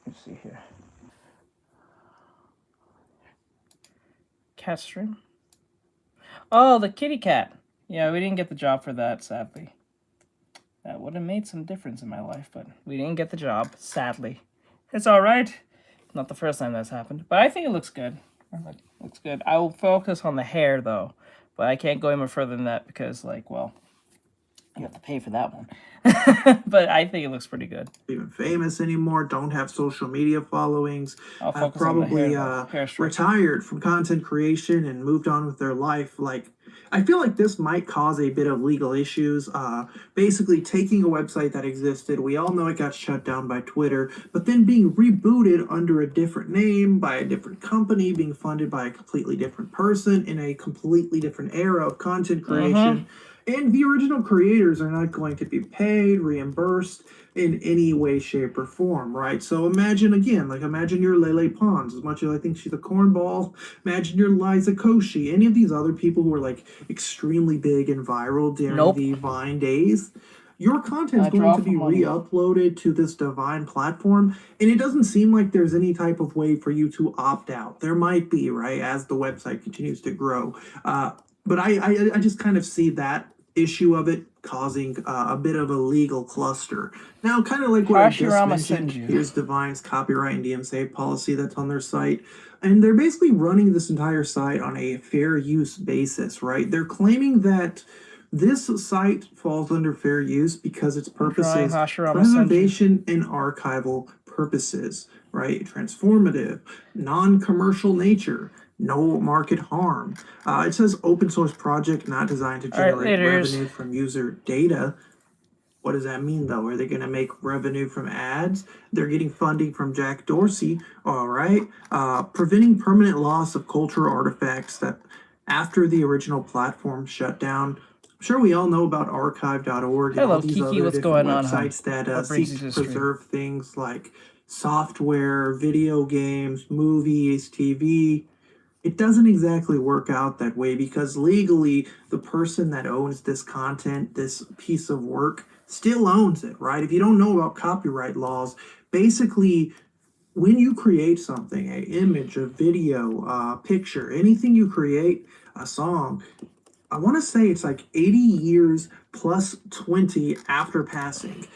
Let's see here. Cat stream. Oh, the kitty cat. Yeah, we didn't get the job for that, sadly. That would have made some difference in my life, but we didn't get the job, sadly. It's all right. Not the first time that's happened, but I think it looks good. It looks good. I will focus on the hair, though, but I can't go any more further than that because, like, well, you have to pay for that one. But I think it looks pretty good.
Even famous anymore, don't have social media followings,
I'll
probably
hair
retired from content creation and moved on with their life. Like, I feel like this might cause a bit of legal issues. Basically taking a website that existed, we all know it got shut down by Twitter, but then being rebooted under a different name by a different company, being funded by a completely different person in a completely different era of content creation. And the original creators are not going to be paid, reimbursed in any way, shape, or form, right? So imagine your Lele Pons, as much as I think she's a cornball. Imagine your Liza Koshy, any of these other people who are like extremely big and viral during the Vine days. Your content is going to be re-uploaded to this Divine platform, and it doesn't seem like there's any type of way for you to opt out. There might be, right, as the website continues to grow. But I just kind of see that issue of it causing a bit of a legal cluster. Now, kind of like what I just mentioned, here's Divine's copyright and DMCA policy that's on their site. And they're basically running this entire site on a fair use basis, right? They're claiming that this site falls under fair use because its purposes preservation and archival purposes, right? Transformative, non-commercial nature, no market harm. It says open source project not designed to generate revenue from user data. What does that mean, though? Are they going to make revenue from ads? They're getting funding from Jack Dorsey, all right? Preventing permanent loss of cultural artifacts that after the original platform shut down. I'm sure we all know about archive.org and all these other different websites that seek to preserve things like software, video games, movies, TV. It doesn't exactly work out that way because legally, the person that owns this content, this piece of work, still owns it, right? If you don't know about copyright laws, basically, when you create something, an image, a video, a picture, anything you create, a song, I want to say it's like 80 years plus 20 after passing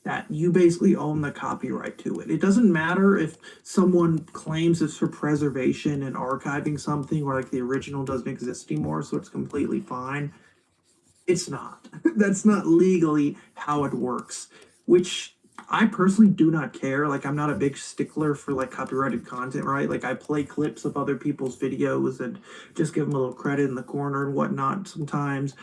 that you basically own the copyright to it. It doesn't matter if someone claims it's for preservation and archiving something, or like the original doesn't exist anymore, so it's completely fine. It's not. That's not legally how it works, which I personally do not care. Like, I'm not a big stickler for like copyrighted content, right? Like, I play clips of other people's videos and just give them a little credit in the corner and whatnot sometimes.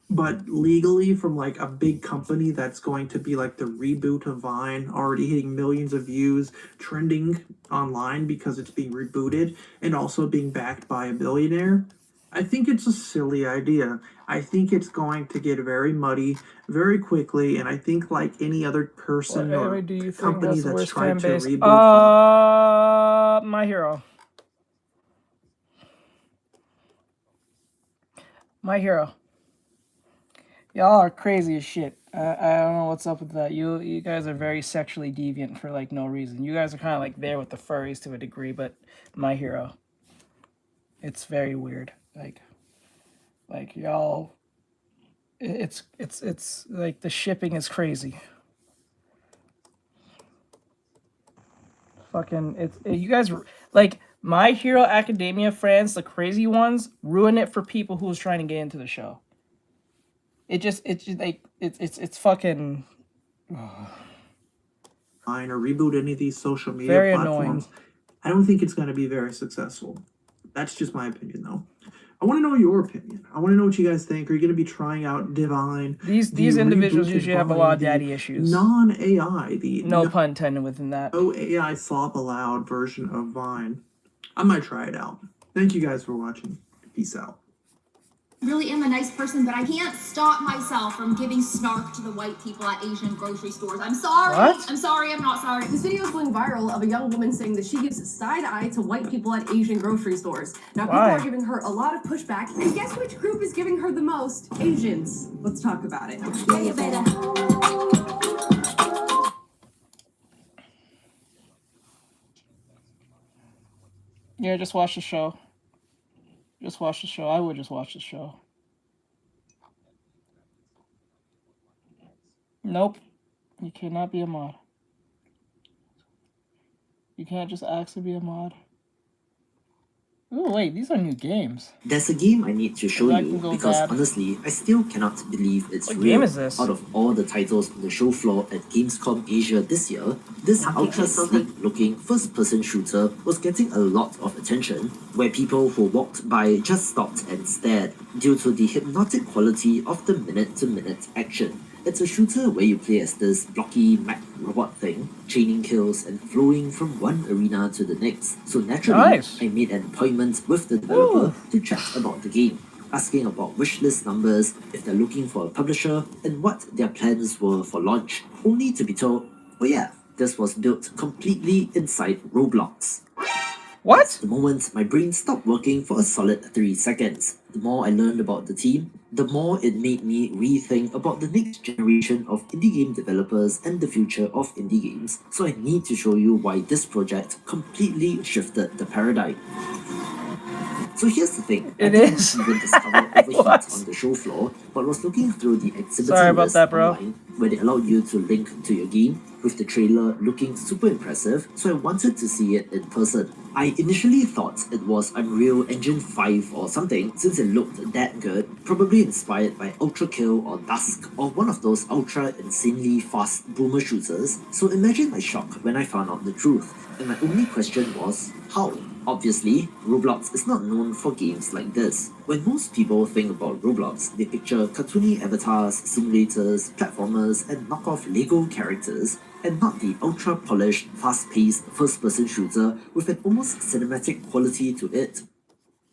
But legally, from like a big company that's going to be like the reboot of Vine, already hitting millions of views, trending online because it's being rebooted, and also being backed by a billionaire, I think it's a silly idea. I think it's going to get very muddy very quickly, and I think like any other person
What
or
anime do you think
company
has the
that's
worst
tried
fan
to
base?
reboot
My Hero. My Hero. Y'all are crazy as shit. I don't know what's up with that. You guys are very sexually deviant for like no reason. You guys are kind of like there with the furries to a degree, but My Hero. It's very weird. Like y'all. It's like the shipping is crazy. Fucking you guys like My Hero Academia fans, the crazy ones, ruin it for people who was trying to get into the show. It's just like it's fucking
Vine or reboot any of these social media
very
platforms.
annoying.
I don't think it's going to be very successful. That's just my opinion, though. I want to know your opinion. I want to know what you guys think. Are you going to be trying out Divine?
These individuals usually have a lot of daddy issues.
Non-AI, the
No pun intended within that.
no AI slop allowed version of Vine. I might try it out. Thank you guys for watching. Peace out.
Really am a nice person, but I can't stop myself from giving snark to the white people at Asian grocery stores. I'm sorry.
What?
I'm sorry. I'm not sorry.
This video is going viral of a young woman saying that she gives side eye to white people at Asian grocery stores. Now, people
Why?
are giving her a lot of pushback, and guess which group is giving her the most? Asians. Let's talk about it.
Yeah, you better.
Yeah, just watch the show. Just watch the show. I would just watch the show. Nope. You cannot be a mod. You can't just ask to be a mod. Oh wait, these are new games.
There's a game I need to show
That
you
can go
because
bad.
honestly, I still cannot believe it's
What
real.
game is this?
Out of all the titles on the show floor at Gamescom Asia this year, this ultra sleek looking first-person shooter was getting a lot of attention, where people who walked by just stopped and stared due to the hypnotic quality of the minute-to-minute action. It's a shooter where you play as this blocky mech robot thing, chaining kills and flowing from one arena to the next. So naturally,
Nice.
I made an appointment with the developer to chat about the game, asking about wishlist numbers, if they're looking for a publisher, and what their plans were for launch, only to be told, oh yeah, this was built completely inside Roblox.
What?
The moment my brain stopped working for a solid 3 seconds. The more I learned about the team, the more it made me rethink about the next generation of indie game developers and the future of indie games. So I need to show you why this project completely shifted the paradigm. So here's the thing,
It
I didn't
is.
even discover Overheat
What?
on the show floor, but was looking through the exhibitor
Sorry about
list
that, bro.
online, where they allowed you to link to your game, with the trailer looking super impressive, so I wanted to see it in person. I initially thought it was Unreal Engine 5 or something, since it looked that good, probably inspired by Ultra Kill or Dusk, or one of those ultra insanely fast boomer shooters, so imagine my shock when I found out the truth, and my only question was, how? Obviously, Roblox is not known for games like this. When most people think about Roblox, they picture cartoony avatars, simulators, platformers, and knockoff Lego characters, and not the ultra-polished, fast-paced first-person shooter with an almost cinematic quality to it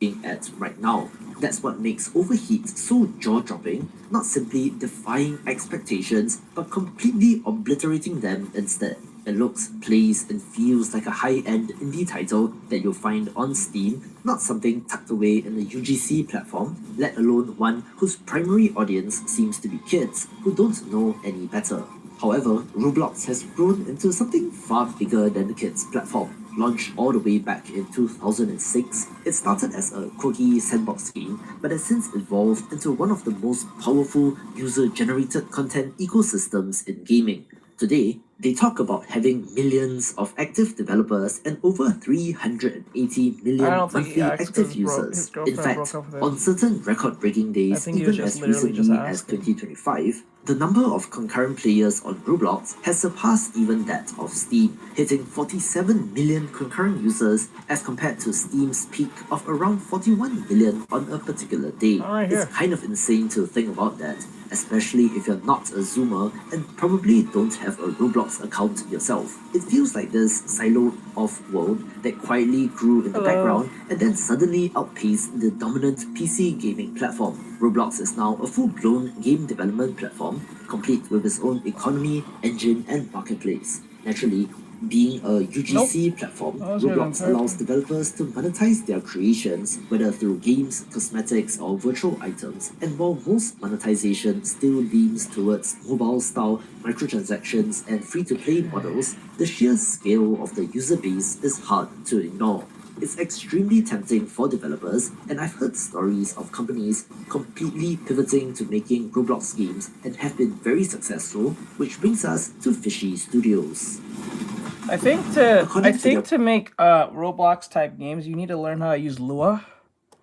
being at right now. That's what makes Overheat so jaw-dropping, not simply defying expectations, but completely obliterating them instead. It looks, plays, and feels like a high-end indie title that you'll find on Steam, not something tucked away in the UGC platform. let alone one whose primary audience seems to be kids who don't know any better. However, Roblox has grown into something far bigger than the kids platform. Launched all the way back in 2006, it started as a quirky sandbox game, but has since evolved into one of the most powerful user-generated content ecosystems in gaming. Today, they talk about having millions of active developers and over 380
I
million
don't think he
monthly
asked
active
because his
users. In
girlfriend
fact,
broke up with him.
on certain record-breaking
I
days,
think he was
even
just
as
literally just
recently as
asking.
2025, the number of concurrent players on Roblox has surpassed even that of Steam, hitting 47 million concurrent users as compared to Steam's peak of around 41 million on a particular day.
Right
It's
here.
kind of insane to think about that, especially if you're not a Zoomer and probably don't have a Roblox account yourself. It feels like this siloed off world that quietly grew in the background and then suddenly outpaced the dominant PC gaming platform. Roblox is now a full-blown game development platform, complete with its own economy, engine, and marketplace. Naturally, being a UGC platform, Roblox allows developers to monetize their creations, whether through games, cosmetics, or virtual items. And while most monetization still leans towards mobile-style microtransactions and free-to-play models, the sheer scale of the user base is hard to ignore. It's extremely tempting for developers, and I've heard stories of companies completely pivoting to making Roblox games and have been very successful, which brings us to Fishy Studios.
I think to make Roblox type games, you need to learn how to use Lua.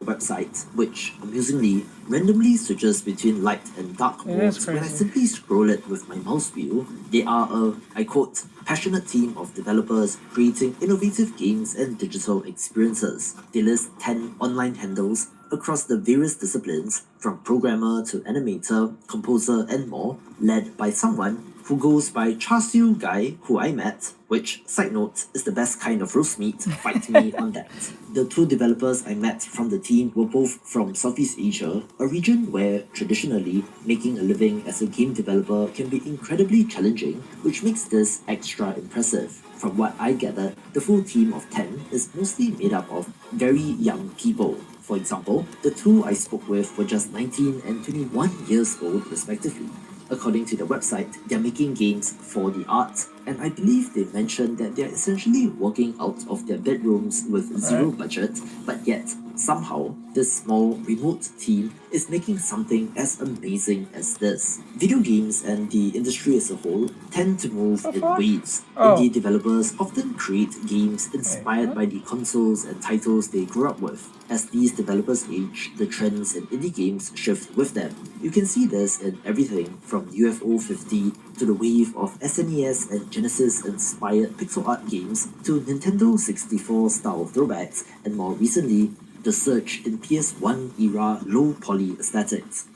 Website, which amusingly randomly switches between light and dark modes when I simply scroll it with my mouse wheel. They are a, I quote, passionate team of developers creating innovative games and digital experiences. They list 10 online handles across the various disciplines, from programmer to animator, composer, and more, led by someone who goes by Char Siu Guy, who I met, which, side note, is the best kind of roast meat. Fight me on that. The two developers I met from the team were both from Southeast Asia, a region where, traditionally, making a living as a game developer can be incredibly challenging, which makes this extra impressive. From what I gathered, the full team of 10 is mostly made up of very young people. For example, the two I spoke with were just 19 and 21 years old respectively. According to the website, they're making games for the arts, and I believe they mentioned that they're essentially working out of their bedrooms with zero budget, but yet, somehow, this small, remote team is making something as amazing as this. Video games and the industry as a whole tend to move in waves. Indie developers often create games inspired by the consoles and titles they grew up with. As these developers age, the trends in indie games shift with them. You can see this in everything from UFO 50 to the wave of SNES and Genesis-inspired pixel art games to Nintendo 64-style throwbacks, and more recently, the surge in PS1 era low-poly aesthetics.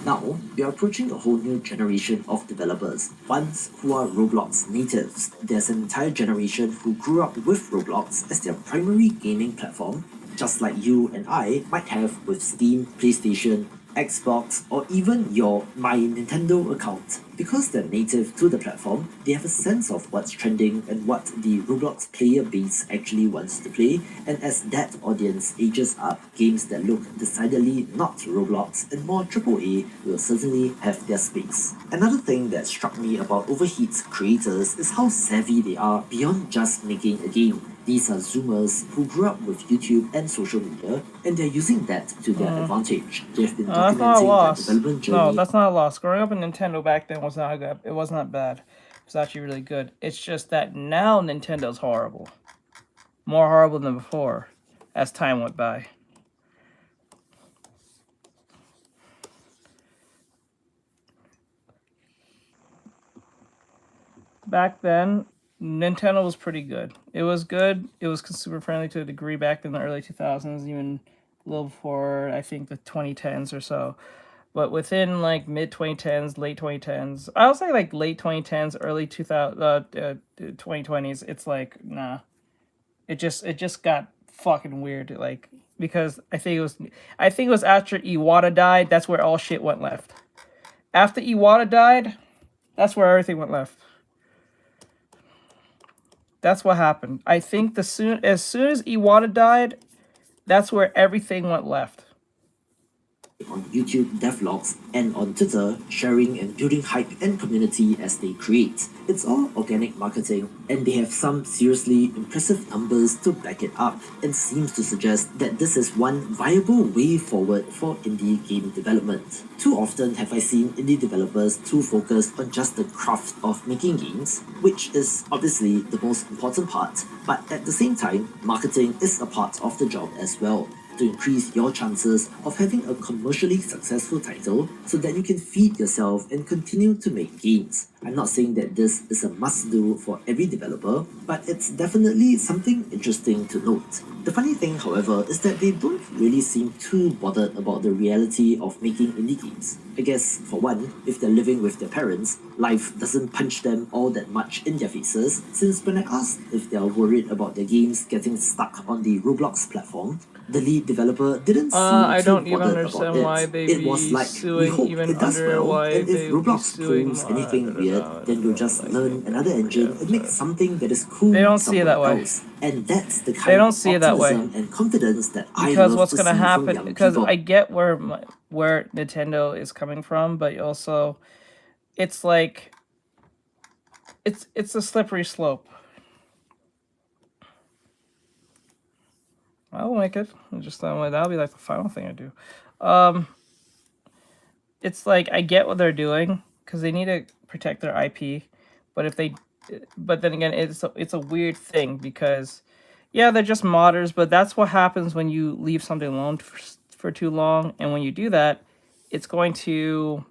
Now, we are approaching a whole new generation of developers, ones who are Roblox natives. There's an entire generation who grew up with Roblox as their primary gaming platform, just like you and I might have with Steam, PlayStation, Xbox, or even your My Nintendo account. Because they're native to the platform, they have a sense of what's trending and what the Roblox player base actually wants to play, and as that audience ages up, games that look decidedly not Roblox and more AAA will certainly have their space. Another thing that struck me about Overheat's creators is how savvy they are beyond just making a game. These are Zoomers who grew up with YouTube and social media, and they're using that to their advantage. They've been documenting their development journey.
No, that's not a loss. Growing up in Nintendo back then was not good. It was not bad. It was actually really good. It's just that now Nintendo's horrible. More horrible than before, as time went by. Back then, Nintendo was pretty good. It was good. It was consumer friendly to a degree back in the early 2000s, even a little before, I think, the 2010s or so. But within like mid 2010s, late 2010s, I'll say like late 2010s, early 2020s, it's like, nah. It just got fucking weird, like, because I think it was after Iwata died, that's where all shit went left. After Iwata died, that's where everything went left. That's what happened. I think as soon as Iwata died, that's where everything went left.
on YouTube devlogs, and on Twitter, sharing and building hype and community as they create. It's all organic marketing, and they have some seriously impressive numbers to back it up, and seems to suggest that this is one viable way forward for indie game development. Too often have I seen indie developers too focused on just the craft of making games, which is obviously the most important part, but at the same time, marketing is a part of the job as well, to increase your chances of having a commercially successful title so that you can feed yourself and continue to make games. I'm not saying that this is a must-do for every developer, but it's definitely something interesting to note. The funny thing, however, is that they don't really seem too bothered about the reality of making indie games. I guess, for one, if they're living with their parents, life doesn't punch them all that much in their faces, since when I asked if they are worried about their games getting stuck on the Roblox platform, the lead developer didn't seem
I
too
don't even
bothered
understand
about
why
it.
they
It was
be
like, we
suing
hope
even
it does
under
well,
why
and if
they be
Roblox
suing
pulls anything weird, then we'll just learn another engine and make something that is cool
They don't see it
somewhere
that way.
else. And that's the
They
kind
don't
of
see it that way.
optimism and confidence that I
Because
love
what's
to
gonna
see from
happen?
young
Because
people.
I get where Nintendo is coming from, but also, it's like it's a slippery slope. I'll make it. Just that'll be like the final thing I do. It's like I get what they're doing because they need to protect their IP, but but then again, it's a weird thing because, yeah, they're just modders, but that's what happens when you leave something alone for too long, and when you do that, it's going to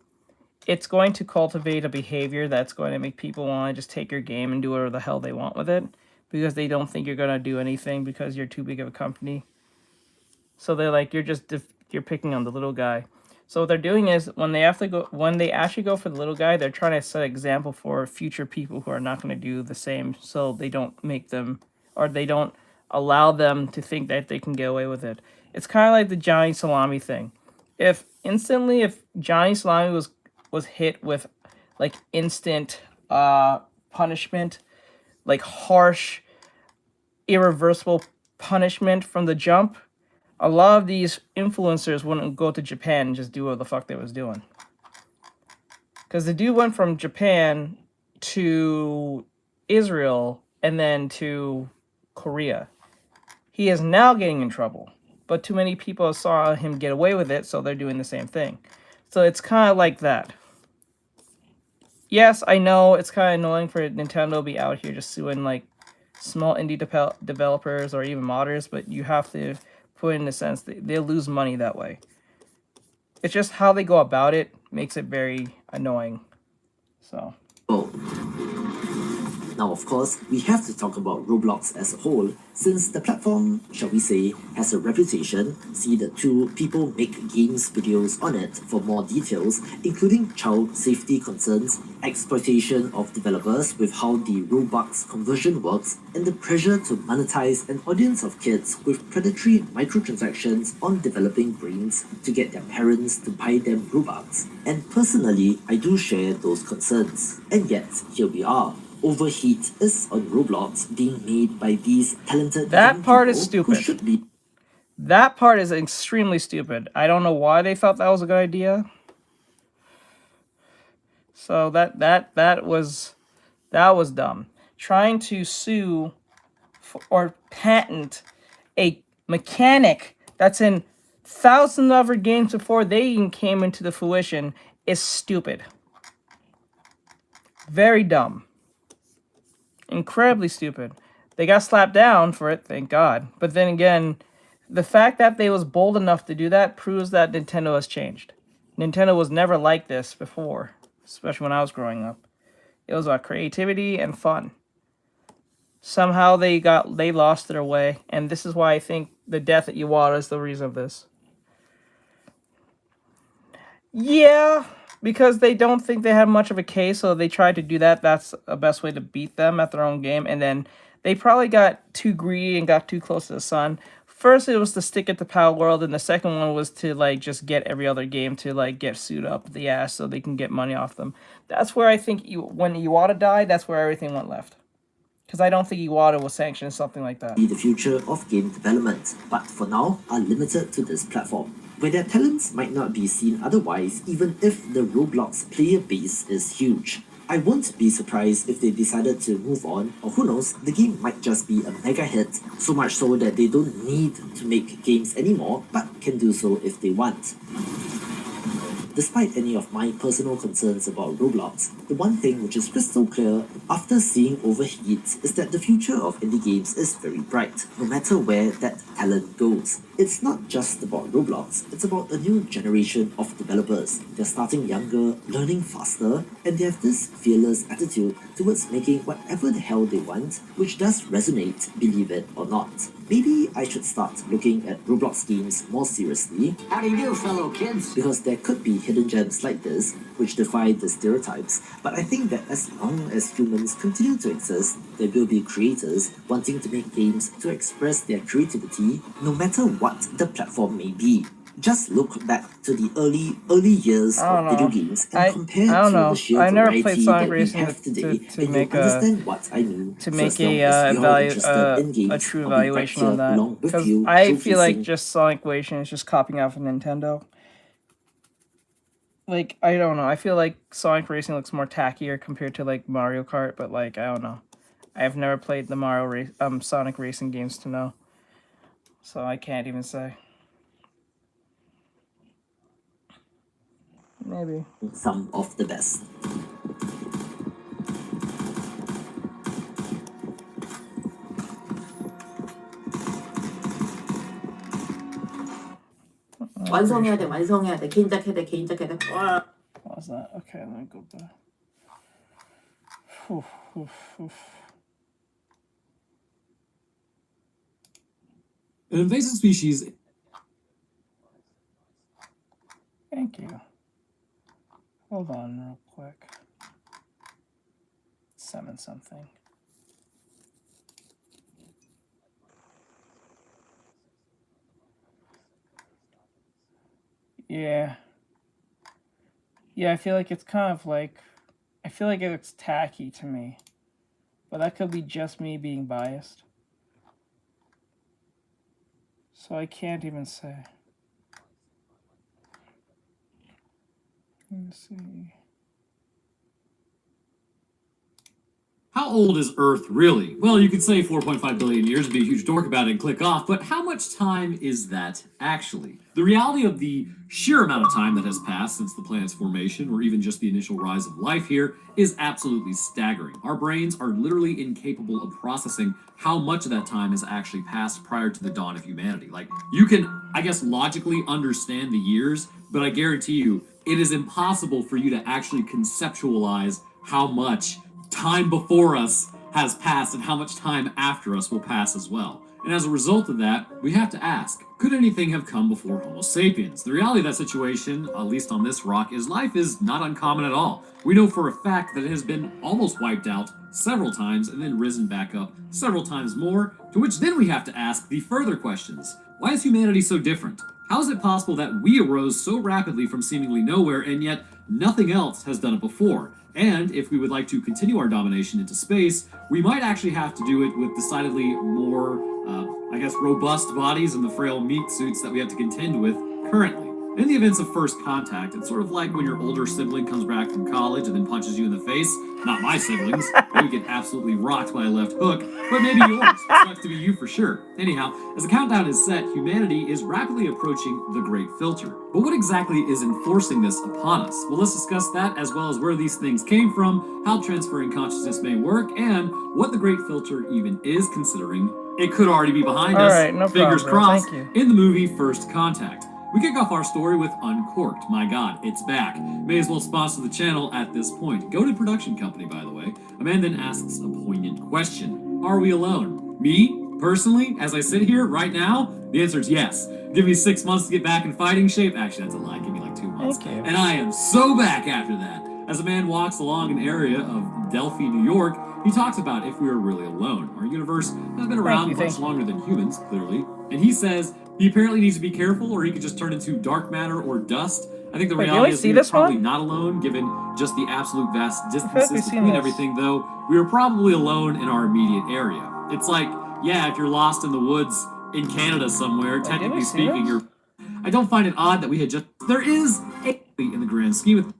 cultivate a behavior that's going to make people want to just take your game and do whatever the hell they want with it because they don't think you're going to do anything because you're too big of a company. So they're like, you're picking on the little guy. So what they're doing is when they actually go for the little guy, they're trying to set an example for future people who are not going to do the same, so they don't make them, or they don't allow them to think that they can get away with it. It's kind of like the Johnny Salami thing. If Johnny Salami was hit with like instant punishment, like harsh, irreversible punishment from the jump, a lot of these influencers wouldn't go to Japan and just do what the fuck they was doing. Because the dude went from Japan to Israel and then to Korea. He is now getting in trouble. But too many people saw him get away with it, so they're doing the same thing. So it's kind of like that. Yes, I know it's kind of annoying for Nintendo to be out here just suing like small indie developers or even modders, but you have to put in the sense that they'll lose money that way. It's just how they go about it makes it very annoying. So.
Now, of course, we have to talk about Roblox as a whole, since the platform, shall we say, has a reputation. See the two People Make Games videos on it for more details, including child safety concerns, exploitation of developers with how the Robux conversion works, and the pressure to monetize an audience of kids with predatory microtransactions on developing brains to get their parents to buy them Robux. And personally, I do share those concerns. And yet, here we are. Overheat is on Roblox being made by these talented
That part is
people who
stupid.
should be.
That part is extremely stupid. I don't know why they thought that was a good idea. So that was dumb. Trying to sue or patent a mechanic that's in thousands of other games before they even came into the fruition is stupid. Very dumb. Incredibly stupid. They got slapped down for it, thank God. But then again, the fact that they was bold enough to do that proves that Nintendo has changed. Nintendo was never like this before, especially when I was growing up. It was about creativity and fun. Somehow they lost their way, and this is why I think the death at Iwata is the reason of this. Yeah, because they don't think they have much of a case, so they tried to do that. That's the best way to beat them at their own game, and then they probably got too greedy and got too close to the sun. First, it was to stick it to Pal World, and the second one was to like just get every other game to like get sued up the ass so they can get money off them. That's where I think when Iwata died, that's where everything went left. Because I don't think Iwata will sanction something like that.
Be the future of game development, but for now are limited to this platform. where their talents might not be seen otherwise, even if the Roblox player base is huge. I won't be surprised if they decided to move on, or who knows, the game might just be a mega hit, so much so that they don't need to make games anymore, but can do so if they want. Despite any of my personal concerns about Roblox, the one thing which is crystal clear after seeing Overheat is that the future of indie games is very bright, no matter where that talent goes. It's not just about Roblox, it's about a new generation of developers. They're starting younger, learning faster, and they have this fearless attitude towards making whatever the hell they want, which does resonate, believe it or not. Maybe I should start looking at Roblox games more seriously.
How do you do, fellow kids?
Because there could be hidden gems like this, which defy the stereotypes, but I think that as long as humans continue to exist, there will be creators wanting to make games to express their creativity, no matter what the platform may be. Just look back to the early years of video games and compare to the sheer variety that we have today, and you'll understand what I mean.
To make a true evaluation on that, because I feel like just Sonic Wation is just copying out from Nintendo. Like, I don't know. I feel like Sonic Racing looks more tackier compared to like Mario Kart, but like I don't know. I've never played the Sonic Racing games to know, so I can't even say. Maybe.
Some of the best.
완성해야 돼, 완성해야 돼. 개인작해야 돼, 개인작해야 돼. 와.
What was that? Okay, let me go back.
An invasive species.
Thank you. Hold on real quick. Summon something. Yeah. Yeah, I feel like it's kind of like... I feel like it's tacky to me. But that could be just me being biased. So I can't even say. Let's see.
How old is Earth really? Well, you could say 4.5 billion years, be a huge dork about it and click off, but how much time is that actually? The reality of the sheer amount of time that has passed since the planet's formation, or even just the initial rise of life here, is absolutely staggering. Our brains are literally incapable of processing how much of that time has actually passed prior to the dawn of humanity. Like, you can, I guess, logically understand the years, but I guarantee you, it is impossible for you to actually conceptualize how much time before us has passed and how much time after us will pass as well. And as a result of that, we have to ask, could anything have come before Homo sapiens? The reality of that situation, at least on this rock, is life is not uncommon at all. We know for a fact that it has been almost wiped out several times and then risen back up several times more, to which then we have to ask the further questions. Why is humanity so different? How is it possible that we arose so rapidly from seemingly nowhere and yet nothing else has done it before? And if we would like to continue our domination into space, we might actually have to do it with decidedly more, I guess, robust bodies and the frail meat suits that we have to contend with currently. In the events of first contact, it's sort of like when your older sibling comes back from college and then punches you in the face. Not my siblings. They would get absolutely rocked by a left hook, but maybe yours. Sucks to be you for sure. Anyhow, as the countdown is set, humanity is rapidly approaching the Great Filter. But what exactly is enforcing this upon us? Well, let's discuss that, as well as where these things came from, how transferring consciousness may work, and what the Great Filter even is, considering it could already be behind us.
Alright, no
Fingers
problem,
crossed,
thank you.
in the movie First Contact. We kick off our story with Uncorked. My god, it's back. May as well sponsor the channel at this point. Goated production company, by the way. A man then asks a poignant question. Are we alone? Me, personally, as I sit here right now, the answer is yes. Give me 6 months to get back in fighting shape. Actually, that's a lie. Give me like 2 months.
Thank you.
And I am so back after that. As a man walks along an area of Delphi, New York, he talks about if we are really alone. Our universe has been around much longer than humans, clearly. And he says he apparently needs to be careful, or he could just turn into dark matter or dust. I think the reality is we're probably not alone, given just the absolute vast distances between everything, though we are probably alone in our immediate area. It's like, yeah, if you're lost in the woods in Canada somewhere, technically speaking, you're... I don't find it odd that we had just... There is a in the grand scheme of...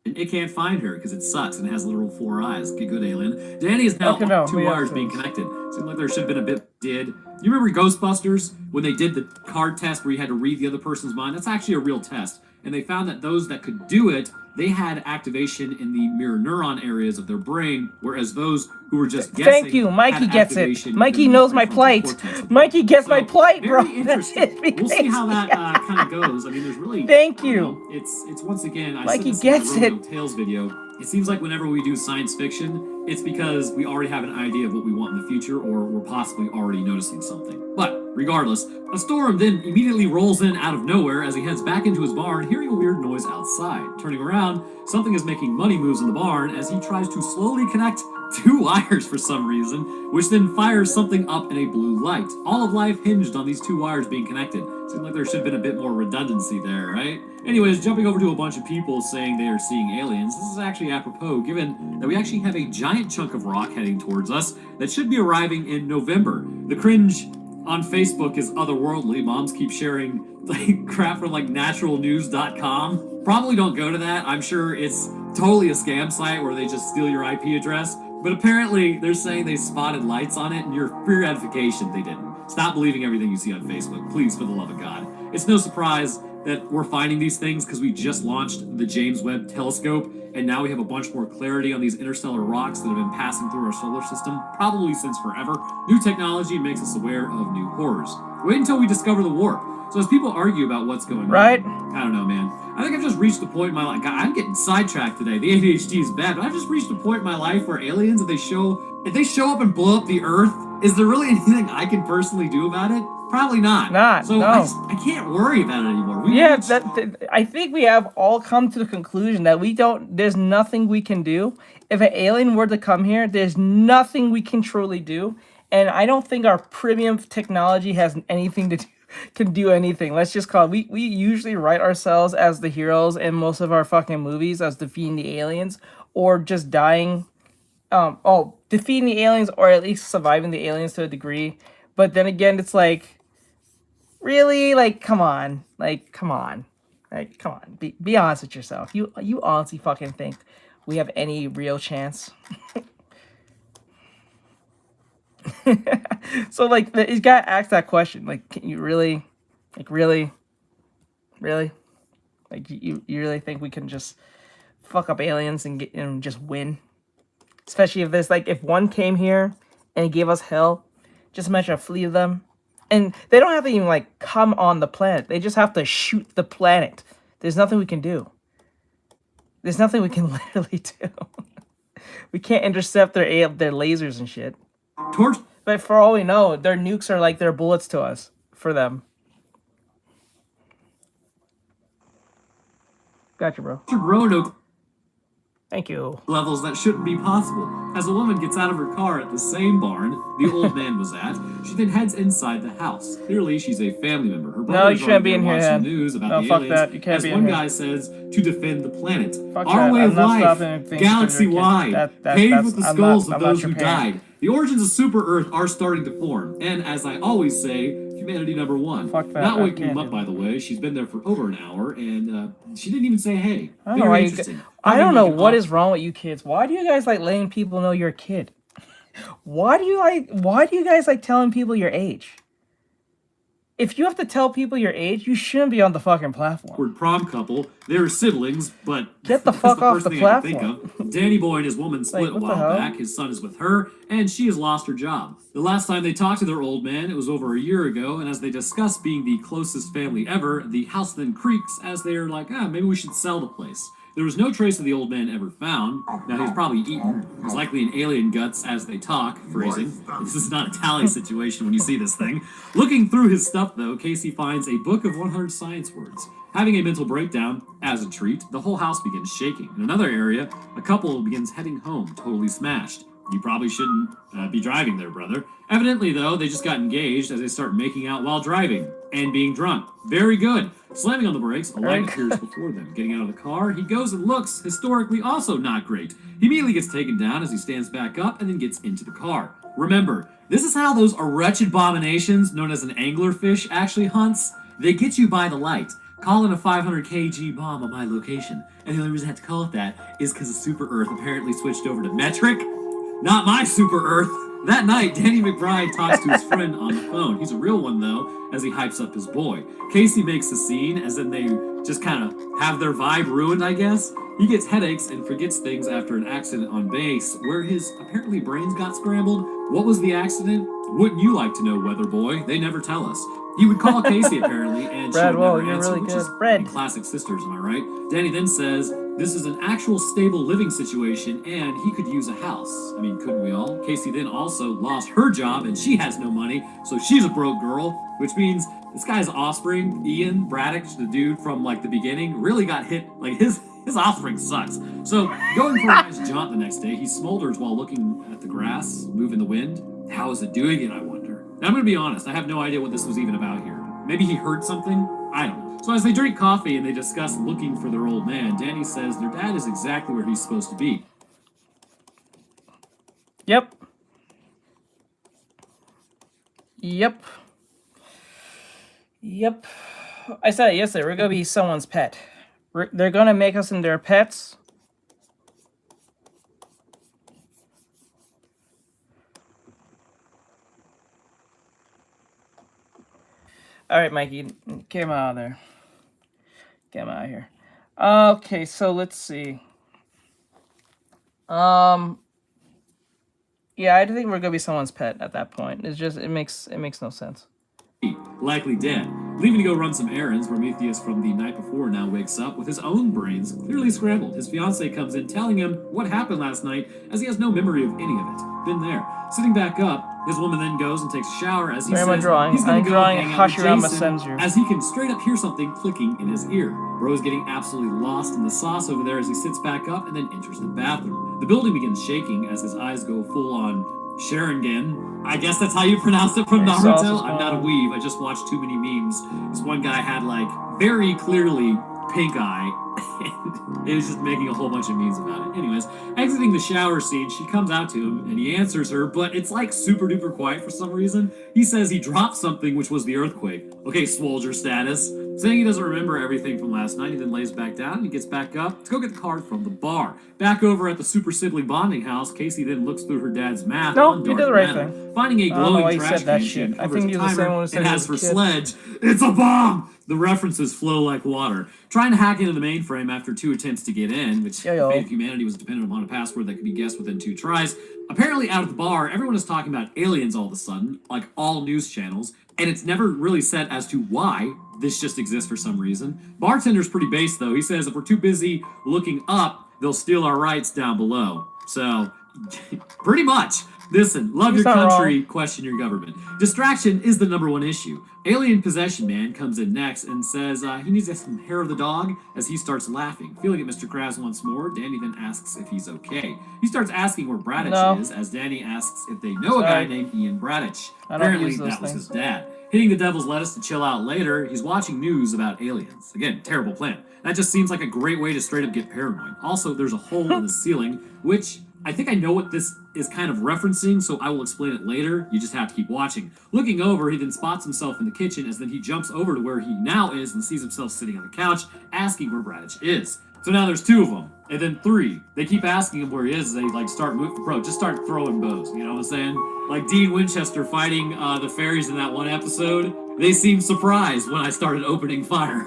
And it can't find her because it sucks and it has literal 4 eyes. Get good, alien. Danny is now two wires being connected. Seemed like there should have been a bit... You remember Ghostbusters? When they did the card test where you had to read the other person's mind? That's actually a real test. And they found that those that could do it, they had activation in the mirror neuron areas of their brain, whereas those who were just guessing...
Thank you, Mikey gets it. Mikey knows my plight. Mikey gets my plight, bro.
Very interesting. We'll see how that kind of goes. I mean, there's really...
Thank you.
It's once again...
Mikey gets it.
Tales video. It seems like whenever we do science fiction, it's because we already have an idea of what we want in the future, or we're possibly already noticing something. But regardless, a storm then immediately rolls in out of nowhere as he heads back into his barn, hearing a weird noise outside. Turning around, something is making money moves in the barn as he tries to slowly connect 2 wires for some reason, which then fires something up in a blue light. All of life hinged on these 2 wires being connected. Seemed like there should have been a bit more redundancy there, right? Anyways, jumping over to a bunch of people saying they are seeing aliens, this is actually apropos given that we actually have a giant chunk of rock heading towards us that should be arriving in November. The cringe on Facebook is otherworldly. Moms keep sharing like crap from like naturalnews.com. Probably don't go to that. I'm sure it's totally a scam site where they just steal your IP address. But apparently they're saying they spotted lights on it, and for your edification, they didn't. Stop believing everything you see on Facebook, please, for the love of God. It's no surprise that we're finding these things because we just launched the James Webb Telescope, and now we have a bunch more clarity on these interstellar rocks that have been passing through our solar system, probably since forever. New technology makes us aware of new horrors. Wait until we discover the warp. So as people argue about what's going on, I don't know, man. I think I've just reached the point in my life. God, I'm getting sidetracked today. The ADHD is bad, but I've just reached a point in my life where aliens, if they show up and blow up the Earth, is there really anything I can personally do about it? Probably not. So I can't worry about it anymore.
I think we have all come to the conclusion that there's nothing we can do. If an alien were to come here, there's nothing we can truly do. And I don't think our premium technology has anything to do, can do anything. Let's just call it, we usually write ourselves as the heroes in most of our fucking movies as defeating the aliens or just dying. Defeating the aliens or at least surviving the aliens to a degree. But then again, it's like, really? Like, come on. Be honest with yourself. You honestly fucking think we have any real chance? So, like, you gotta ask that question. Like, can you really? Like, really? Like, you really think we can just fuck up aliens and just win? Especially if one came here and gave us hell, just imagine a fleet of them. And they don't have to even, like, come on the planet. They just have to shoot the planet. There's nothing we can do. There's nothing we can literally do. We can't intercept their lasers and shit. But for all we know, their nukes are like their bullets to us. For them. Gotcha, bro. Thank you.
Levels that shouldn't be possible. As a woman gets out of her car at the same barn the old man was at, she then heads inside the house. Clearly, she's a family member. Her brother
you shouldn't be in here,
watching news about the
fuck
aliens,
that. You can't
as
be in
one
here.
guy says, to defend the planet.
Fuck
Our
that.
way
I'm
of
not
life,
stopping anything
galaxy-wide, paved with the skulls of those
your
who
parent.
died. The origins of Super Earth are starting to form, and as I always say, humanity number one.
Fuck that.
Not waking him up, by the way. She's been there for over an hour, and she didn't even say hey.
I don't know what is wrong with you kids. Why do you guys like letting people know you're a kid? Why do you guys like telling people your age? If you have to tell people your age, you shouldn't be on the fucking platform.
Word prom couple. They're siblings, but
get the fuck off the platform.
Danny Boy and his woman split a while back. His son is with her, and she has lost her job. The last time they talked to their old man, it was over a year ago, and as they discuss being the closest family ever, the house then creaks as they are like, maybe we should sell the place. There was no trace of the old man ever found. Now, he's probably eaten. He's likely in alien guts as they talk, phrasing. This is not a tally situation when you see this thing. Looking through his stuff, though, Casey finds a book of 100 science words. Having a mental breakdown, as a treat, the whole house begins shaking. In another area, a couple begins heading home, totally smashed. You probably shouldn't be driving there, brother. Evidently, though, they just got engaged as they start making out while driving and being drunk. Very good. Slamming on the brakes, a light appears before them. Getting out of the car, he goes and looks, historically also not great. He immediately gets taken down as he stands back up and then gets into the car. Remember, this is how those wretched abominations known as an anglerfish actually hunts. They get you by the light. Call in a 500 kg bomb on my location. And the only reason I have to call it that is because the Super Earth apparently switched over to metric. Not my Super Earth. That night, Danny McBride talks to his friend on the phone. He's a real one, though, as he hypes up his boy. Casey makes the scene, as then they just kind of have their vibe ruined, I guess. He gets headaches and forgets things after an accident on base, where his apparently brains got scrambled. What was the accident? Wouldn't you like to know, Weather Boy? They never tell us. He would call Casey, apparently, and she would never answer,
really
which
good.
is pretty classic sisters, am I right? Danny then says, this is an actual stable living situation, and he could use a house. I mean, couldn't we all? Casey then also lost her job, and she has no money, so she's a broke girl, which means this guy's offspring, Ian Braddock, the dude from, like, the beginning, really got hit, like, his offspring sucks. So, going for a nice jaunt the next day, he smolders while looking at the grass, moving the wind. How is it doing it, I wonder? Now, I'm going to be honest, I have no idea what this was even about here. Maybe he heard something? I don't know. So as they drink coffee and they discuss looking for their old man, Danny says their dad is exactly where he's supposed to be.
Yep. Yep. Yep. I said it yesterday, we're going to be someone's pet. They're going to make us into their pets. All right, Mikey, get him out of there. Get him out of here. Okay, so let's see. Yeah, I think we're gonna be someone's pet at that point. It's just it makes no sense.
Likely dead. Leaving to go run some errands, Prometheus from the night before now wakes up with his own brains clearly scrambled. His fiancée comes in telling him what happened last night, as he has no memory of any of it. Been there. Sitting back up, his woman then goes and takes a shower as he says he's gonna go hang out with Jason, as he can straight up hear something clicking in his ear. Bro is getting absolutely lost in the sauce over there as he sits back up and then enters the bathroom. The building begins shaking as his eyes go full on Sharingan. I guess that's how you pronounce it from Naruto. I'm not a weeb. I just watched too many memes. This one guy had like very clearly pink eye. And it was just making a whole bunch of memes about it. Anyways, exiting the shower scene, she comes out to him and he answers her, but it's like super duper quiet for some reason. He says he dropped something, which was the earthquake. Okay, Swolger status. Saying he doesn't remember everything from last night, he then lays back down and he gets back up to go get the card from the bar. Back over at the super sibling bonding house, Casey then looks through her dad's math on
you did the right thing.
finding a glowing trash can, she uncovers a timer and has for Sledge, it's a bomb! The references flow like water. Trying to hack into the mainframe after 2 attempts to get in, which the fate of humanity was dependent upon a password that could be guessed within 2 tries. Apparently out at the bar, everyone is talking about aliens all of a sudden, like all news channels, and it's never really said as to why this just exists for some reason. Bartender's pretty base though. He says if we're too busy looking up, they'll steal our rights down below. So, pretty much. Listen, love your country, question your government. Distraction is the #1 issue. Alien Possession Man comes in next and says he needs some hair of the dog as he starts laughing. Feeling at Mr. Krabs once more, Danny then asks if he's okay. He starts asking where Braddock is as Danny asks if they know a guy named Ian Braddock. Apparently that was his dad. Hitting the devil's lettuce to chill out later, he's watching news about aliens. Again, terrible plan. That just seems like a great way to straight up get paranoid. Also, there's a hole in the ceiling, which I think I know what this is kind of referencing, so I will explain it later. You just have to keep watching. Looking over, he then spots himself in the kitchen as then he jumps over to where he now is and sees himself sitting on the couch, asking where Braddock is. So now there's 2 of them, and then 3. They keep asking him where he is. They like start moving. Bro, just start throwing bows. You know what I'm saying? Like Dean Winchester fighting the fairies in that one episode. They seemed surprised when I started opening fire.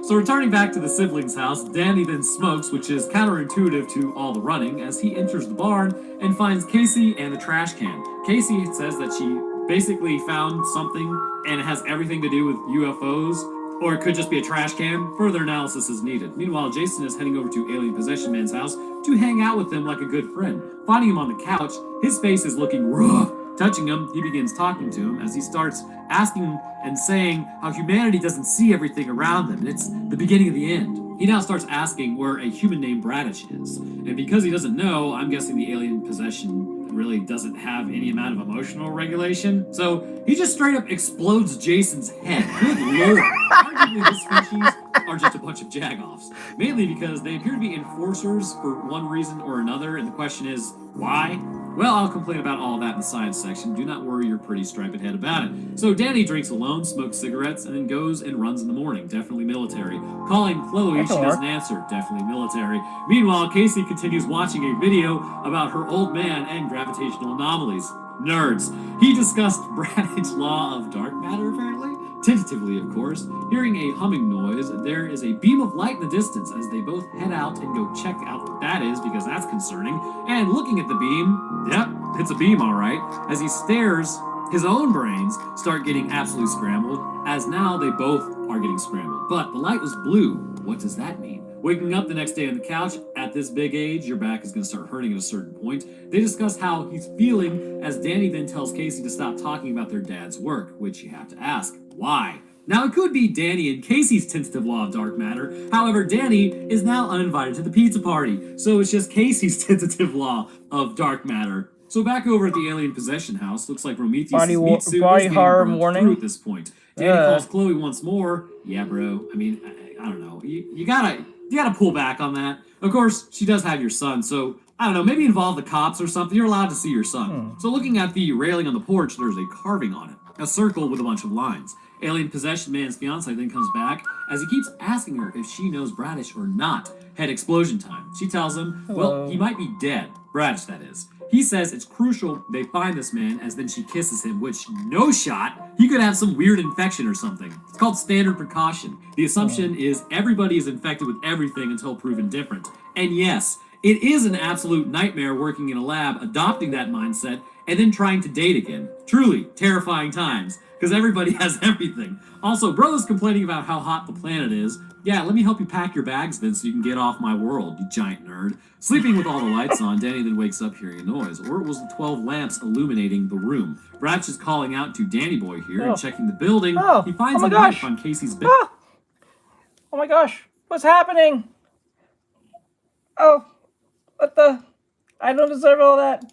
So returning back to the siblings' house, Danny then smokes, which is counterintuitive to all the running, as he enters the barn and finds Casey and the trash can. Casey says that she basically found something and it has everything to do with UFOs, or it could just be a trash can. Further analysis is needed. Meanwhile, Jason is heading over to Alien Possession Man's house to hang out with him like a good friend. Finding him on the couch, his face is looking rough. Touching him, he begins talking to him as he starts asking and saying how humanity doesn't see everything around them, and it's the beginning of the end. He now starts asking where a human named Braddock is, and because he doesn't know, I'm guessing the alien possession really doesn't have any amount of emotional regulation, so he just straight up explodes Jason's head. Good lord. Arguably, this species are just a bunch of jagoffs, mainly because they appear to be enforcers for one reason or another, and the question is, why? Well, I'll complain about all that in the science section. Do not worry your pretty striped head about it. So Danny drinks alone, smokes cigarettes, and then goes and runs in the morning. Definitely military. Calling Chloe, she doesn't answer. Definitely military. Meanwhile, Casey continues watching a video about her old man and gravitational anomalies. Nerds. He discussed Braddit's law of dark matter, apparently. Tentatively, of course. Hearing a humming noise, there is a beam of light in the distance as they both head out and go check out what that is, because that's concerning. And looking at the beam, yep, it's a beam, all right. As he stares, his own brains start getting absolutely scrambled, as now they both are getting scrambled. But the light was blue. What does that mean? Waking up the next day on the couch, at this big age, your back is going to start hurting at a certain point. They discuss how he's feeling, as Danny then tells Casey to stop talking about their dad's work, which you have to ask, why? Now, it could be Danny and Casey's tentative law of dark matter. However, Danny is now uninvited to the pizza party, so it's just Casey's tentative law of dark matter. So back over at the alien possession house, looks like Prometheus' meat suit is being burned through at this point. Danny calls Chloe once more. Yeah, bro. I mean, I don't know. You gotta pull back on that. Of course, she does have your son, so I don't know. Maybe involve the cops or something. You're allowed to see your son. So looking at the railing on the porch, there's a carving on it, a circle with a bunch of lines. Alien possession man's fiance then comes back as he keeps asking her if she knows Bradish or not. Head explosion time. She tells him, well, he might be dead. Bradish, that is. He says it's crucial they find this man, as then she kisses him, which, no shot, he could have some weird infection or something. It's called standard precaution. The assumption is everybody is infected with everything until proven different. And yes, it is an absolute nightmare working in a lab, adopting that mindset, and then trying to date again. Truly terrifying times, because everybody has everything. Also, brothers complaining about how hot the planet is. Yeah, let me help you pack your bags then so you can get off my world, you giant nerd. Sleeping with all the lights on, Danny then wakes up hearing a noise, or it was the 12 lamps illuminating the room. Bratch is calling out to Danny Boy here and checking the building. He finds a knife on Casey's bed.
Oh my gosh, what's happening? Oh, what the? I don't deserve all that.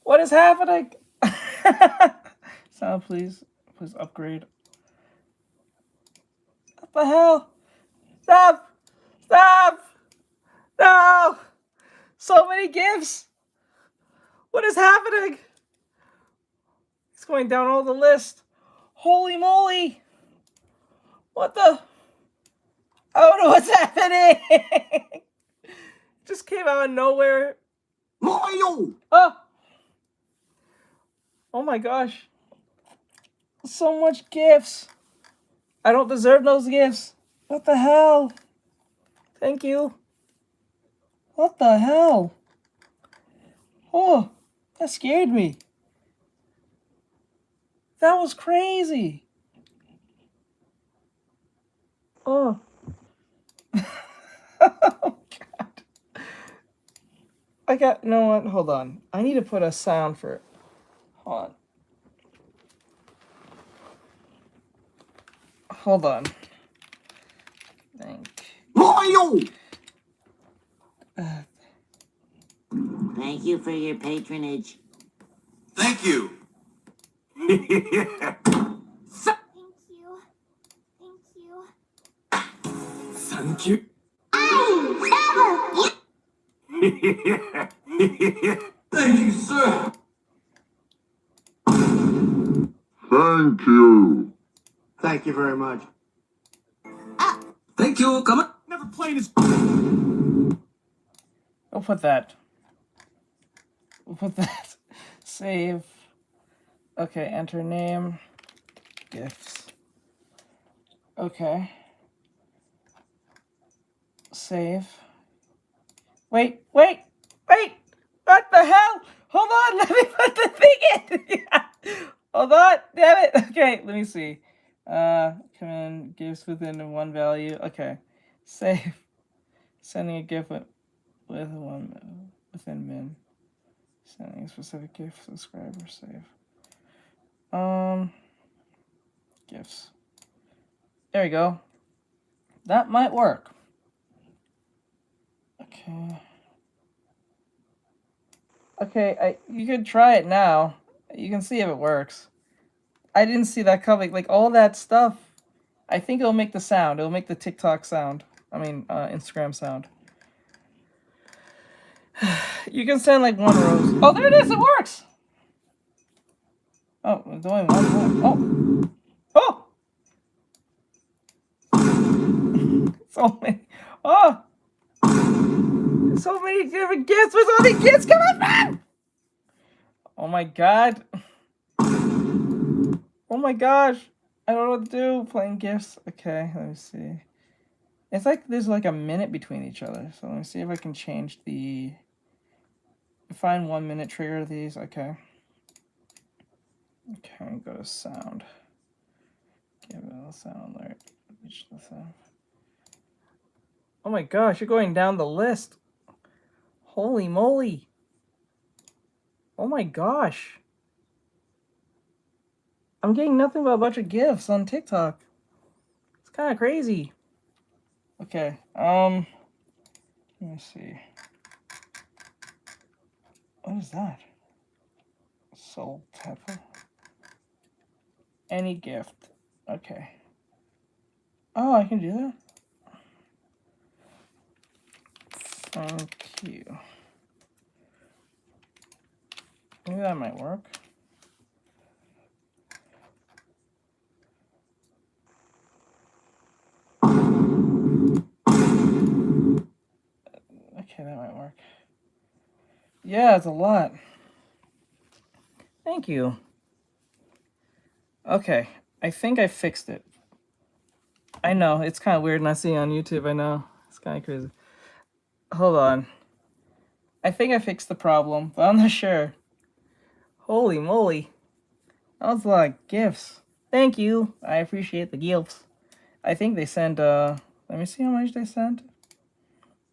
What is happening? Sound, please. Please upgrade. What the hell? Stop! Stop! No! So many gifts! What is happening? It's going down all the list. Holy moly! What the? I don't know what's happening! Just came out of nowhere. Oh! Oh my gosh. So much gifts. I don't deserve those gifts. What the hell? Thank you. What the hell? Oh, that scared me. That was crazy. Oh. Oh, God. No one, hold on. I need to put a sound for it. Hold on. Hold on.
Thank you for your patronage.
Thank you.
Thank you. Thank you.
Thank you. Thank you, sir.
Thank you.
Thank you very much.
Thank you. Come on.
Never played this.
We'll put that. We'll put that. Save. Okay, enter name. Gifts. Okay. Save. Wait. What the hell? Hold on, let me put the thing in. Hold on, damn it. Okay, let me see. Come in, gifts within one value. Okay. Save. Sending a gift with one within min. Sending a specific gift, subscriber, save. Gifts. There we go. That might work. Okay, you could try it now. You can see if it works. I didn't see that coming. Like, all that stuff. I think it'll make the sound. It'll make the TikTok sound. I mean, Instagram sound. You can send like one rose. Oh, there it is. It works. Oh, it's only one. Oh. So many. Oh. So many different gifts. Where's all these gifts coming from? Oh my god. Oh my gosh. I don't know what to do. Playing gifts. Okay, let me see. It's like there's like a minute between each other. So let me see if I can change the... Find 1 minute trigger of these. Okay. Okay, go to sound. Give it a sound alert. Reach the sound. Oh my gosh, you're going down the list. Holy moly. Oh my gosh. I'm getting nothing but a bunch of gifts on TikTok. It's kind of crazy. Okay, let me see. What is that? Soul pepper. Any gift. Okay. Oh, I can do that? Thank you. Maybe that might work. Okay, that might work. Yeah, it's a lot. Thank you. Okay, I think I fixed it. I know, it's kind of weird not seeing on YouTube, I know. It's kind of crazy. Hold on. I think I fixed the problem, but I'm not sure. Holy moly. That was a lot of gifts. Thank you. I appreciate the gifts. I think they sent, let me see how much they sent.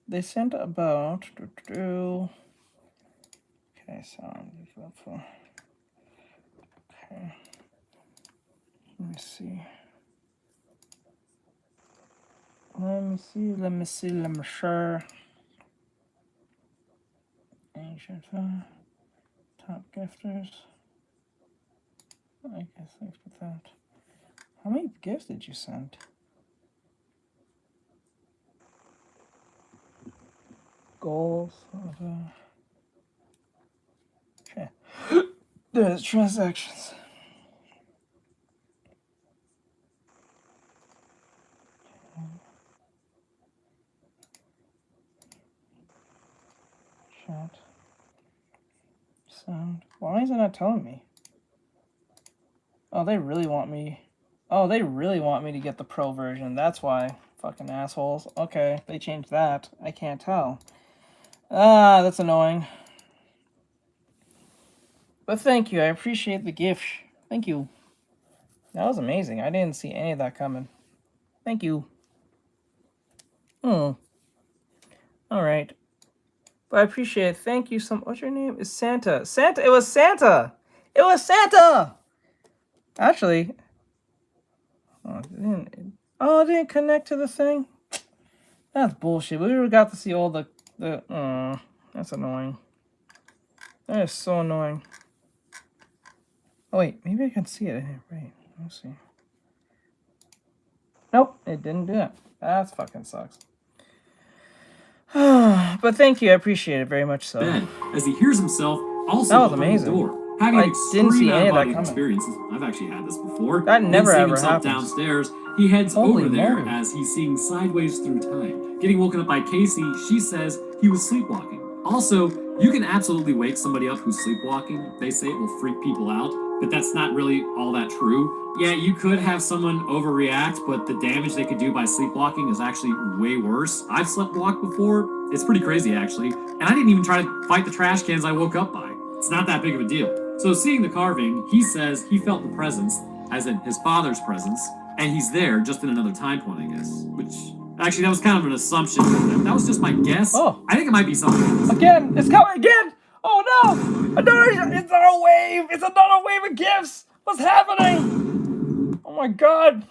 They sent about... Okay, sound. Okay. Let me see. Let me see. Ancient top gifters. I guess let's put that. How many gifts did you send? Goals. Okay. There's transactions. Chat. Sound. Why is it not telling me? Oh, they really want me. Oh, they really want me to get the pro version. That's why. Fucking assholes. Okay, they changed that. I can't tell. Ah, that's annoying. But thank you. I appreciate the gift. Thank you. That was amazing. I didn't see any of that coming. Thank you. All right. But I appreciate it. Thank you so much. What's your name? It's Santa. Santa. It was Santa. It was Santa. Actually. Oh, it didn't connect to the thing. That's bullshit. We would have got to see all the. That's annoying. That is so annoying. Oh wait, maybe I can see it in here. Right. Let's see. Nope, it didn't do that. That fucking sucks. But thank you, I appreciate it very much so.
Ben, as he hears himself also
that was
open
amazing.
the door. Having
I
an
didn't see
extreme
any of that
out-of-body
coming.
experience. I've actually had this before.
That never
seeing
ever
himself
happens.
downstairs, he heads
Holy
over there
moly.
as he's seeing sideways through time. Getting woken up by Casey, she says he was sleepwalking. Also, you can absolutely wake somebody up who's sleepwalking. They say it will freak people out, but that's not really all that true. Yeah, you could have someone overreact, but the damage they could do by sleepwalking is actually way worse. I've sleptwalked before. It's pretty crazy, actually. And I didn't even try to fight the trash cans I woke up by. It's not that big of a deal. So seeing the carving, he says he felt the presence, as in his father's presence, and he's there just in another time point, I guess. Which, actually, that was kind of an assumption. That was just my guess.
Oh.
I think it might be something else.
Again, it's coming again! Oh no! It's another wave! It's another wave of gifts! What's happening? Oh my god!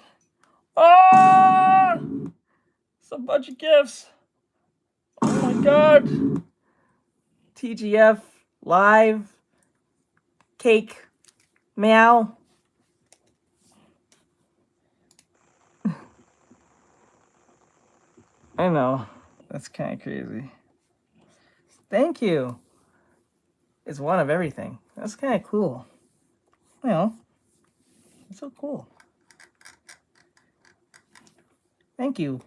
Ah! It's a bunch of gifts. Oh my god. TGF, live, cake, meow. I know. That's kind of crazy. Thank you. It's one of everything. That's kind of cool. You know, it's so cool. Thank you.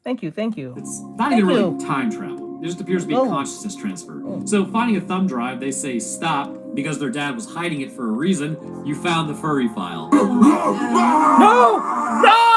Thank you. Thank you.
It's not
Thank
even really
you.
time travel. It just appears to be consciousness transfer. So finding a thumb drive, they say stop because their dad was hiding it for a reason. You found the furry file.
No!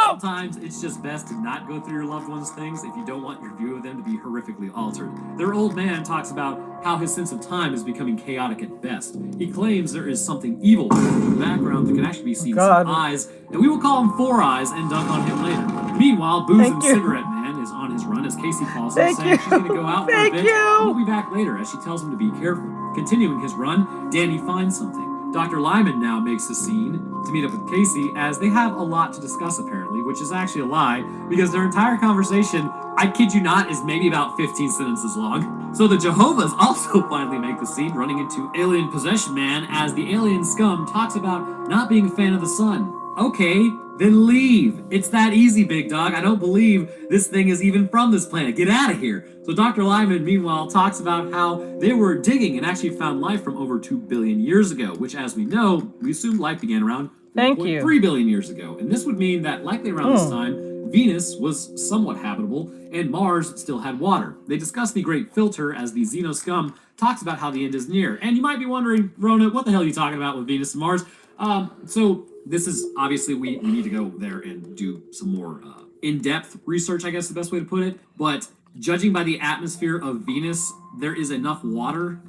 Sometimes it's just best to not go through your loved one's things if you don't want your view of them to be horrifically altered. Their old man talks about how his sense of time is becoming chaotic at best. He claims there is something evil in the background that can actually be seen as eyes, and we will call him Four Eyes and dunk on him later. Meanwhile, Booze and Cigarette Man is on his run as Casey calls him, saying she's going to go out for a bit. We'll be back later as she tells him to be careful. Continuing his run, Danny finds something. Dr. Lyman now makes a scene to meet up with Casey as they have a lot to discuss apparently, which is actually a lie because their entire conversation, I kid you not, is maybe about 15 sentences long. So the Jehovah's also finally make the scene running into Alien Possession Man as the alien scum talks about not being a fan of the sun. Okay, then leave. It's that easy, big dog. I don't believe this thing is even from this planet. Get out of here. So Dr. Lyman, meanwhile, talks about how they were digging and actually found life from over 2 billion years ago, which, as we know, we assume life began around 1.3 billion years ago. And this would mean that likely around this time, Venus was somewhat habitable and Mars still had water. They discuss the Great Filter as the Xeno scum talks about how the end is near. And you might be wondering, Rona, what the hell are you talking about with Venus and Mars? So this is obviously we need to go there and do some more in-depth research, I guess is the best way to put it. But judging by the atmosphere of Venus, there is enough water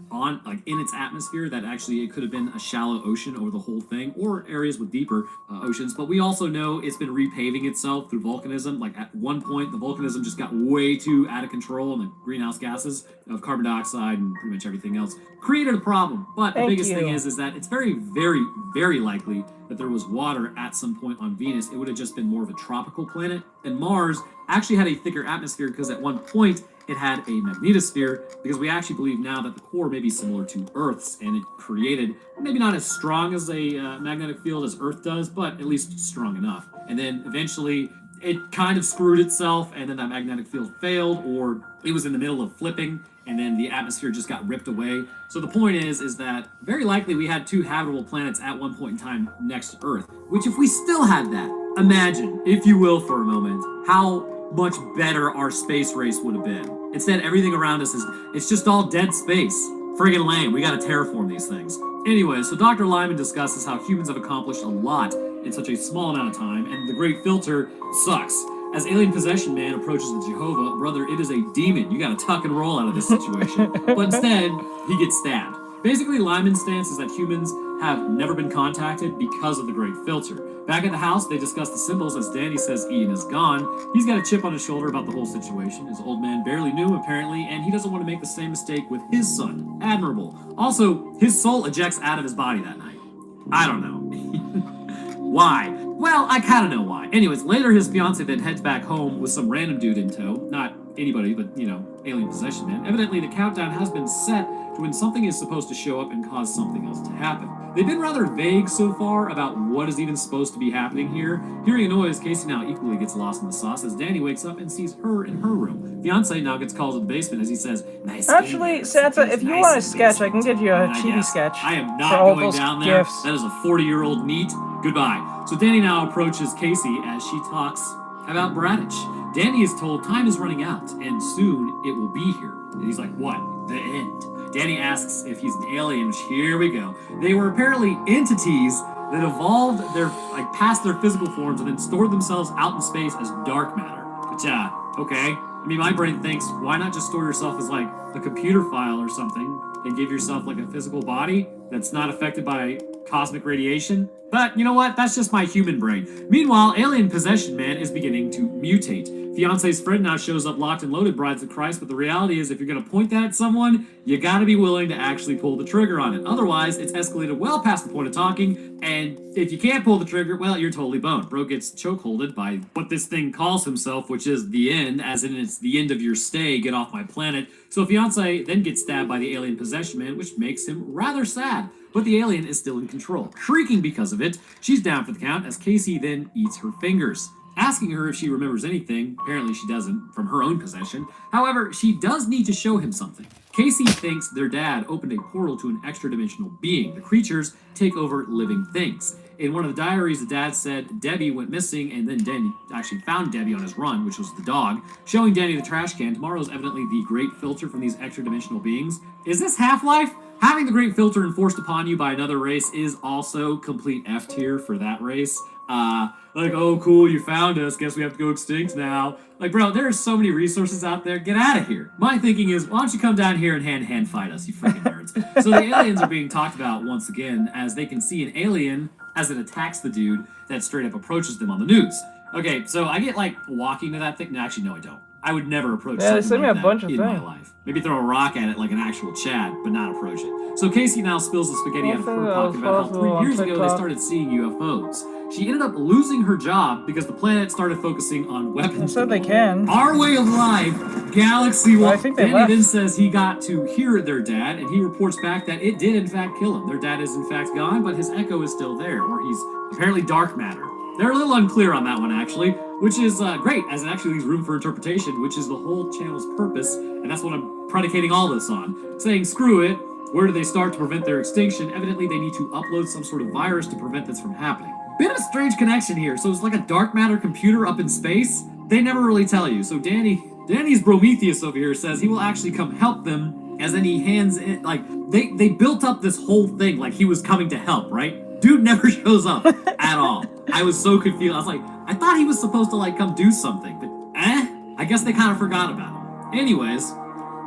in its atmosphere that actually it could have been a shallow ocean over the whole thing, or areas with deeper oceans. But we also know it's been repaving itself through volcanism. Like at one point, the volcanism just got way too out of control, and the greenhouse gases of carbon dioxide and pretty much everything else created a problem. But the biggest thing is that it's very, very, very likely that there was water at some point on Venus. It would have just been more of a tropical planet. And Mars actually had a thicker atmosphere because at one point it had a magnetosphere, because we actually believe now that the core may be similar to Earth's, and it created maybe not as strong as a magnetic field as Earth does, but at least strong enough. And then eventually it kind of screwed itself, and then that magnetic field failed, or it was in the middle of flipping, and then the atmosphere just got ripped away. So the point is that very likely we had 2 habitable planets at one point in time next to Earth, which if we still had that, imagine, if you will for a moment, how much better our space race would have been. Instead, everything around us it's just all dead space. Friggin' lame. We gotta terraform these things. Anyway, so Dr. Lyman discusses how humans have accomplished a lot in such a small amount of time, and the Great Filter sucks. As Alien Possession Man approaches the Jehovah, brother, it is a demon. You gotta tuck and roll out of this situation. But instead, he gets stabbed. Basically, Lyman's stance is that humans have never been contacted because of the Great Filter. Back at the house, they discuss the symbols as Danny says Ian is gone. He's got a chip on his shoulder about the whole situation. His old man barely knew him, apparently, and he doesn't want to make the same mistake with his son. Admirable. Also, his soul ejects out of his body that night. I don't know. Why? Well, I kind of know why. Anyways, later his fiance then heads back home with some random dude in tow. Not anybody, but, Alien Possession Man. Evidently, the countdown has been set to when something is supposed to show up and cause something else to happen. They've been rather vague so far about what is even supposed to be happening here. Hearing a noise, Casey now equally gets lost in the sauce as Danny wakes up and sees her in her room. Fiance now gets called to the basement as he says, "Nice."
Actually, Santa, if you want a sketch, I can get you a chibi sketch.
I am not
for all
going
those
down there.
gifts.
That is a 40-year-old neat. Goodbye. So Danny now approaches Casey as she talks about Bradich. Danny is told time is running out and soon it will be here. And he's like, what? The end. Danny asks if he's an alien, which here we go. They were apparently entities that evolved past their physical forms and then stored themselves out in space as dark matter. Which, okay. I mean, my brain thinks, why not just store yourself as a computer file or something and give yourself a physical body that's not affected by cosmic radiation? But you know what? That's just my human brain. Meanwhile, Alien Possession Man is beginning to mutate. Fiance's friend now shows up locked and loaded, Brides of Christ, but the reality is if you're going to point that at someone, you got to be willing to actually pull the trigger on it. Otherwise, it's escalated well past the point of talking, and if you can't pull the trigger, well, you're totally boned. Bro gets chokeholded by what this thing calls himself, which is the end, as in it's the end of your stay, get off my planet. So Fiance then gets stabbed by the Alien Possession Man, which makes him rather sad. But the alien is still in control. Shrieking because of it, she's down for the count as Casey then eats her fingers. asking her if she remembers anything. Apparently she doesn't, from her own possession. However, she does need to show him something. Casey thinks their dad opened a portal to an extra-dimensional being. The creatures take over living things. In one of the diaries, the dad said Debbie went missing, and then Danny actually found Debbie on his run, which was the dog, showing Danny the trash can. Tomorrow is evidently the great filter from these extra-dimensional beings. Is this Half-Life? Having the great filter enforced upon you by another race is also complete F tier for that race. Like, oh, cool, you found us. Guess we have to go extinct now. Like, bro, there are so many resources out there. Get out of here. My thinking is, why don't you come down here and hand fight us, you freaking nerds? So the aliens are being talked about once again as they can see an alien as it attacks the dude that straight up approaches them on the news. Okay, so I get, like, walking to that thing. No, actually, no, I don't. I would never approach something like that in my life. Maybe throw a rock at it like an actual Chad, but not approach it. So Casey now spills the spaghetti out of her pocket about how 3 years ago they started seeing UFOs. She ended up losing her job because the planet started focusing on weapons.
So they can.
Our way of life, galaxy.
Well, I think they
Danny
left.
then says he got to hear their dad, and he reports back that it did in fact kill him. Their dad is in fact gone, but his echo is still there, or he's apparently dark matter. They're a little unclear on that one, actually, which is great, as it actually leaves room for interpretation, which is the whole channel's purpose, and that's what I'm predicating all this on. Saying, screw it, where do they start to prevent their extinction? Evidently, they need to upload some sort of virus to prevent this from happening. Bit of a strange connection here. So it's like a dark matter computer up in space? They never really tell you. So Danny's Prometheus over here says he will actually come help them, as then he hands in, like, they built up this whole thing like he was coming to help, right? Dude never shows up at all. I was so confused. I was like, I thought he was supposed to, like, come do something, but I guess they kind of forgot about him. Anyways,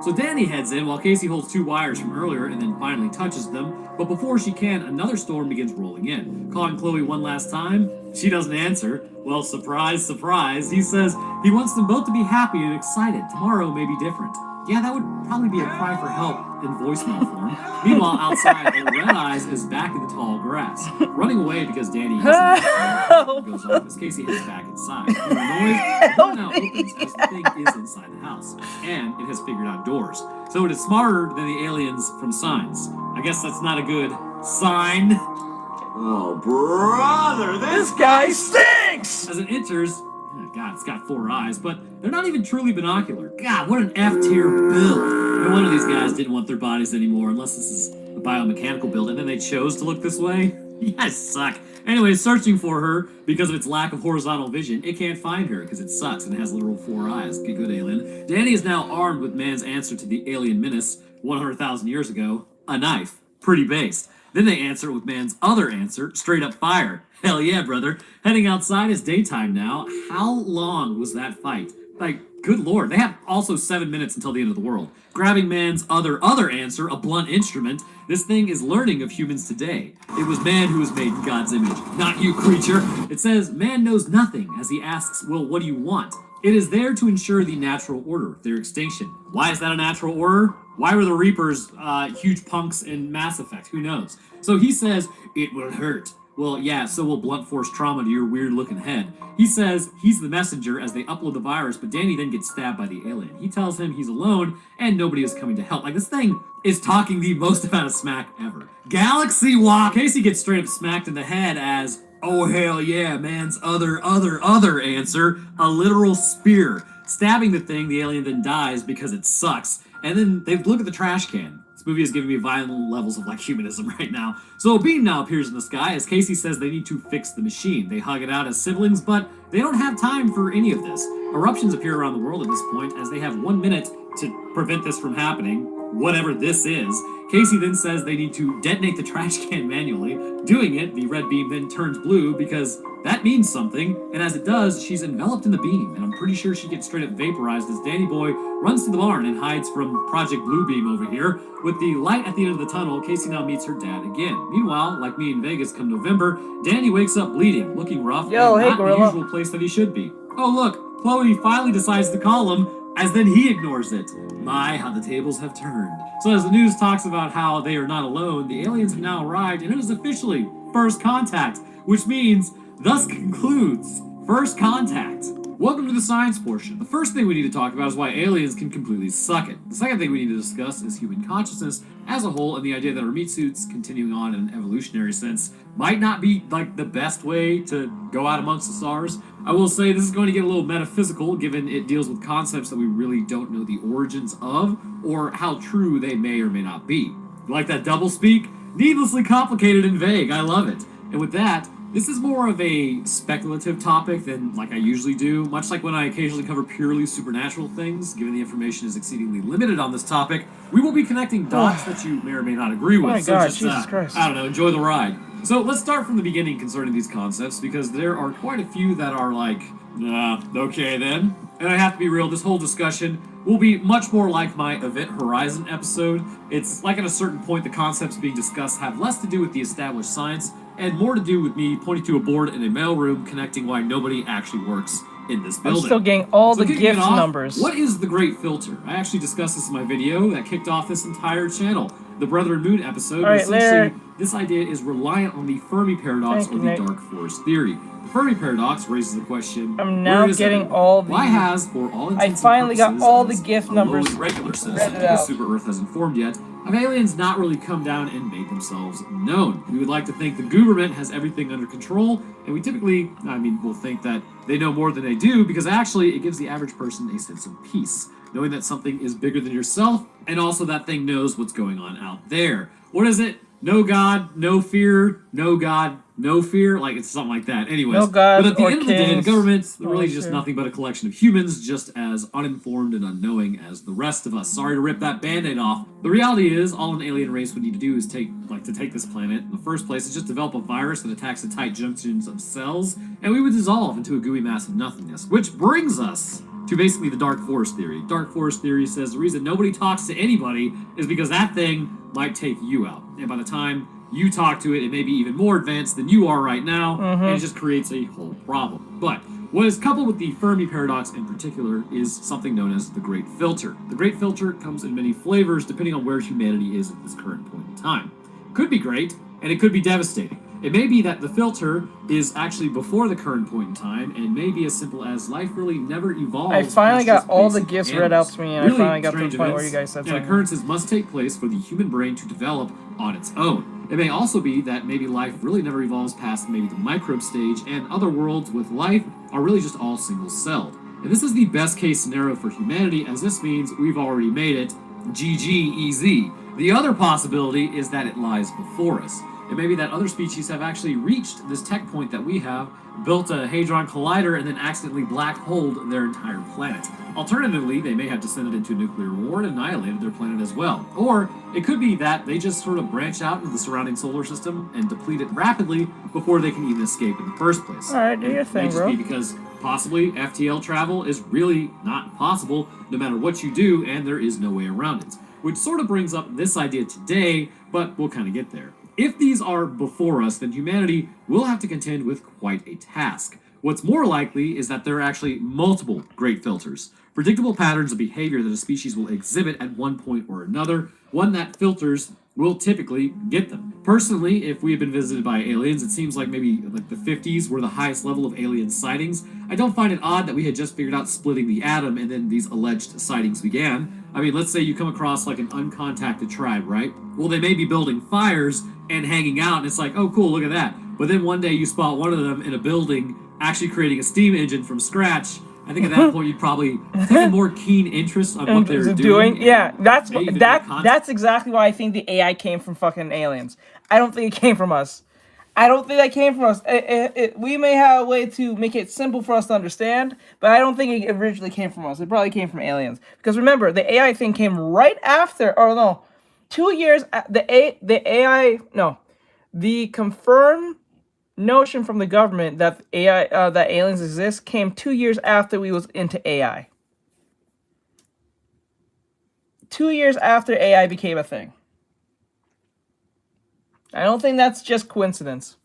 so Danny heads in while Casey holds 2 wires from earlier and then finally touches them. But before she can, another storm begins rolling in. Calling Chloe one last time, she doesn't answer. Well, surprise, surprise, he says he wants them both to be happy and excited. Tomorrow may be different. Yeah, that would probably be a cry for help in voicemail form. Meanwhile, outside, Red Eyes is back in the tall grass, running away because Danny hasn't goes off as Casey heads back inside. The noise, the door now opens as the thing is inside the house, and it has figured out doors. So it is smarter than the aliens from Signs. I guess that's not a good sign.
Oh, brother,
This guy stinks!
As it enters, oh God, it's got 4 eyes, but they're not even truly binocular. God, what an F-tier build. No wonder these guys didn't want their bodies anymore, unless this is a biomechanical build, and then they chose to look this way? You guys suck. Anyway, searching for her, because of its lack of horizontal vision, it can't find her, because it sucks and it has literal 4 eyes. Get good, alien. Danny is now armed with man's answer to the alien menace 100,000 years ago, a knife. Pretty based. Then they answer with man's other answer, straight up fire. Hell yeah, brother. Heading outside is daytime now. How long was that fight? Like, good lord. They have also 7 minutes until the end of the world. Grabbing man's other answer, a blunt instrument, this thing is learning of humans today. It was man who was made in God's image, not you, creature. It says, man knows nothing, as he asks, well, what do you want? It is there to ensure the natural order, their extinction. Why is that a natural order? Why were the Reapers huge punks in Mass Effect? Who knows? So he says, it will hurt. Well, yeah, so will blunt force trauma to your weird-looking head. He says he's the messenger as they upload the virus, but Danny then gets stabbed by the alien. He tells him he's alone and nobody is coming to help. Like, this thing is talking the most amount of smack ever. Galaxy Walk! Casey gets straight up smacked in the head as, oh hell yeah, man's other answer, a literal spear. Stabbing the thing, the alien then dies because it sucks. And then they look at the trash can. This movie is giving me violent levels of, like, humanism right now. So a beam now appears in the sky as Casey says they need to fix the machine. They hug it out as siblings, but they don't have time for any of this. Eruptions appear around the world at this point as they have 1 minute to prevent this from happening, whatever this is. Casey then says they need to detonate the trash can manually. Doing it, the red beam then turns blue because that means something, and as it does, she's enveloped in the beam, and I'm pretty sure she gets straight up vaporized as Danny Boy runs to the barn and hides from Project Bluebeam over here. With the light at the end of the tunnel, Casey now meets her dad again. Meanwhile, like me in Vegas come November, Danny wakes up bleeding, looking rough, and not in the usual place that he should be. Oh look, Chloe finally decides to call him, as then he ignores it. My, how the tables have turned. So as the news talks about how they are not alone, the aliens have now arrived, and it is officially first contact, which means, thus concludes, first contact. Welcome to the science portion. The first thing we need to talk about is why aliens can completely suck it. The second thing we need to discuss is human consciousness as a whole, and the idea that our meat suits, continuing on in an evolutionary sense, might not be, like, the best way to go out amongst the stars. I will say this is going to get a little metaphysical, given it deals with concepts that we really don't know the origins of, or how true they may or may not be. You like that doublespeak? Needlessly complicated and vague, I love it. And with that, this is more of a speculative topic than like I usually do, much like when I occasionally cover purely supernatural things. Given the information is exceedingly limited on this topic, we will be connecting dots that you may or may not agree with.
Oh my
so
God,
just,
Jesus Christ.
I don't know, enjoy the ride. So let's start from the beginning concerning these concepts, because there are quite a few that are like, okay then. And I have to be real, this whole discussion will be much more like my Event Horizon episode. It's like at a certain point the concepts being discussed have less to do with the established science and more to do with me pointing to a board in a mailroom connecting why nobody actually works in this building.
I'm still getting all
So
the
kicking
gift
it off,
numbers.
What is the Great Filter? I actually discussed this in my video that kicked off this entire channel, the Brother and Moon episode.
All right,
Essentially,
Larry.
this idea is reliant on the Fermi paradox
Thank
or
you,
the
Nick.
dark force theory. The Fermi paradox raises the question,
I'm now
where is
getting
everyone?
all the...
Why has, for all intents
I
and
finally got
purposes,
all the
as
gift
a
numbers
lowly regular says,
read it
the
out.
Super Earth hasn't formed yet, have aliens not really come down and made themselves known? We would like to think the government has everything under control, and we typically, will think that they know more than they do, because actually it gives the average person a sense of peace, knowing that something is bigger than yourself, and also that thing knows what's going on out there. What is it? No God, no fear, no God, no fear, like it's something like that. Anyways,
No gods
but at the
or
end of the day, the
kings.
government's
No
really just
fear.
nothing but a collection of humans, just as uninformed and unknowing as the rest of us. Sorry to rip that band-aid off. The reality is, all an alien race would need to do is take this planet in the first place is just develop a virus that attacks the tight junctions of cells, and we would dissolve into a gooey mass of nothingness. Which brings us to basically the dark force theory. Dark force theory says the reason nobody talks to anybody is because that thing might take you out. And by the time you talk to it, it may be even more advanced than you are right now, and it just creates a whole problem. But what is coupled with the Fermi paradox in particular is something known as the Great Filter. The Great Filter comes in many flavors depending on where humanity is at this current point in time. It could be great, and it could be devastating. It may be that the filter is actually before the current point in time, and may be as simple as life really never evolved.
I finally
past
got
just
all the
basic
gifts
animals.
read out to me, and
Really
I finally got to the
strange
point where you
events
guys said
and
something.
occurrences must take place for the human brain to develop on its own. It may also be that maybe life really never evolves past maybe the microbe stage, and other worlds with life are really just all single-celled. And this is the best case scenario for humanity, as this means we've already made it. GG easy. The other possibility is that it lies before us. It may be that other species have actually reached this tech point that we have, built a Hadron Collider, and then accidentally black holed their entire planet. Alternatively, they may have descended into a nuclear war and annihilated their planet as well. Or it could be that they just sort of branch out into the surrounding solar system and deplete it rapidly before they can even escape in the first place.
Alright, do your
It may
thing,
just
bro.
be because possibly FTL travel is really not possible no matter what you do, and there is no way around it. Which sort of brings up this idea today, but we'll kind of get there. If these are before us, then humanity will have to contend with quite a task. What's more likely is that there are actually multiple great filters, predictable patterns of behavior that a species will exhibit at one point or another. One that filters will typically get them. Personally, if we have been visited by aliens, it seems like maybe like the 50s were the highest level of alien sightings. I don't find it odd that we had just figured out splitting the atom and then these alleged sightings began. I mean, let's say you come across like an uncontacted tribe, right? Well, they may be building fires and hanging out, and it's like, oh cool, look at that. But then one day you spot one of them in a building actually creating a steam engine from scratch. I think at that point you'd probably take a more keen interest on what they're doing.
Yeah, that's
Maybe even
that.
make contact.
That's exactly why I think the AI came from fucking aliens. I don't think it came from us. I don't think that came from us. We may have a way to make it simple for us to understand, but I don't think it originally came from us. It probably came from aliens. Because remember, the AI thing came right after, or no, 2 years. The confirmed notion from the government that that aliens exist came 2 years after we was into AI. 2 years after AI became a thing. I don't think that's just coincidence.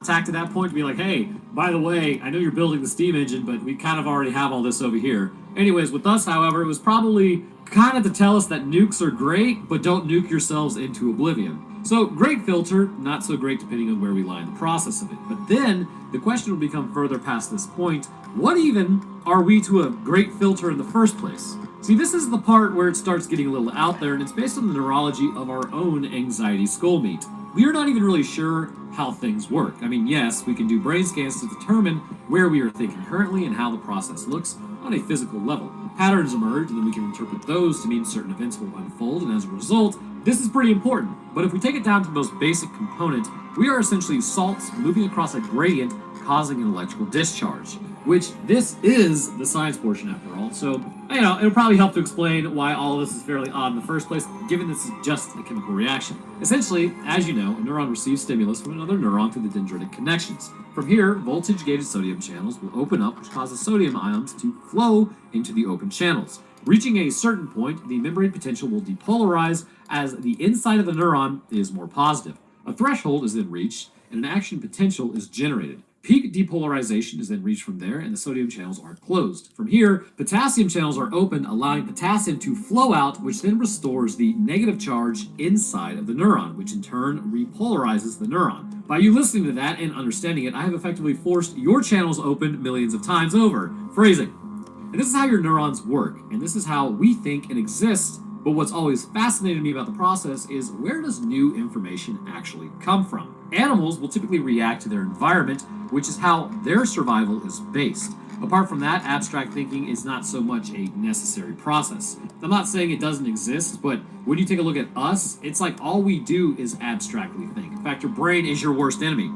Attack to that point to be like, hey, by the way, I know you're building the steam engine, but we kind of already have all this over here. Anyways, with us, however, it was probably kind of to tell us that nukes are great, but don't nuke yourselves into oblivion. So, great filter, not so great depending on where we lie in the process of it. But then, the question will become further past this point, what even are we to a great filter in the first place? See, this is the part where it starts getting a little out there, and it's based on the neurology of our own anxiety skull meat. we are not even really sure how things work. I mean, yes, we can do brain scans to determine where we are thinking currently and how the process looks on a physical level. Patterns emerge, and then we can interpret those to mean certain events will unfold, and as a result, this is pretty important. But if we take it down to the most basic component, we are essentially salts moving across a gradient causing an electrical discharge, which this is the science portion after all. So, you know, it'll probably help to explain why all of this is fairly odd in the first place, given this is just a chemical reaction. Essentially, as you know, a neuron receives stimulus from another neuron through the dendritic connections. From here, voltage-gated sodium channels will open up, which causes sodium ions to flow into the open channels. Reaching a certain point, the membrane potential will depolarize as the inside of the neuron is more positive. A threshold is then reached, and an action potential is generated. Peak depolarization is then reached from there, and the sodium channels are closed. From here, potassium channels are opened, allowing potassium to flow out, which then restores the negative charge inside of the neuron, which in turn repolarizes the neuron. By you listening to that and understanding it, I have effectively forced your channels open millions of times over. Phrasing. And this is how your neurons work, and this is how we think and exist. But what's always fascinated me about the process is, where does new information actually come from? Animals will typically react to their environment, which is how their survival is based. Apart from that, abstract thinking is not so much a necessary process. I'm not saying it doesn't exist, but when you take a look at us, it's like all we do is abstractly think. In fact, your brain is your worst enemy.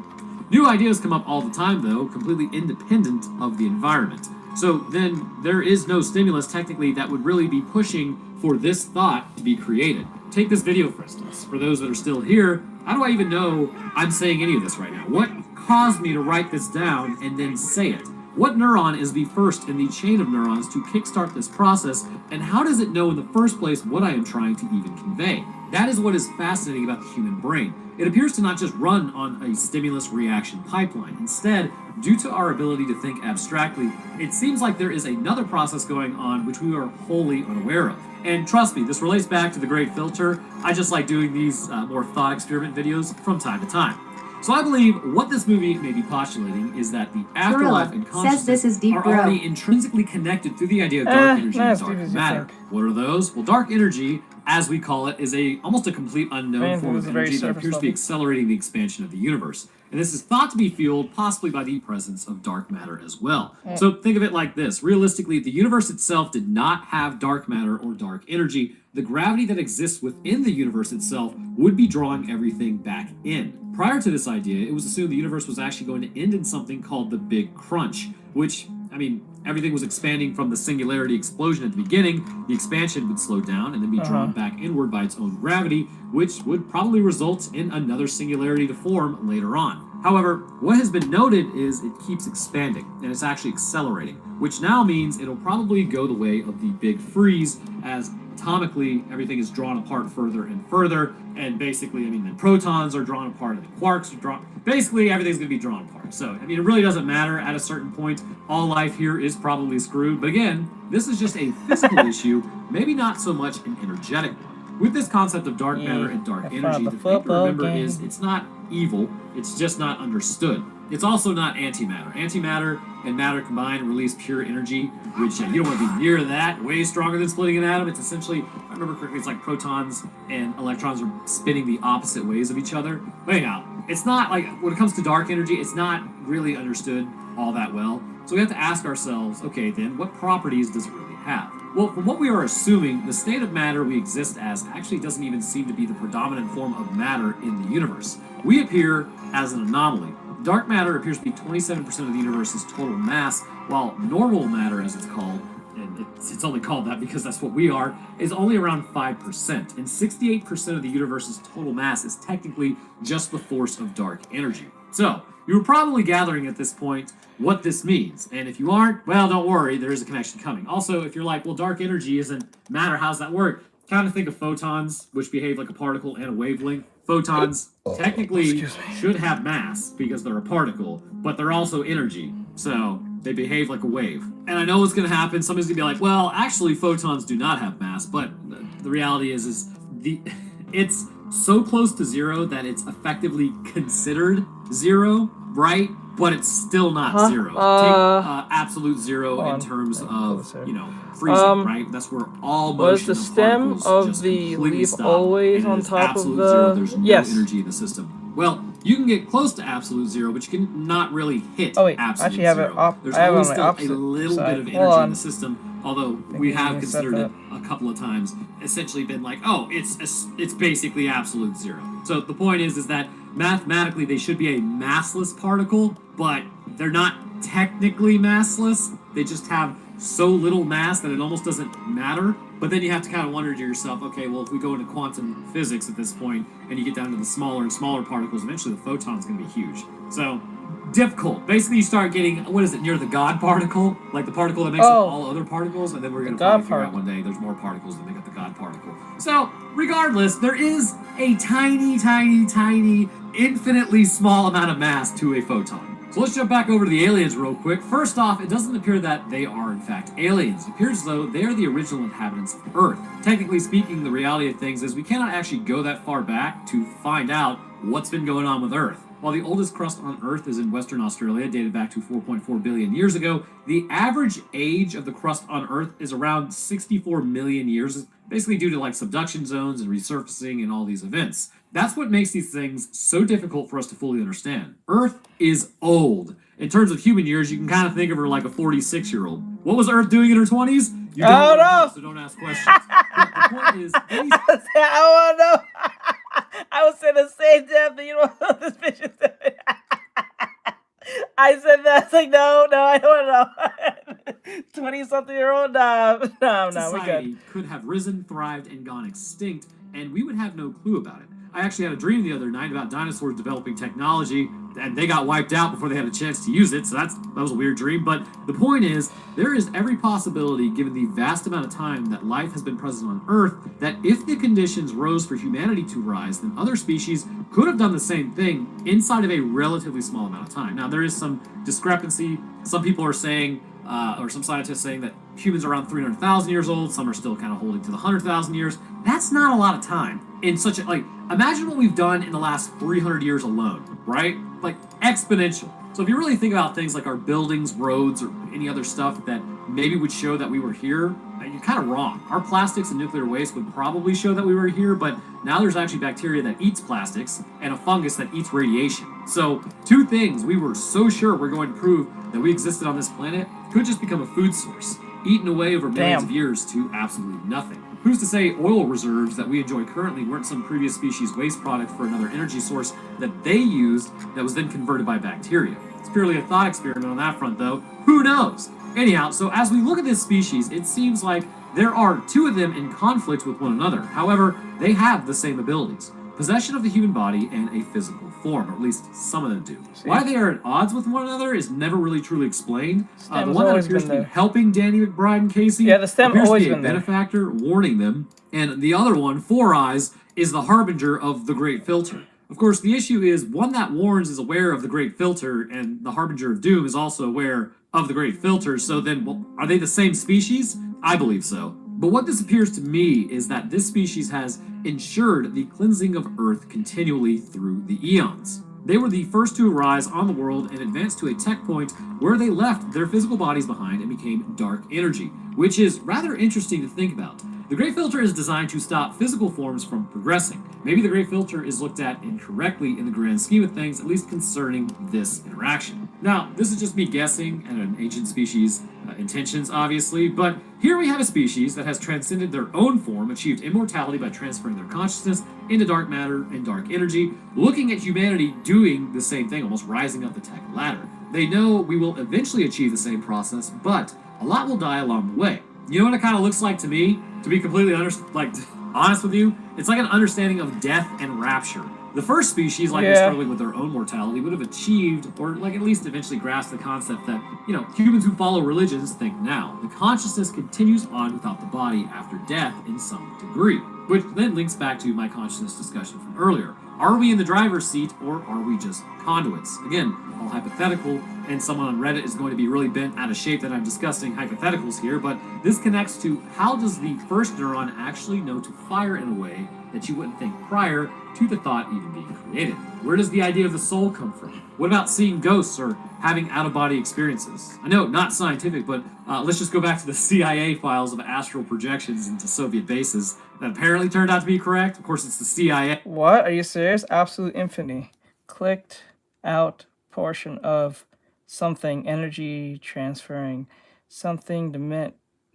New ideas come up all the time, though, completely independent of the environment. So then there is no stimulus technically that would really be pushing for this thought to be created. Take this video for instance. For those that are still here, how do I even know I'm saying any of this right now? What caused me to write this down and then say it? What neuron is the first in the chain of neurons to kickstart this process, and how does it know in the first place what I am trying to even convey? That is what is fascinating about the human brain. It appears to not just run on a stimulus reaction pipeline. Instead, due to our ability to think abstractly, it seems like there is another process going on which we are wholly unaware of. And trust me, this relates back to the Great Filter. I just like doing these more thought experiment videos from time to time. So I believe what this movie may be postulating is that the afterlife and consciousness are already intrinsically connected through the idea of dark energy and dark matter. What are those? Well, dark energy, as we call it, is almost a complete unknown form of energy that appears to be accelerating the expansion of the universe. And this is thought to be fueled possibly by the presence of dark matter as well. So think of it like this. Realistically, the universe itself did not have dark matter or dark energy. The gravity that exists within the universe itself would be drawing everything back in. Prior to this idea, it was assumed the universe was actually going to end in something called the Big Crunch, which, I mean, everything was expanding from the singularity explosion at the beginning. The expansion would slow down and then be drawn back inward by its own gravity, which would probably result in another singularity to form later on. However, what has been noted is it keeps expanding, and it's actually accelerating, which now means it'll probably go the way of the Big Freeze, as atomically everything is drawn apart further and further, and basically, I mean, the protons are drawn apart and the quarks are drawn, basically everything's going to be drawn apart. So, I mean, it really doesn't matter. At a certain point, all life here is probably screwed. But again, this is just a physical issue, maybe not so much an energetic one. With this concept of dark matter and dark energy, the thing to remember is it's not evil, it's just not understood. It's also not antimatter. Antimatter and matter combined release pure energy, which you don't want to be near that. Way stronger than splitting an atom. It's essentially, if I remember correctly, it's like protons and electrons are spinning the opposite ways of each other. But anyhow, it's not like, when it comes to dark energy, it's not really understood all that well. So we have to ask ourselves, okay, then what properties does it really have? Well, from what we are assuming, the state of matter we exist as actually doesn't even seem to be the predominant form of matter in the universe. We appear as an anomaly. Dark matter appears to be 27% of the universe's total mass, while normal matter, as it's called, and it's only called that because that's what we are, is only around 5%. And 68% of the universe's total mass is technically just the force of dark energy. So, you were probably gathering at this point what this means. And if you aren't, well, don't worry, there is a connection coming. Also, if you're like, well, dark energy isn't matter, how's that work? Kind of think of photons, which behave like a particle and a wavelength. Photons technically should have mass because they're a particle, but they're also energy. So they behave like a wave. And I know what's going to happen. Somebody's going to be like, well, actually, photons do not have mass. But the reality is it's so close to zero that it's effectively considered zero. right? But it's still not zero. Take absolute zero in terms of, you know, freezing, right? That's where all motion
Was the stem of the leaf always on top of the...
Zero. There's no energy in the system. Well, you can get close to absolute zero, but you can not really hit absolute zero. There's always still a little bit of energy in the system, although we have considered it a couple of times, essentially been like, oh, it's basically absolute zero. So the point is that mathematically they should be a massless particle, but they're not technically massless. They just have so little mass that it almost doesn't matter. But then you have to kind of wonder to yourself, okay, well, if we go into quantum physics at this point and you get down to the smaller and smaller particles, eventually the photon's going to be huge. So difficult. Basically, you start getting, what is it, near the God particle? Like the particle that makes up all other particles, and then we're going to probably figure out one day there's more particles that make up the God particle. So, regardless, there is a tiny, tiny, tiny, infinitely small amount of mass to a photon. So let's jump back over to the aliens real quick. First off, it doesn't appear that they are in fact aliens. It appears as though they are the original inhabitants of Earth. Technically speaking, the reality of things is we cannot actually go that far back to find out what's been going on with Earth. While the oldest crust on Earth is in Western Australia, dated back to 4.4 billion years ago, the average age of the crust on Earth is around 64 million years, basically due to like subduction zones and resurfacing and all these events. That's what makes these things so difficult for us to fully understand. Earth is old. In terms of human years, you can kind of think of her like a 46-year-old. What was Earth doing in her 20s? You don't know, so don't ask questions. But the point is,
I want to know. I would say the same damn thing. You know what this bitch is doing? I said that. I was like, no, I don't know. 20-something-year-old? No, we're good.
Could have risen, thrived, and gone extinct, and we would have no clue about it. I actually had a dream the other night about dinosaurs developing technology, and they got wiped out before they had a chance to use it, so that was a weird dream. But the point is, there is every possibility, given the vast amount of time that life has been present on Earth, that if the conditions rose for humanity to rise, then other species could have done the same thing inside of a relatively small amount of time. Now, there is some discrepancy. Some people are saying, or some scientists saying that humans are around 300,000 years old. Some are still kind of holding to the 100,000 years. That's not a lot of time. In such a, like, imagine what we've done in the last 300 years alone, right? Like, exponential. So if you really think about things like our buildings, roads, or any other stuff that maybe would show that we were here, you're kind of wrong. Our plastics and nuclear waste would probably show that we were here, but now there's actually bacteria that eats plastics and a fungus that eats radiation. So two things we were so sure we're going to prove that we existed on this planet could just become a food source, eaten away over millions of years to absolutely nothing. Who's to say oil reserves that we enjoy currently weren't some previous species waste product for another energy source that they used that was then converted by bacteria? It's purely a thought experiment on that front, though. Who knows? Anyhow, so as we look at this species, it seems like there are two of them in conflict with one another. However, they have the same abilities. Possession of the human body and a physical form, or at least some of them do. Why they are at odds with one another is never really truly explained. The one that appears to be helping Danny McBride and Casey
the stem
appears
always
to be a
been there.
benefactor, warning them, and the other one, Four Eyes, is the harbinger of the Great Filter. Of course, the issue is one that warns is aware of the Great Filter, and the harbinger of doom is also aware of the Great Filter. So then, well, are they the same species? I believe so. But what this appears to me is that this species has ensured the cleansing of Earth continually through the eons. They were the first to arise on the world and advance to a tech point where they left their physical bodies behind and became dark energy, which is rather interesting to think about. The Great Filter is designed to stop physical forms from progressing. Maybe the Great Filter is looked at incorrectly in the grand scheme of things, at least concerning this interaction. Now, this is just me guessing at an ancient species' intentions, obviously, but here we have a species that has transcended their own form, achieved immortality by transferring their consciousness into dark matter and dark energy, looking at humanity doing the same thing, almost rising up the tech ladder. They know we will eventually achieve the same process, but a lot will die along the way. You know what it kind of looks like to me? To be completely honest with you, it's like an understanding of death and rapture. The first species, like struggling with their own mortality, would have achieved, or like at least eventually grasped the concept that, you know, humans who follow religions think now. The consciousness continues on without the body after death in some degree, which then links back to my consciousness discussion from earlier. Are we in the driver's seat, or are we just conduits? Again, all hypothetical, and someone on Reddit is going to be really bent out of shape that I'm discussing hypotheticals here, but this connects to how does the first neuron actually know to fire in a way that you wouldn't think prior to the thought even being created. Where does the idea of the soul come from? What about seeing ghosts or having out-of-body experiences? I know, not scientific, but let's just go back to the CIA files of astral projections into Soviet bases that apparently turned out to be correct. Of course, it's the CIA.
What? Are you serious? Absolute infinity. Clicked out portion of something, energy transferring, something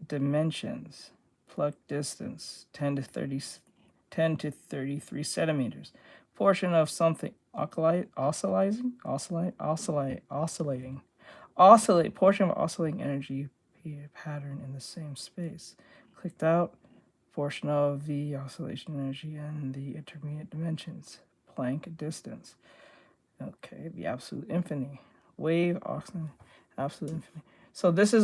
dimensions, plug distance, 10 to 33 centimeters. Portion of something, oscillate, portion of oscillating energy pattern in the same space. Clicked out, portion of the oscillation energy and the intermediate dimensions, Planck distance. Okay, the absolute infinity. Wave, oxygen, absolute infinity. So this is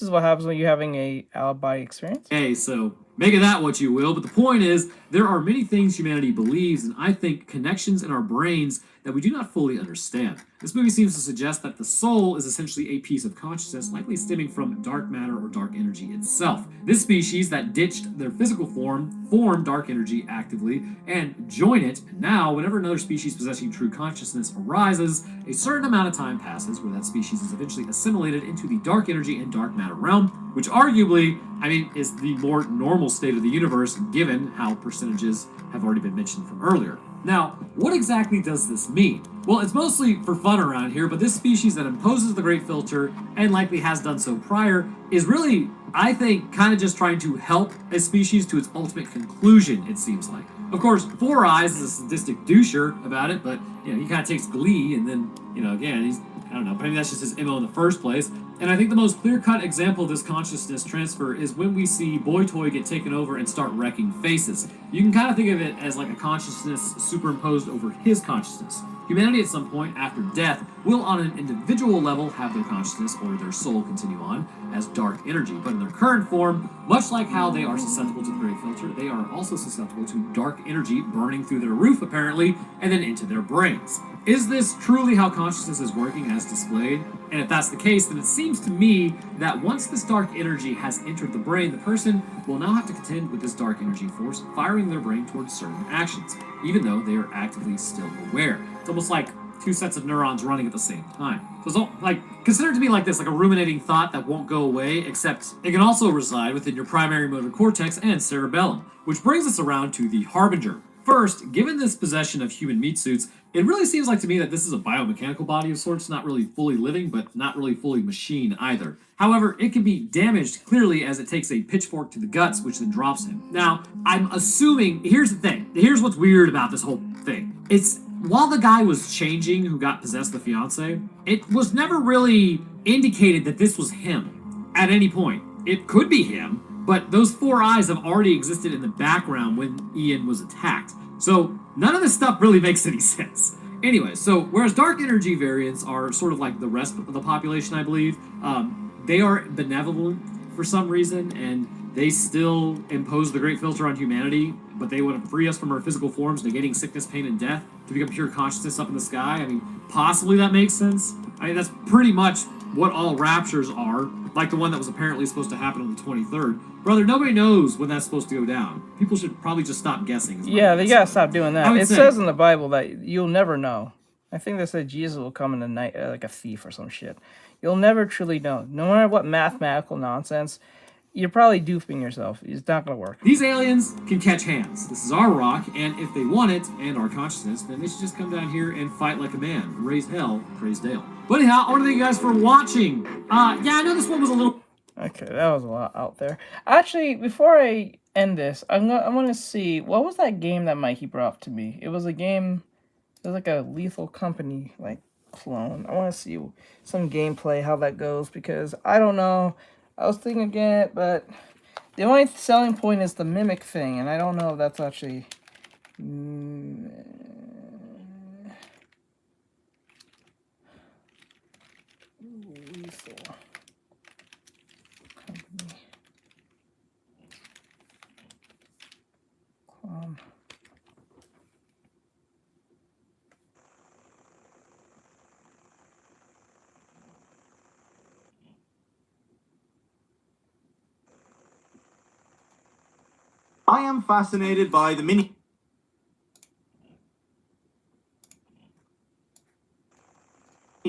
what happens when you're having a out-of-body experience.
Okay, so make of that what you will, but the point is, there are many things humanity believes, and I think connections in our brains that we do not fully understand. This movie seems to suggest that the soul is essentially a piece of consciousness, likely stemming from dark matter or dark energy itself. This species that ditched their physical form formed dark energy actively and join it, and now whenever another species possessing true consciousness arises, a certain amount of time passes where that species is eventually assimilated into the dark energy and dark matter realm, which arguably, is the more normal state of the universe given how percentages have already been mentioned from earlier. Now, what exactly does this mean? Well, it's mostly for fun around here, but this species that imposes the Great Filter, and likely has done so prior, is really, I think, kind of just trying to help a species to its ultimate conclusion, it seems like. Of course, Four Eyes is a sadistic doucher about it, but, he kind of takes glee, and then, again, he's, I don't know, maybe that's just his MO in the first place. And I think the most clear-cut example of this consciousness transfer is when we see Boy Toy get taken over and start wrecking faces. You can kind of think of it as like a consciousness superimposed over his consciousness. Humanity at some point after death will on an individual level have their consciousness or their soul continue on as dark energy, but in their current form, much like how they are susceptible to the Great Filter, they are also susceptible to dark energy burning through their roof apparently, and then into their brains. Is this truly how consciousness is working as displayed? And if that's the case, then it seems to me that once this dark energy has entered the brain, the person will now have to contend with this dark energy force firing their brain towards certain actions, even though they are actively still aware. It's almost like two sets of neurons running at the same time. So it's consider it to be like this, like a ruminating thought that won't go away, except it can also reside within your primary motor cortex and cerebellum, which brings us around to the Harbinger. First, given this possession of human meat suits, it really seems like to me that this is a biomechanical body of sorts, not really fully living, but not really fully machine either. However, it can be damaged clearly as it takes a pitchfork to the guts, which then drops him. Now, I'm assuming, here's the thing, here's what's weird about this whole thing. It's, while the guy was changing who got possessed, the fiance, it was never really indicated that this was him at any point. It could be him, but those four eyes have already existed in the background when Ian was attacked. So none of this stuff really makes any sense. Anyway, so whereas dark energy variants are sort of like the rest of the population, I believe, they are benevolent for some reason, and they still impose the Great Filter on humanity, but they want to free us from our physical forms, negating sickness, pain, and death to become pure consciousness up in the sky. Possibly that makes sense. That's pretty much what all raptures are, like the one that was apparently supposed to happen on the 23rd. Brother, nobody knows when that's supposed to go down. People should probably just stop guessing.
Yeah, they gotta stop doing that. It says in the Bible that you'll never know. I think they said Jesus will come in the night like a thief or some shit. You'll never truly know. No matter what mathematical nonsense, you're probably duping yourself. It's not gonna work.
These aliens can catch hands. This is our rock, and if they want it, and our consciousness, then they should just come down here and fight like a man. Raise hell, praise Dale. But anyhow, I want to thank you guys for watching. Yeah, I know this one was a little...
Okay, that was a lot out there. Actually, before I end this, I want to see, what was that game that Mikey brought up to me? It was a game, it was like a Lethal Company, clone. I want to see some gameplay, how that goes, because I don't know. I was thinking again it, but the only selling point is the mimic thing, and I don't know if that's actually... Lethal Company. Clone.
I am fascinated by the mini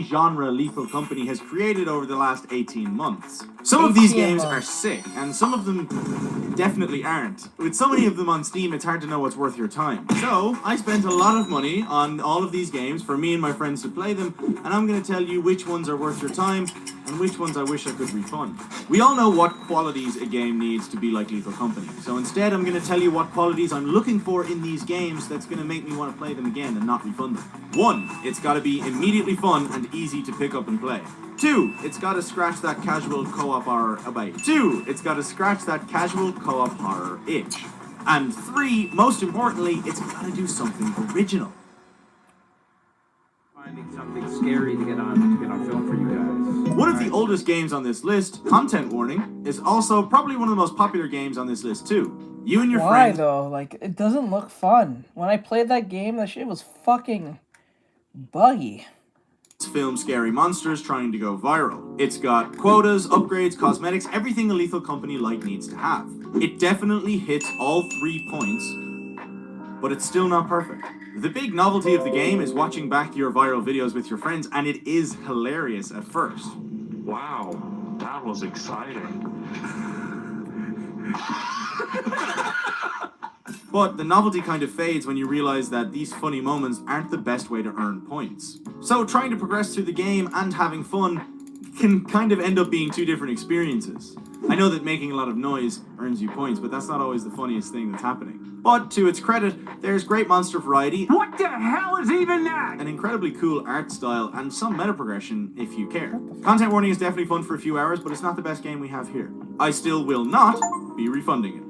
genre Lethal Company has created over the last 18 months. Some of these games are sick, and some of them definitely aren't. With so many of them on Steam, it's hard to know what's worth your time. So, I spent a lot of money on all of these games for me and my friends to play them, and I'm going to tell you which ones are worth your time and which ones I wish I could refund. We all know what qualities a game needs to be like Lethal Company, so instead I'm going to tell you what qualities I'm looking for in these games that's going to make me want to play them again and not refund them. 1, it's got to be immediately fun and easy to pick up and play. 2, it's got to scratch that casual co-op horror itch. And 3, most importantly, it's got to do something original.
Finding something scary to get on film for you guys.
One of the oldest games on this list, Content Warning, is also probably one of the most popular games on this list too. You and your
Why
friend.
though? Like, it doesn't look fun. When I played that game, that shit was fucking buggy.
Film scary monsters trying to go viral. It's got quotas, upgrades, cosmetics, everything a Lethal Company like needs to have. It definitely hits all 3 points, but it's still not perfect. The big novelty of the game is watching back your viral videos with your friends, and it is hilarious at first.
Wow, that was exciting.
But the novelty kind of fades when you realize that these funny moments aren't the best way to earn points. So trying to progress through the game and having fun can kind of end up being 2 different experiences. I know that making a lot of noise earns you points, but that's not always the funniest thing that's happening. But to its credit, there's great monster variety.
What the hell is even that?
An incredibly cool art style and some meta progression if you care. Content Warning is definitely fun for a few hours, but it's not the best game we have here. I still will not be refunding it.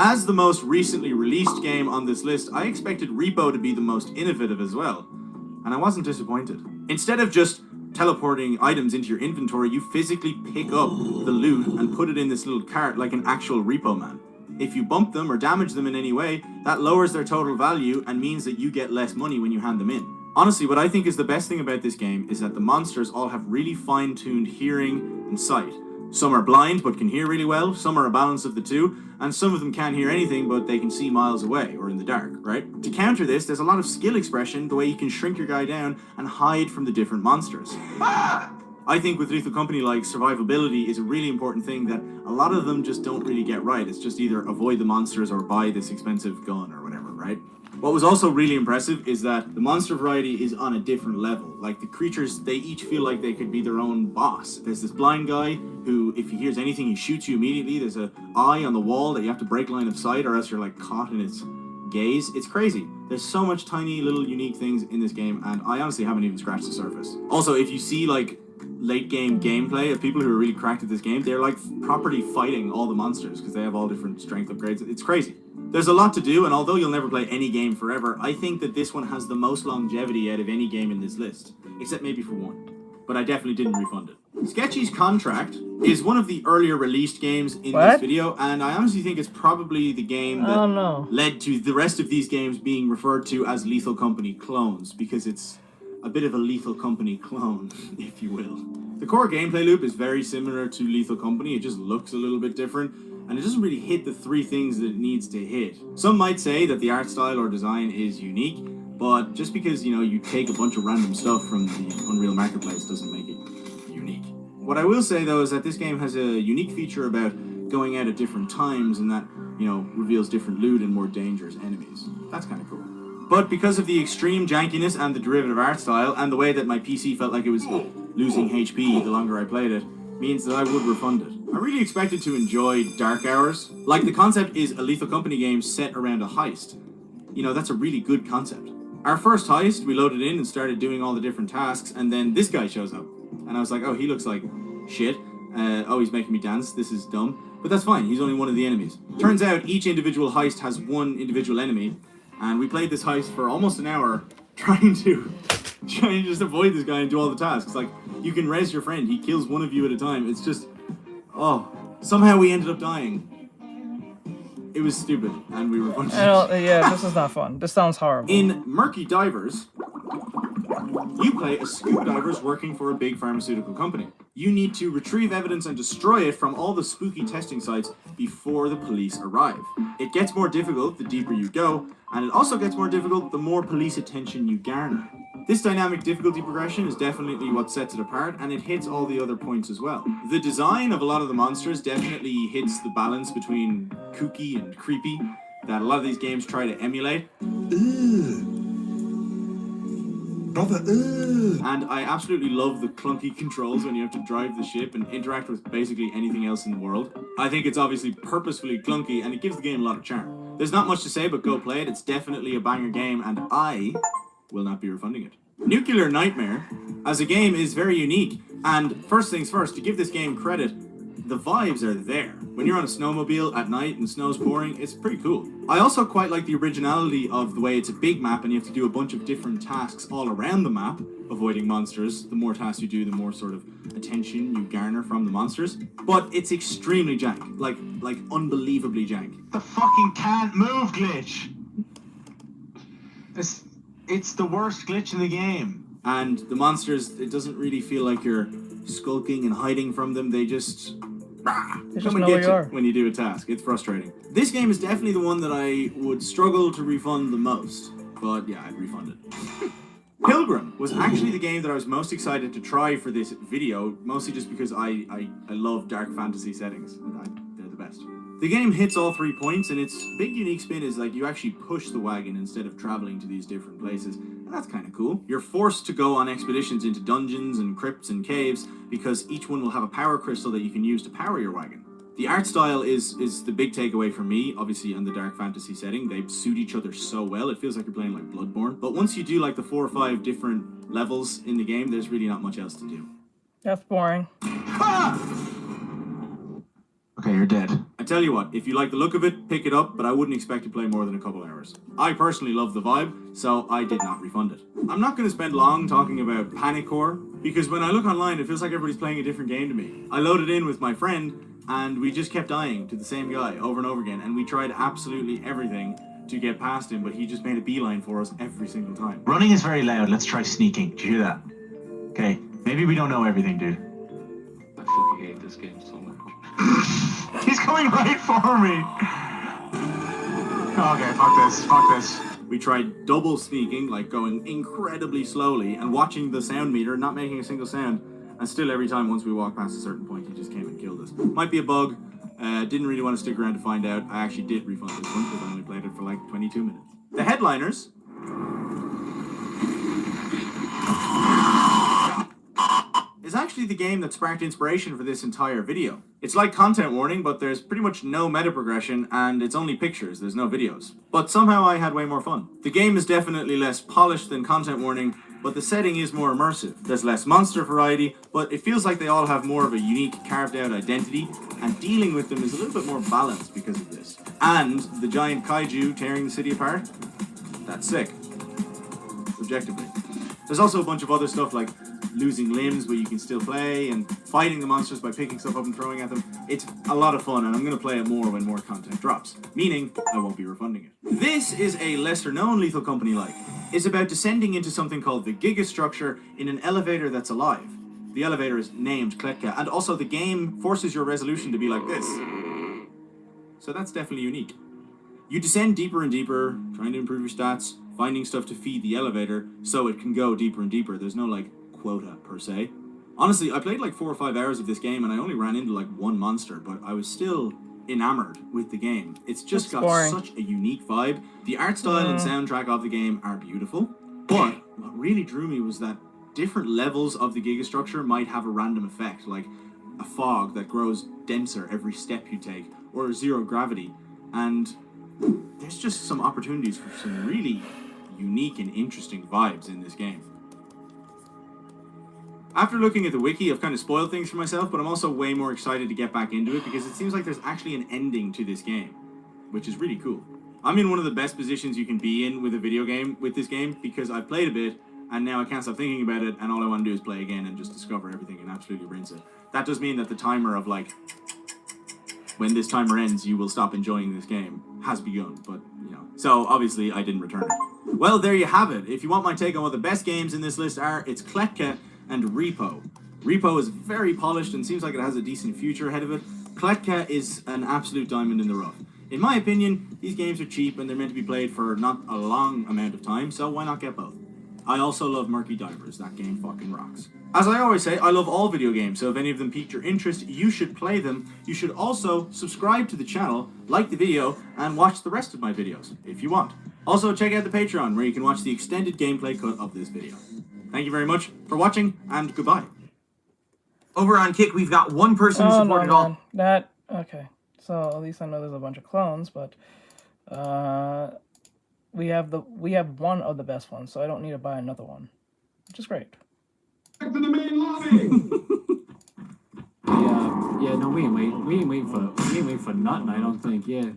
As the most recently released game on this list, I expected Repo to be the most innovative as well, and I wasn't disappointed. Instead of just teleporting items into your inventory, you physically pick up the loot and put it in this little cart like an actual repo man. If you bump them or damage them in any way, that lowers their total value and means that you get less money when you hand them in. Honestly, what I think is the best thing about this game is that the monsters all have really fine-tuned hearing and sight. Some are blind but can hear really well, some are a balance of the two, and some of them can't hear anything but they can see miles away or in the dark, right? To counter this, there's a lot of skill expression, the way you can shrink your guy down and hide from the different monsters. I think with Lethal Company, like, survivability is a really important thing that a lot of them just don't really get right. It's just either avoid the monsters or buy this expensive gun or whatever, right? What was also really impressive is that the monster variety is on a different level. Like, the creatures, they each feel like they could be their own boss. There's this blind guy who, if he hears anything, he shoots you immediately. There's an eye on the wall that you have to break line of sight or else you're, like, caught in its gaze. It's crazy. There's so much tiny little unique things in this game, and I honestly haven't even scratched the surface. Also, if you see, like, late game gameplay of people who are really cracked at this game, they're like properly fighting all the monsters because they have all different strength upgrades. It's crazy. There's a lot to do, and although you'll never play any game forever, I think that this one has the most longevity out of any game in this list, except maybe for one. But I definitely didn't refund it. Sketchy's Contract is one of the earlier released games in this video, and I honestly think it's probably the game that led to the rest of these games being referred to as Lethal Company clones, because it's a bit of a Lethal Company clone, if you will. The core gameplay loop is very similar to Lethal Company, it just looks a little bit different, and it doesn't really hit the 3 things that it needs to hit. Some might say that the art style or design is unique, but just because, you know, you take a bunch of random stuff from the Unreal Marketplace doesn't make it unique. What I will say, though, is that this game has a unique feature about going out at different times, and that, you know, reveals different loot and more dangerous enemies. That's kind of cool. But because of the extreme jankiness and the derivative art style, and the way that my PC felt like it was losing HP the longer I played it, means that I would refund it. I really expected to enjoy Dark Hours. Like, the concept is a Lethal Company game set around a heist. You know, that's a really good concept. Our first heist, we loaded in and started doing all the different tasks, and then this guy shows up. And I was like, oh, he looks like shit. Oh, he's making me dance. This is dumb. But that's fine. He's only one of the enemies. Turns out each individual heist has one individual enemy, and we played this heist for almost an hour trying to just avoid this guy and do all the tasks. Like, you can res your friend. He kills one of you at a time. It's just, oh, somehow we ended up dying. It was stupid, and we were bunch of
yeah, this is not fun. This sounds horrible.
In Murky Divers, you play as scuba divers working for a big pharmaceutical company. You need to retrieve evidence and destroy it from all the spooky testing sites before the police arrive. It gets more difficult the deeper you go, and it also gets more difficult the more police attention you garner. This dynamic difficulty progression is definitely what sets it apart, and it hits all the other points as well. The design of a lot of the monsters definitely hits the balance between kooky and creepy that a lot of these games try to emulate. And I absolutely love the clunky controls when you have to drive the ship and interact with basically anything else in the world. I think it's obviously purposefully clunky, and it gives the game a lot of charm. There's not much to say, but go play it. It's definitely a banger game, and I will not be refunding it. Nuclear Nightmare as a game is very unique, and first things first, to give this game credit, the vibes are there. When you're on a snowmobile at night and snow's pouring, it's pretty cool. I also quite like the originality of the way it's a big map and you have to do a bunch of different tasks all around the map, avoiding monsters. The more tasks you do, the more sort of attention you garner from the monsters. But it's extremely jank, like unbelievably jank.
The fucking can't move glitch. It's the worst glitch in the game.
And the monsters, it doesn't really feel like you're skulking and hiding from them. They just come and get you when you do a task. It's frustrating. This game is definitely the one that I would struggle to refund the most. But yeah, I'd refund it. Pilgrim was actually the game that I was most excited to try for this video, mostly just because I love dark fantasy settings. They're the best. The game hits all 3 points, and its big unique spin is like you actually push the wagon instead of traveling to these different places, and that's kind of cool. You're forced to go on expeditions into dungeons and crypts and caves because each one will have a power crystal that you can use to power your wagon. The art style is the big takeaway for me, obviously in the dark fantasy setting. They suit each other so well, it feels like you're playing like Bloodborne. But once you do like the 4 or 5 different levels in the game, there's really not much else to do.
That's boring.
Okay, you're dead.
I tell you what, if you like the look of it, pick it up, but I wouldn't expect to play more than a couple hours. I personally love the vibe, so I did not refund it. I'm not going to spend long talking about Panic Core, because when I look online, it feels like everybody's playing a different game to me. I loaded in with my friend, and we just kept dying to the same guy over and over again, and we tried absolutely everything to get past him, but he just made a beeline for us every single time.
Running is very loud. Let's try sneaking. Did you hear that? Okay, maybe we don't know everything, dude.
I fucking hate this game so much.
He's coming right for me. Okay, fuck this.
We tried double sneaking, like going incredibly slowly and watching the sound meter, not making a single sound, and still every time once we walked past a certain point, he just came and killed us. Might be a bug. Didn't really want to stick around to find out. I actually did refund this one because I only played it for like 22 minutes. The headliners is actually the game that sparked inspiration for this entire video. It's like Content Warning, but there's pretty much no meta progression, and it's only pictures, there's no videos. But somehow I had way more fun. The game is definitely less polished than Content Warning, but the setting is more immersive. There's less monster variety, but it feels like they all have more of a unique, carved out identity, and dealing with them is a little bit more balanced because of this. And the giant kaiju tearing the city apart, that's sick. Objectively. There's also a bunch of other stuff like losing limbs but you can still play, and fighting the monsters by picking stuff up and throwing at them. It's a lot of fun, and I'm going to play it more when more content drops, meaning I won't be refunding it. This is a lesser known Lethal Company like. It's about descending into something called the Gigastructure in an elevator that's alive. The elevator is named Kletka, and also the game forces your resolution to be like this. So that's definitely unique. You descend deeper and deeper, trying to improve your stats, finding stuff to feed the elevator so it can go deeper and deeper. There's no like quota per se. Honestly, I played like 4 or 5 hours of this game and I only ran into like one monster, but I was still enamored with the game. It's just got such a unique vibe. The art style and soundtrack of the game are beautiful, but what really drew me was that different levels of the Gigastructure might have a random effect, like a fog that grows denser every step you take, or zero gravity, and there's just some opportunities for some really unique and interesting vibes in this game. After looking at the wiki, I've kind of spoiled things for myself, but I'm also way more excited to get back into it because it seems like there's actually an ending to this game, which is really cool. I'm in one of the best positions you can be in with a video game with this game because I've played a bit and now I can't stop thinking about it, and all I want to do is play again and just discover everything and absolutely rinse it. That does mean that the timer of like, when this timer ends, you will stop enjoying this game, has begun, but you know. So obviously I didn't return it. Well, there you have it. If you want my take on what the best games in this list are, it's Kletka and Repo.
Repo is very polished and seems like it has a decent future ahead of it. Kletka is an absolute diamond in the rough. In my opinion, these games are cheap and they're meant to be played for not a long amount of time, so why not get both? I also love Murky Divers. That game fucking rocks. As I always say, I love all video games, so if any of them piqued your interest, you should play them. You should also subscribe to the channel, like the video, and watch the rest of my videos, if you want. Also, check out the Patreon, where you can watch the extended gameplay cut of this video. Thank you very much for watching, and goodbye.
Over on Kick, we've got one person who supported all.
Okay. So at least I know there's a bunch of clones, but we have one of the best ones, so I don't need to buy another one, which is great.
Back to the main lobby.
Yeah, no, we ain't waiting for nothing, I don't think, yeah.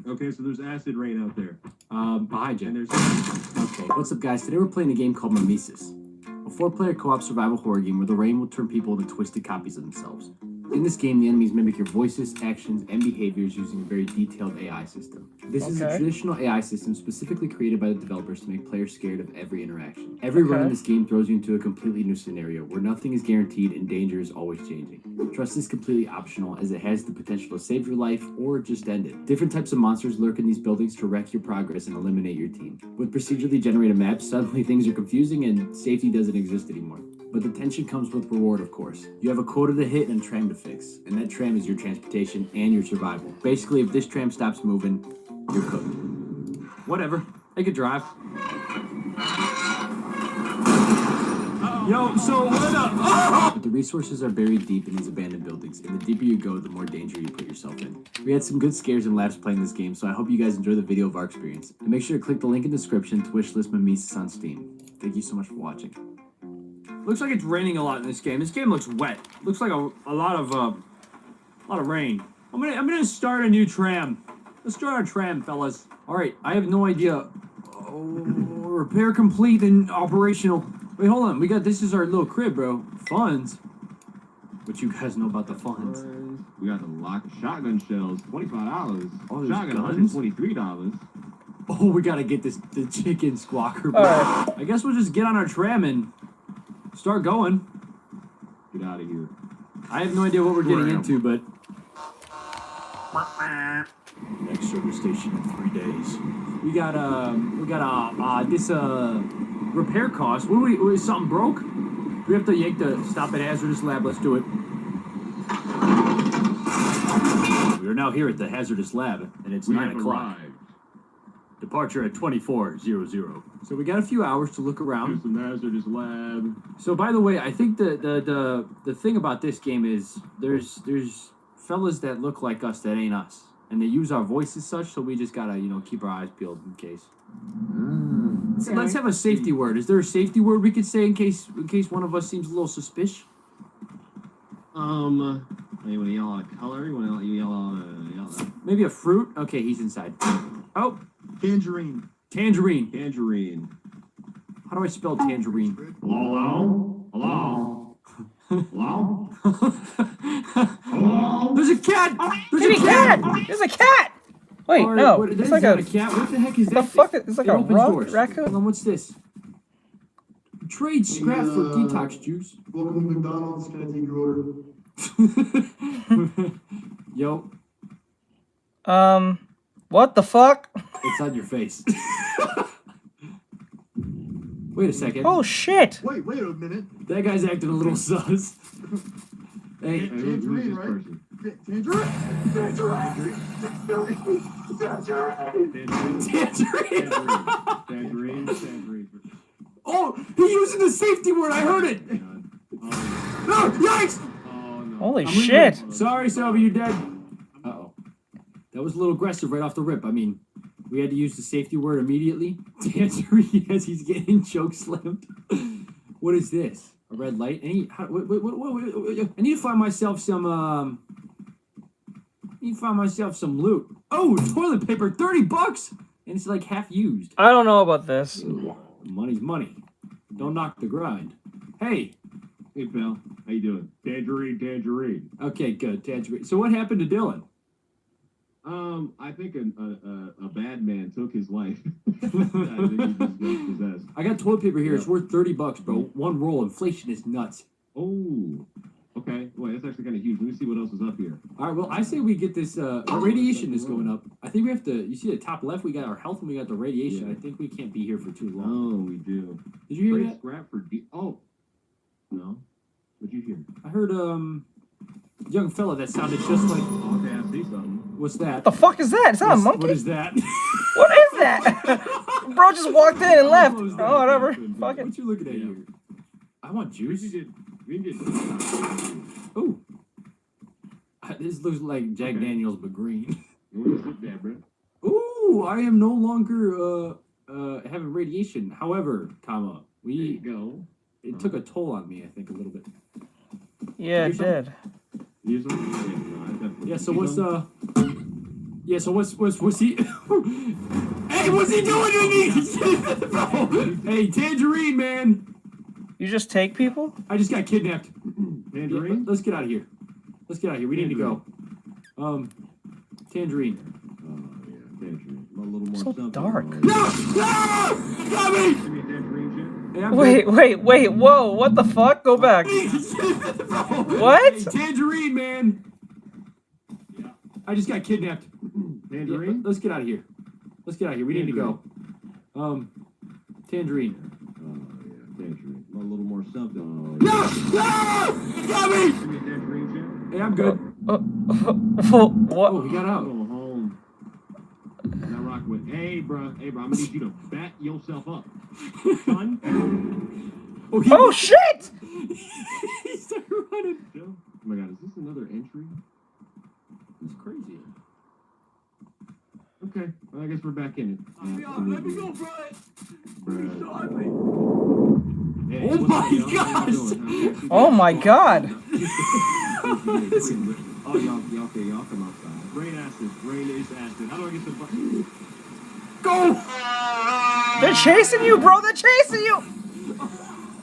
Okay, so there's acid rain out there.
Behind you.
And there's...
Okay, what's up, guys? Today we're playing a game called Mimesis, a 4-player co-op survival horror game where the rain will turn people into twisted copies of themselves. In this game, the enemies mimic your voices, actions, and behaviors using a very detailed AI system. This is a traditional AI system specifically created by the developers to make players scared of every interaction. Every run in this game throws you into a completely new scenario where nothing is guaranteed and danger is always changing. Trust is completely optional as it has the potential to save your life or just end it. Different types of monsters lurk in these buildings to wreck your progress and eliminate your team. With procedurally generated maps, suddenly things are confusing and safety doesn't exist anymore. But the tension comes with reward, of course. You have a quota to hit and a tram to fix, and that tram is your transportation and your survival. Basically, if this tram stops moving, you're cooked.
Whatever. I could drive. Yo, so what up?
But the resources are buried deep in these abandoned buildings, and the deeper you go, the more danger you put yourself in. We had some good scares and laughs playing this game, so I hope you guys enjoy the video of our experience. And make sure to click the link in the description to wishlist Mimesis on Steam. Thank you so much for watching.
Looks like it's raining a lot in this game. This game looks wet. Looks like a lot of rain. I'm gonna start a new tram. Let's start our tram, fellas. All right, I have no idea. Oh, repair complete and operational. Wait, hold on. This is our little crib, bro. Funds. What you guys know about the funds?
We got the lock shotgun shells, $25.
Oh, there's
shotgun
guns?
$123.
Oh, we gotta get the chicken squawker, bro. I guess we'll just get on our tram and start going.
Get out of here.
I have no idea what we're getting into, but next service station in 3 days. We got this repair cost. Is something broke? We have to yank the stop at hazardous lab. Let's do it. We are now here at the hazardous lab, and it's 9 o'clock. Departure at 24:00. So we got a few hours to look around.
Some hazardous lab.
So by the way, I think the thing about this game is there's fellas that look like us that ain't us, and they use our voice as such. So we just gotta keep our eyes peeled in case. So let's have a safety word. Is there a safety word we could say in case one of us seems a little suspicious?
You want to yell out a color? You want to yell out
Maybe a fruit? Okay, he's inside. Oh.
Tangerine.
Tangerine.
Tangerine.
How do I spell tangerine?
Hello? Hello? Hello? Hello?
There's a cat!
There's a cat! There's a cat! Wait, no. It's like a
cat. What the heck is that?
The fuck? It's like a raccoon?
Hold on, what's this? Trade scrap for detox juice.
Welcome to McDonald's. Can I take your order?
Yo.
What the fuck?
It's on your face. Wait a second.
Oh shit!
Wait a minute.
That guy's acting a little sus. Hey,
Tangerine, right?
Tangerine.
Oh, he's using the safety word. I heard it. No, yikes!
Holy shit!
Sorry, Sylvia, you're dead. Uh-oh. That was a little aggressive right off the rip. I mean, we had to use the safety word immediately. Tangerine as he's getting choke slammed. What is this? A red light? I need to find myself some, loot. Oh, toilet paper, $30! And it's like half used.
I don't know about this.
Money's money. Don't knock the grind. Hey.
Hey, pal. How you doing? Tangerine.
Okay, good. Tangerine. So what happened to Dylan?
I think a bad man took his life. I think he just got possessed.
I got
toilet paper here. It's worth $30, bro. One roll. Inflation is nuts.
Oh. Okay. Wait, that's actually kind of huge. Let me see what else is up here.
All right. Well, I say we get this. Our radiation is going up. I think we have to. You see the top left? We got our health and we got the radiation.
Yeah.
I think we can't be here for too long.
Oh, we do.
Did you hear
Trade
that?
scrap for Oh. No. What'd you hear?
I heard young fella that sounded just like.
Okay, I see something.
What's that?
What the fuck is that? Is that a monkey?
What is that?
What is that? Bro just walked in and left. Oh, whatever. Fuck it.
What you looking at here? I want juice.
We can get
Ooh. This looks like Jack Daniels, but green. Ooh, I am no longer having radiation. However, comma,
go.
It took a toll on me, I think, a little bit.
Yeah, it did.
Yeah, so what's what's he Hey, what's he doing to me? Hey, Tangerine, man.
You just take people?
I just got kidnapped.
Tangerine?
Yeah, let's get out of here. Let's get out of here. We need to go. Tangerine.
Oh, yeah, Tangerine. A little more
So dark.
No! Got me!
Give me a Tangerine, Jim.
Hey,
Wait, whoa, what the fuck? Go back. What?
Hey, Tangerine, man. I just got kidnapped.
Tangerine?
Yeah, let's get out of here. Let's get out of here. We need to go. Tangerine.
Oh, yeah, Tangerine. A little more something. Oh,
No! Got me!
Give me a Tangerine, Jim.
Hey, I'm good.
What?
Oh, he got out.
Go home. Not rocking with. Hey, bro, I'm gonna need you to back yourself up, son.
Oh shit!
He started running.
Oh my god, is this another entry?
It's crazy.
Okay, well, I guess we're back in it.
Let me go, bro.
Hey,
Oh my gosh!
Oh my god!
Oh, y'all come outside. Rain acid, rain is acid. How do I get the button?
Go!
They're chasing you, bro! They're chasing you!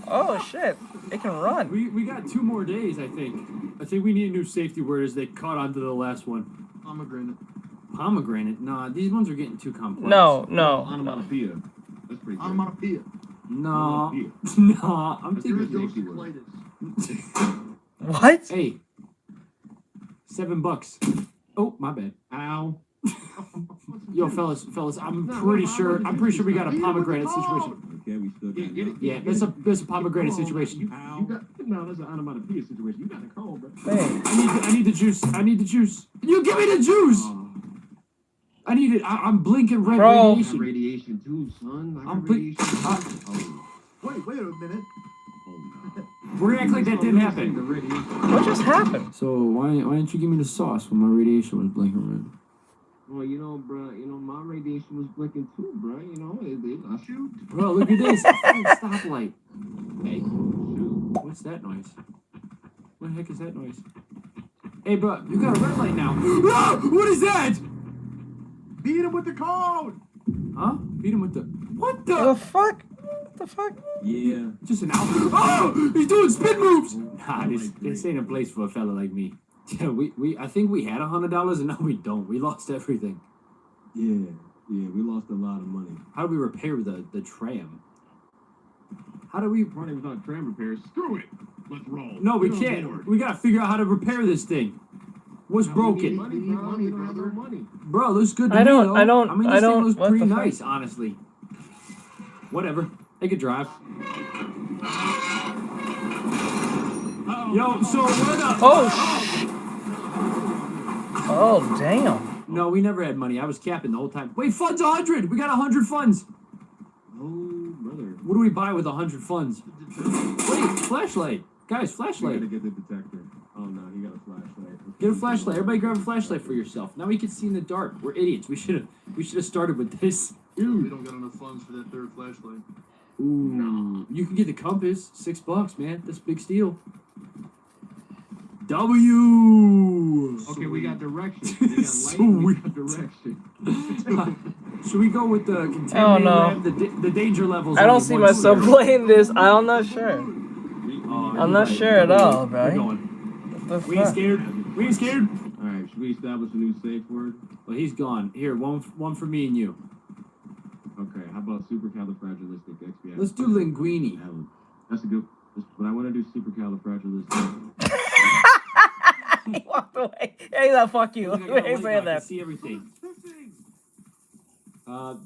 Oh shit, they can run.
We got 2 more days, I think. I think we need a new safety word as they caught on to the last one.
Pomegranate.
Pomegranate? Nah, these ones are getting too complex.
No.
Onomatopoeia. That's pretty good.
Onomatopoeia.
No.
Onomatopoeia.
No, I'm
That's
thinking.
a safety word.
What?
Hey. $7. Oh, my bad.
Ow.
Yo, fellas, I'm pretty sure we got a pomegranate situation.
Okay, we still got it.
Yeah, there's a pomegranate situation.
You got, no, that's an onomatopoeia situation. You got a call, bro.
Hey.
I need the juice. You give me the juice. I need it. I'm blinking red
Bro.
radiation.
Radiation too, son. I got
I'm blink.
radiation.
Wait a minute.
We're gonna act like that didn't happen.
What just happened?
So why didn't you give me the sauce when my radiation was blinking red?
Well, bro, my radiation was blinking too, bro. I shoot.
Bro, look at this. Stoplight. Hey, what's that noise? What the heck is that noise? Hey, bro, you got a red light now. Ah, what is that?
Beat him with the cone.
Huh? Beat him with the... What
The
the...
fuck? What the fuck?
Yeah.
Just an out. Oh! He's doing spin moves! Nah, this ain't a place for a fella like me. Yeah, I think we had $100 and now we don't. We lost everything.
Yeah, we lost a lot of money.
How do we repair the tram? How do we...
Running without tram repairs. Screw it. Let's roll.
No, we
Get on
can't.
board.
We gotta figure out how to repair this thing. What's broken?
We need money, we don't have no money.
Bro, looks good to
I
me,
don't-
though.
I don't-
mean,
I
this
don't-
thing looks
what
pretty
the fuck?
nice, honestly. Whatever. They could drive. Yo, so where the...
Oh damn.
No, we never had money. I was capping the whole time. Wait, funds 100! We got 100 funds!
Oh, brother.
What do we buy with 100 funds? Wait, flashlight. Guys,
You
flashlight.
gotta get the detector. Oh no, he got a flashlight.
Get a flashlight. Everybody grab a flashlight for yourself. Now we can see in the dark. We're idiots. We should have started with this.
We don't got enough funds for that third flashlight.
Ooh. No. You can get the compass. $6, man. That's a big steal. W.
Okay, we got directions. We got light, we got direction.
Should we go with the contaminated
Oh, no.
lab? The danger levels.
I don't
only
see
one
myself
square.
playing this. I'm not sure. I'm not sure at all,
We're
bro.
going.
What the
We ain't
fuck?
scared. We ain't scared.
Alright, should we establish a new safe word?
Well, he's gone. Here, one for me and you.
Okay, how about supercalifragilisticexpialidocious?
Let's do linguini.
That's a good. But I want to do supercalifragilistic.
He walked away. Hey, no, fuck you.
Look, I got a
Hey,
light
say
now, I
that.
can see everything.
Oh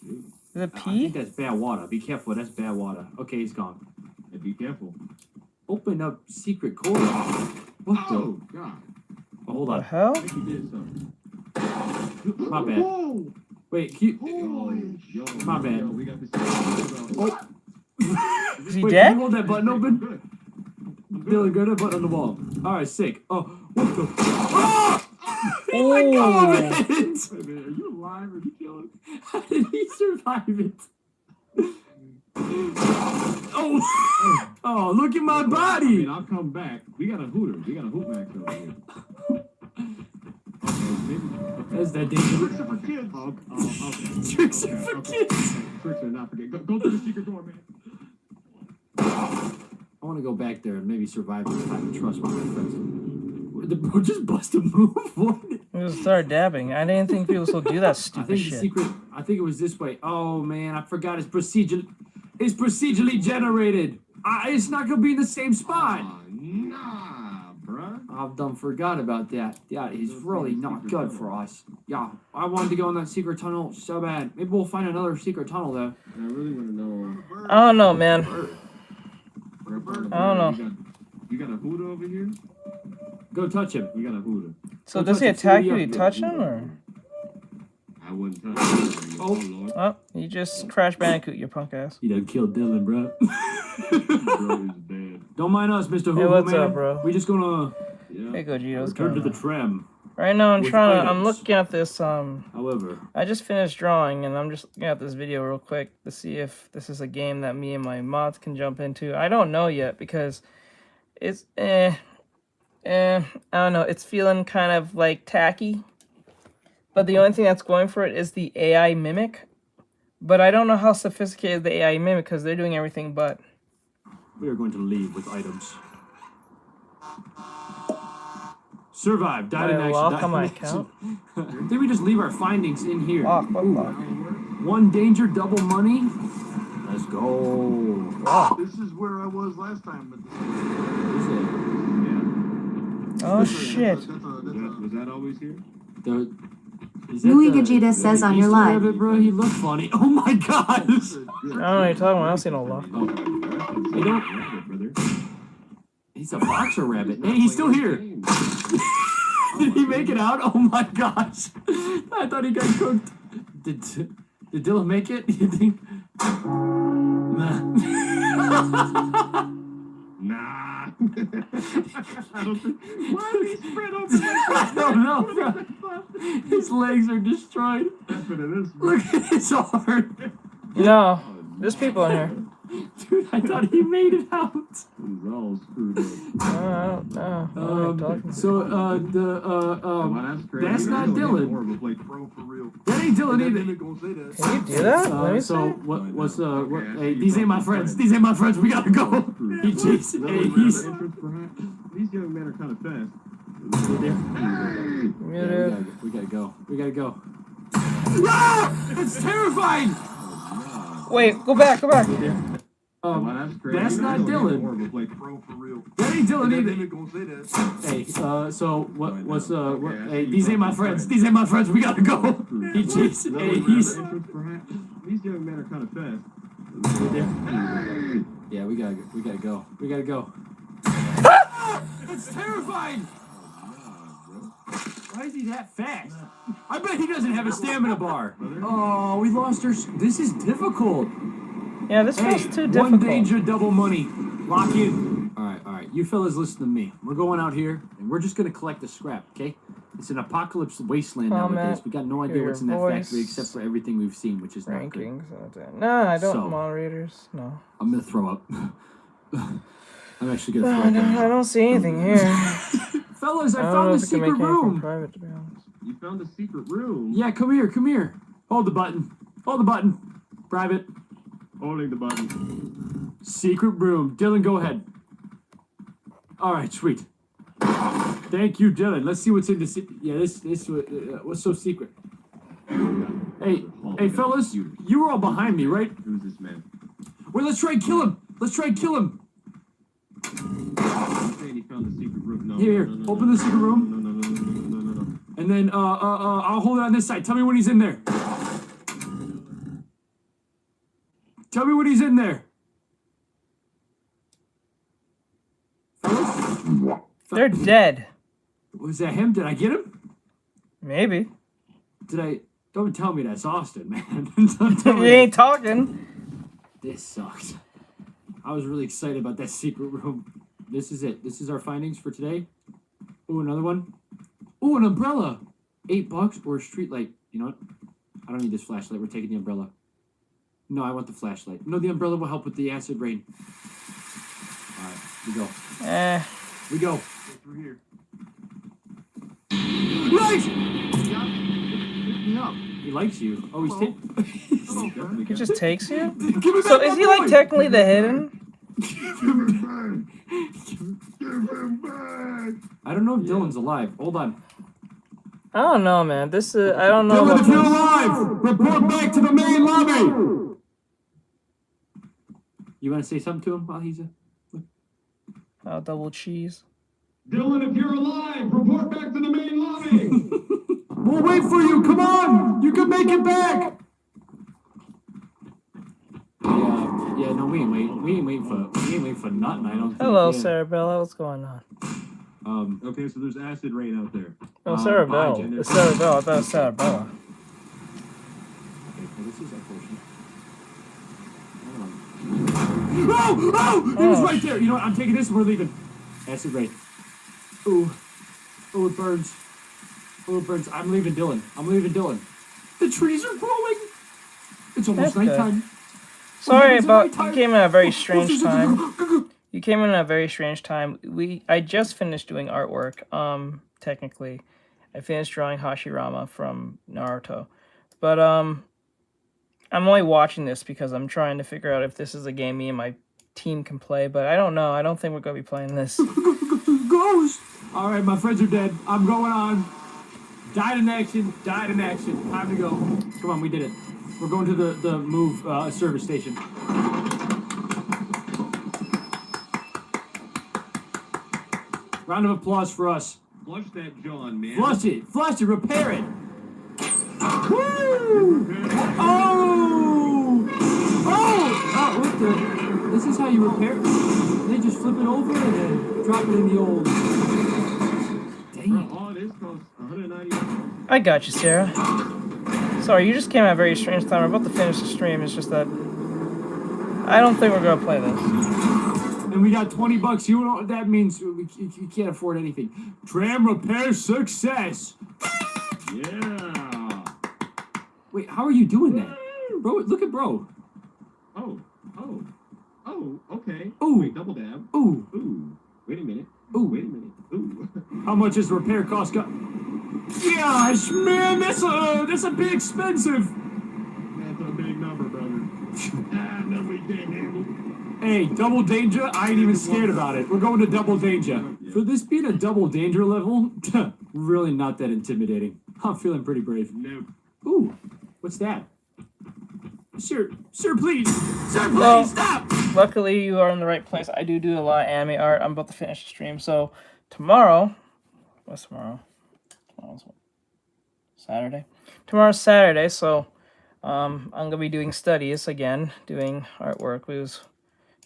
shoot.
Is it
I
pee?
think that's bad water. Be careful. That's bad water. Okay, he's gone.
Hey, be careful.
Open up secret core. What
Oh God.
the? Hold
The
on.
hell?
I think you did something.
My bad.
Whoa.
Wait, can you...
Yo,
My bad.
Yo, we got this.
Oh.
Is he
Wait,
dead?
can you hold that button open? Dylan, go to the button on the wall. Alright, sick. Oh, what the? Ah! He let go of it!
Wait a minute, are you alive or are you killing?
How did he survive it? Oh! Oh, look at my
I
body!
mean, I'll come back. We got a hooter. We got a hoot max over here.
That's that danger.
Tricks are for kids. Oh, okay.
Tricks are for kids.
Tricks are not for kids. Go through the secret door, man.
I want to go back there and maybe survive this time and trust my friends. The bro just bust a move. What?
We just started dabbing. I didn't think people still do that
I
stupid
think
shit.
the secret. I think it was this way. Oh man, I forgot. It's procedurally generated. It's not gonna be in the same spot.
Nah, bruh.
I've done forgot about that. Yeah, it's really not good for us. Yeah, I wanted to go in that secret tunnel so bad. Maybe we'll find another secret tunnel though.
I really want to know.
I don't know, man. I don't know.
You got a hooter over here?
Go touch him.
We got a hooter.
So does he attack you? You touch him, or?
I wouldn't touch him.
Oh,
Lord.
Oh, you just Crash Bandicoot, you punk ass.
He done killed Dylan, bro.
Bro is dead.
Don't mind us, Mr. Hoo
Hey, what's
man.
up, bro?
We just gonna
Hey, Gogito's
return to the
going.
tram.
Right now, I'm
with
trying to. I'm
items.
looking at this.
However,
I just finished drawing, and I'm just looking at this video real quick to see if this is a game that me and my mods can jump into. I don't know yet because it's I don't know. It's feeling kind of like tacky. But the only thing that's going for it is the AI mimic. But I don't know how sophisticated the AI mimic because they're doing everything but.
we are going to leave with items. Survive. Died in
Will I
action.
lock
died
on my
in action.
account?
Did we just leave our findings in here?
Lock, what lock?
One danger, double money. Let's go.
Lock.
This is where I was last time. But
Oh shit.
Was that always here?
Louis Gajita says on your live.
Rabbit, bro, he looked funny. Oh my gosh.
I don't know what you're talking about. I don't see no lock.
You don't. He's a boxer rabbit. Hey, he's still here. Did he make it out? Oh my gosh. I thought he got cooked. Did Dylan make it? You think? Nah.
Nah. I don't think. Why are they spread open?
I don't know, bro. His legs are destroyed. Look at his arm.
No, there's people in here.
Dude, I thought he made it out.
He's all screwed up.
I don't know.
That's not Dylan. That ain't Dylan either.
Can you do that? Let me see.
Hey, these ain't my friends. These ain't my friends. We gotta go. He's chasing. Hey, he's.
These young men are kind of fast.
Muted.
We gotta go. We gotta go. Ah! It's terrifying.
Wait, go back, go back.
That's not Dylan. That ain't Dylan either. Hey, hey, these ain't my friends. These ain't my friends. We gotta go. He's chasing. Hey, he's.
These young men are kind of fast.
Yeah, we gotta go. We gotta go. It's terrifying. Why is he that fast? I bet he doesn't have a stamina bar. Oh, we lost our. This is difficult.
Yeah, this feels too difficult.
One danger, double money. Lock in. All right. You fellas listen to me. We're going out here, and we're just gonna collect the scrap, okay? It's an apocalypse wasteland nowadays. We got no idea what's in that factory except for everything we've seen, which is not good.
Rankings. No, I don't.
So,
moderators. No.
I'm gonna throw up. I'm actually gonna throw up.
I don't see anything here.
Fellas, I found the secret room.
Private, to be honest.
You found the secret room?
Yeah, come here. Hold the button. Private.
Holding the button.
Secret room. Dylan, go ahead. All right, sweet. Thank you, Dylan. Let's see what's in the. Yeah, this what's so secret? Hey, Hey, fellas, you were all behind me, right?
Who's this man?
Wait, let's try and kill him. Let's try and kill him.
He's saying he found the secret room. No.
Here,
no, no,
open the secret room.
No.
And then, I'll hold it on this side. Tell me when he's in there. Tell me when he's in there. Fellas?
They're dead.
Was that him? Did I get him?
Maybe.
Did I? Don't tell me that's Austin, man. Don't tell
You
me
ain't talking.
This sucks. I was really excited about that secret room. This is it. This is our findings for today. Oh, another one. Oh, an umbrella. $8 or a street light. You know what? I don't need this flashlight. We're taking the umbrella. No, I want the flashlight. No, the umbrella will help with the acid rain. All right, we go. We go.
Through here.
Right!
No.
He likes you. Oh, he's
He just takes you?
Give me
So
back
is
my
he like
boy!
technically the hidden?
I don't know if Dylan's alive. Hold on.
I don't know, man. This is I don't know.
Dylan,
what
if you're
this-
alive, report back to the main lobby. You want to say something to him while he's
double cheese.
Dylan, if you're alive, report back to the main lobby.
We'll wait for you. Come on. You can make it back. Yeah, no, we ain't waiting for nothing. I don't think.
Hello,
yeah.
Sarabella. What's going on?
Okay, so there's acid rain out there.
Oh, Sarabella. It's Sarabella. I thought it was Sarabella.
Okay, this is unfortunate. Oh! He was right there. You know what? I'm taking this and we're leaving. Acid rain. Ooh, it burns. Oh, it burns. I'm leaving Dylan. The trees are growing. It's almost
That's good.
nighttime.
Sorry
It's
about
nighttime.
you came in at a very strange time. You came in at a very strange time. I just finished doing artwork. Technically, I finished drawing Hashirama from Naruto, but I'm only watching this because I'm trying to figure out if this is a game me and my team can play. But I don't know. I don't think we're gonna be playing this.
Ghost! Alright, my friends are dead. I'm going on. Died in action. Time to go. Come on, we did it. We're going to the move service station. Round of applause for us.
Flush that John, man.
Flush it, repair it. Woo! Oh! What the? This is how you repair it? They just flip it over and then drop it in the old. Dang.
All this costs $190.
I got you, Sarah. Sorry, you just came at a very strange time. We're about to finish the stream. It's just that I don't think we're gonna play this.
And we got $20. You know what that means? You can't afford anything. Tram repair success.
Yeah.
Wait, how are you doing that, bro? Look at bro.
Oh, okay.
Ooh.
Wait, double dab.
Ooh.
Wait a minute.
Ooh.
Ooh.
How much is repair cost? Gosh, man, that's a bit expensive.
That's a big number, brother. No, we can't handle.
Hey, double danger? I ain't even scared about it. We're going to double danger.
Yeah.
For this being a double danger level, really not that intimidating. I'm feeling pretty brave.
Nope.
Ooh, what's that? Sir, please. Sir, please,
Well,
stop.
Luckily, you are in the right place. I do a lot of anime art. I'm about to finish the stream. So tomorrow, what's tomorrow? Tomorrow's what? Saturday. Tomorrow's Saturday, so I'm gonna be doing studies again, doing artwork. We was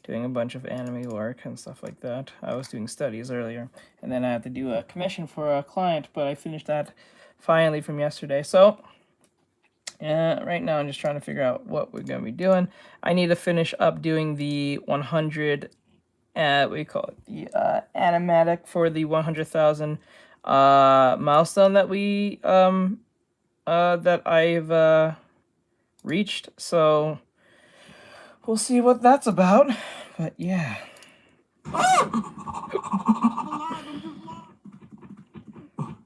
doing a bunch of anime work and stuff like that. I was doing studies earlier, and then I had to do a commission for a client, but I finished that finally from yesterday. So right now I'm just trying to figure out what we're gonna be doing. I need to finish up doing the 100 what do you call it, the animatic for the 100,000 milestone that we that I've reached. So we'll see what that's about. But yeah.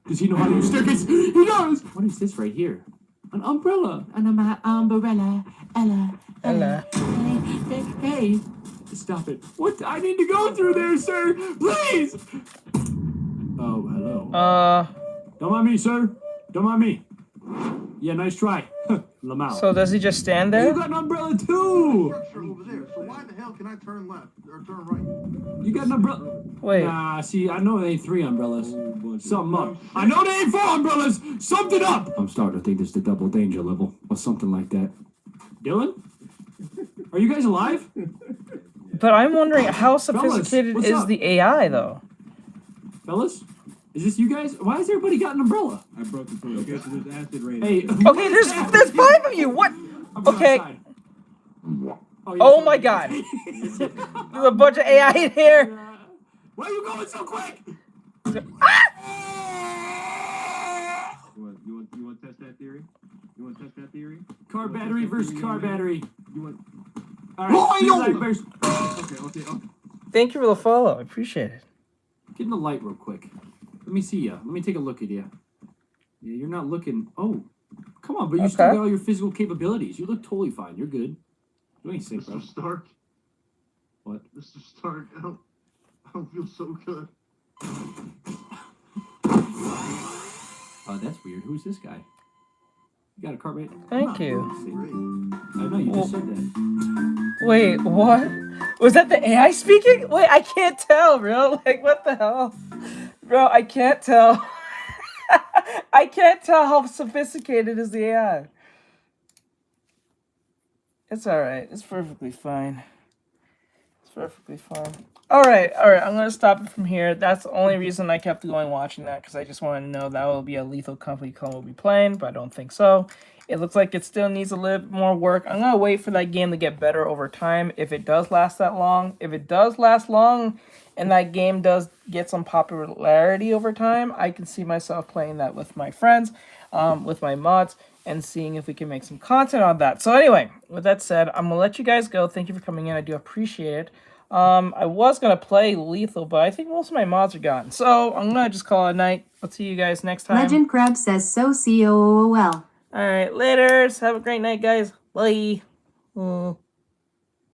Does he know how to use staircase? He does. What is this right here? An umbrella. An umbrella. Ella. Hey. Stop it. What? I need to go through there, sir. Please. Oh, hello. Don't mind me, sir. Don't mind me. Yeah, nice try. Lamau.
So does he just stand
Hey,
there?
you got an umbrella too.
Over there. So why the hell can I turn left or turn right?
You got an umbrella.
Wait.
Nah, see, I know there ain't 3 umbrellas. Something up. I know there ain't 4 umbrellas. Something up. I'm starting to think this is the double danger level or something like that. Dylan, are you guys alive?
But I'm wondering how sophisticated
what's
is
up?
the AI though?
Fellas, is this you guys? Why has everybody got an umbrella?
I broke the toilet. Okay, so there's acid rain.
Hey,
Okay, there's 5 of you. What? Okay. Oh my God. There's a bunch of AI in here.
Why are you going so quick?
You want to test that theory? You want to test that theory?
Car battery versus car battery.
You want?
All right.
Okay.
Thank you for the follow. I appreciate it.
Get in the light real quick. Let me see ya. Let me take a look at you. Yeah, you're not looking. Oh, come on, but you still got all your physical capabilities. You look totally fine. You're good. You ain't sick, bro.
Mr. Stark.
What?
Mr. Stark, I don't feel so good.
Oh, that's weird. Who's this guy? You got a car mate?
Thank you.
I know, you just said that.
Wait, what? Was that the AI speaking? Wait, I can't tell, bro. Like, what the hell? Bro, I can't tell. I can't tell how sophisticated is the AI. It's alright. It's perfectly fine. It's perfectly fine. Alright. I'm going to stop it from here. That's the only reason I kept going watching that, because I just wanted to know that will be a Lethal Company clone we'll be playing, but I don't think so. It looks like it still needs a little bit more work. I'm going to wait for that game to get better over time if it does last that long. If it does last long and that game does get some popularity over time, I can see myself playing that with my friends, with my mods, and seeing if we can make some content on that. So anyway, with that said, I'm going to let you guys go. Thank you for coming in. I do appreciate it. I was going to play Lethal, but I think most of my mods are gone. So I'm going to just call it a night. I'll see you guys next time.
Legend Crab says so COOL.
All right, later. Have a great night, guys. Bye.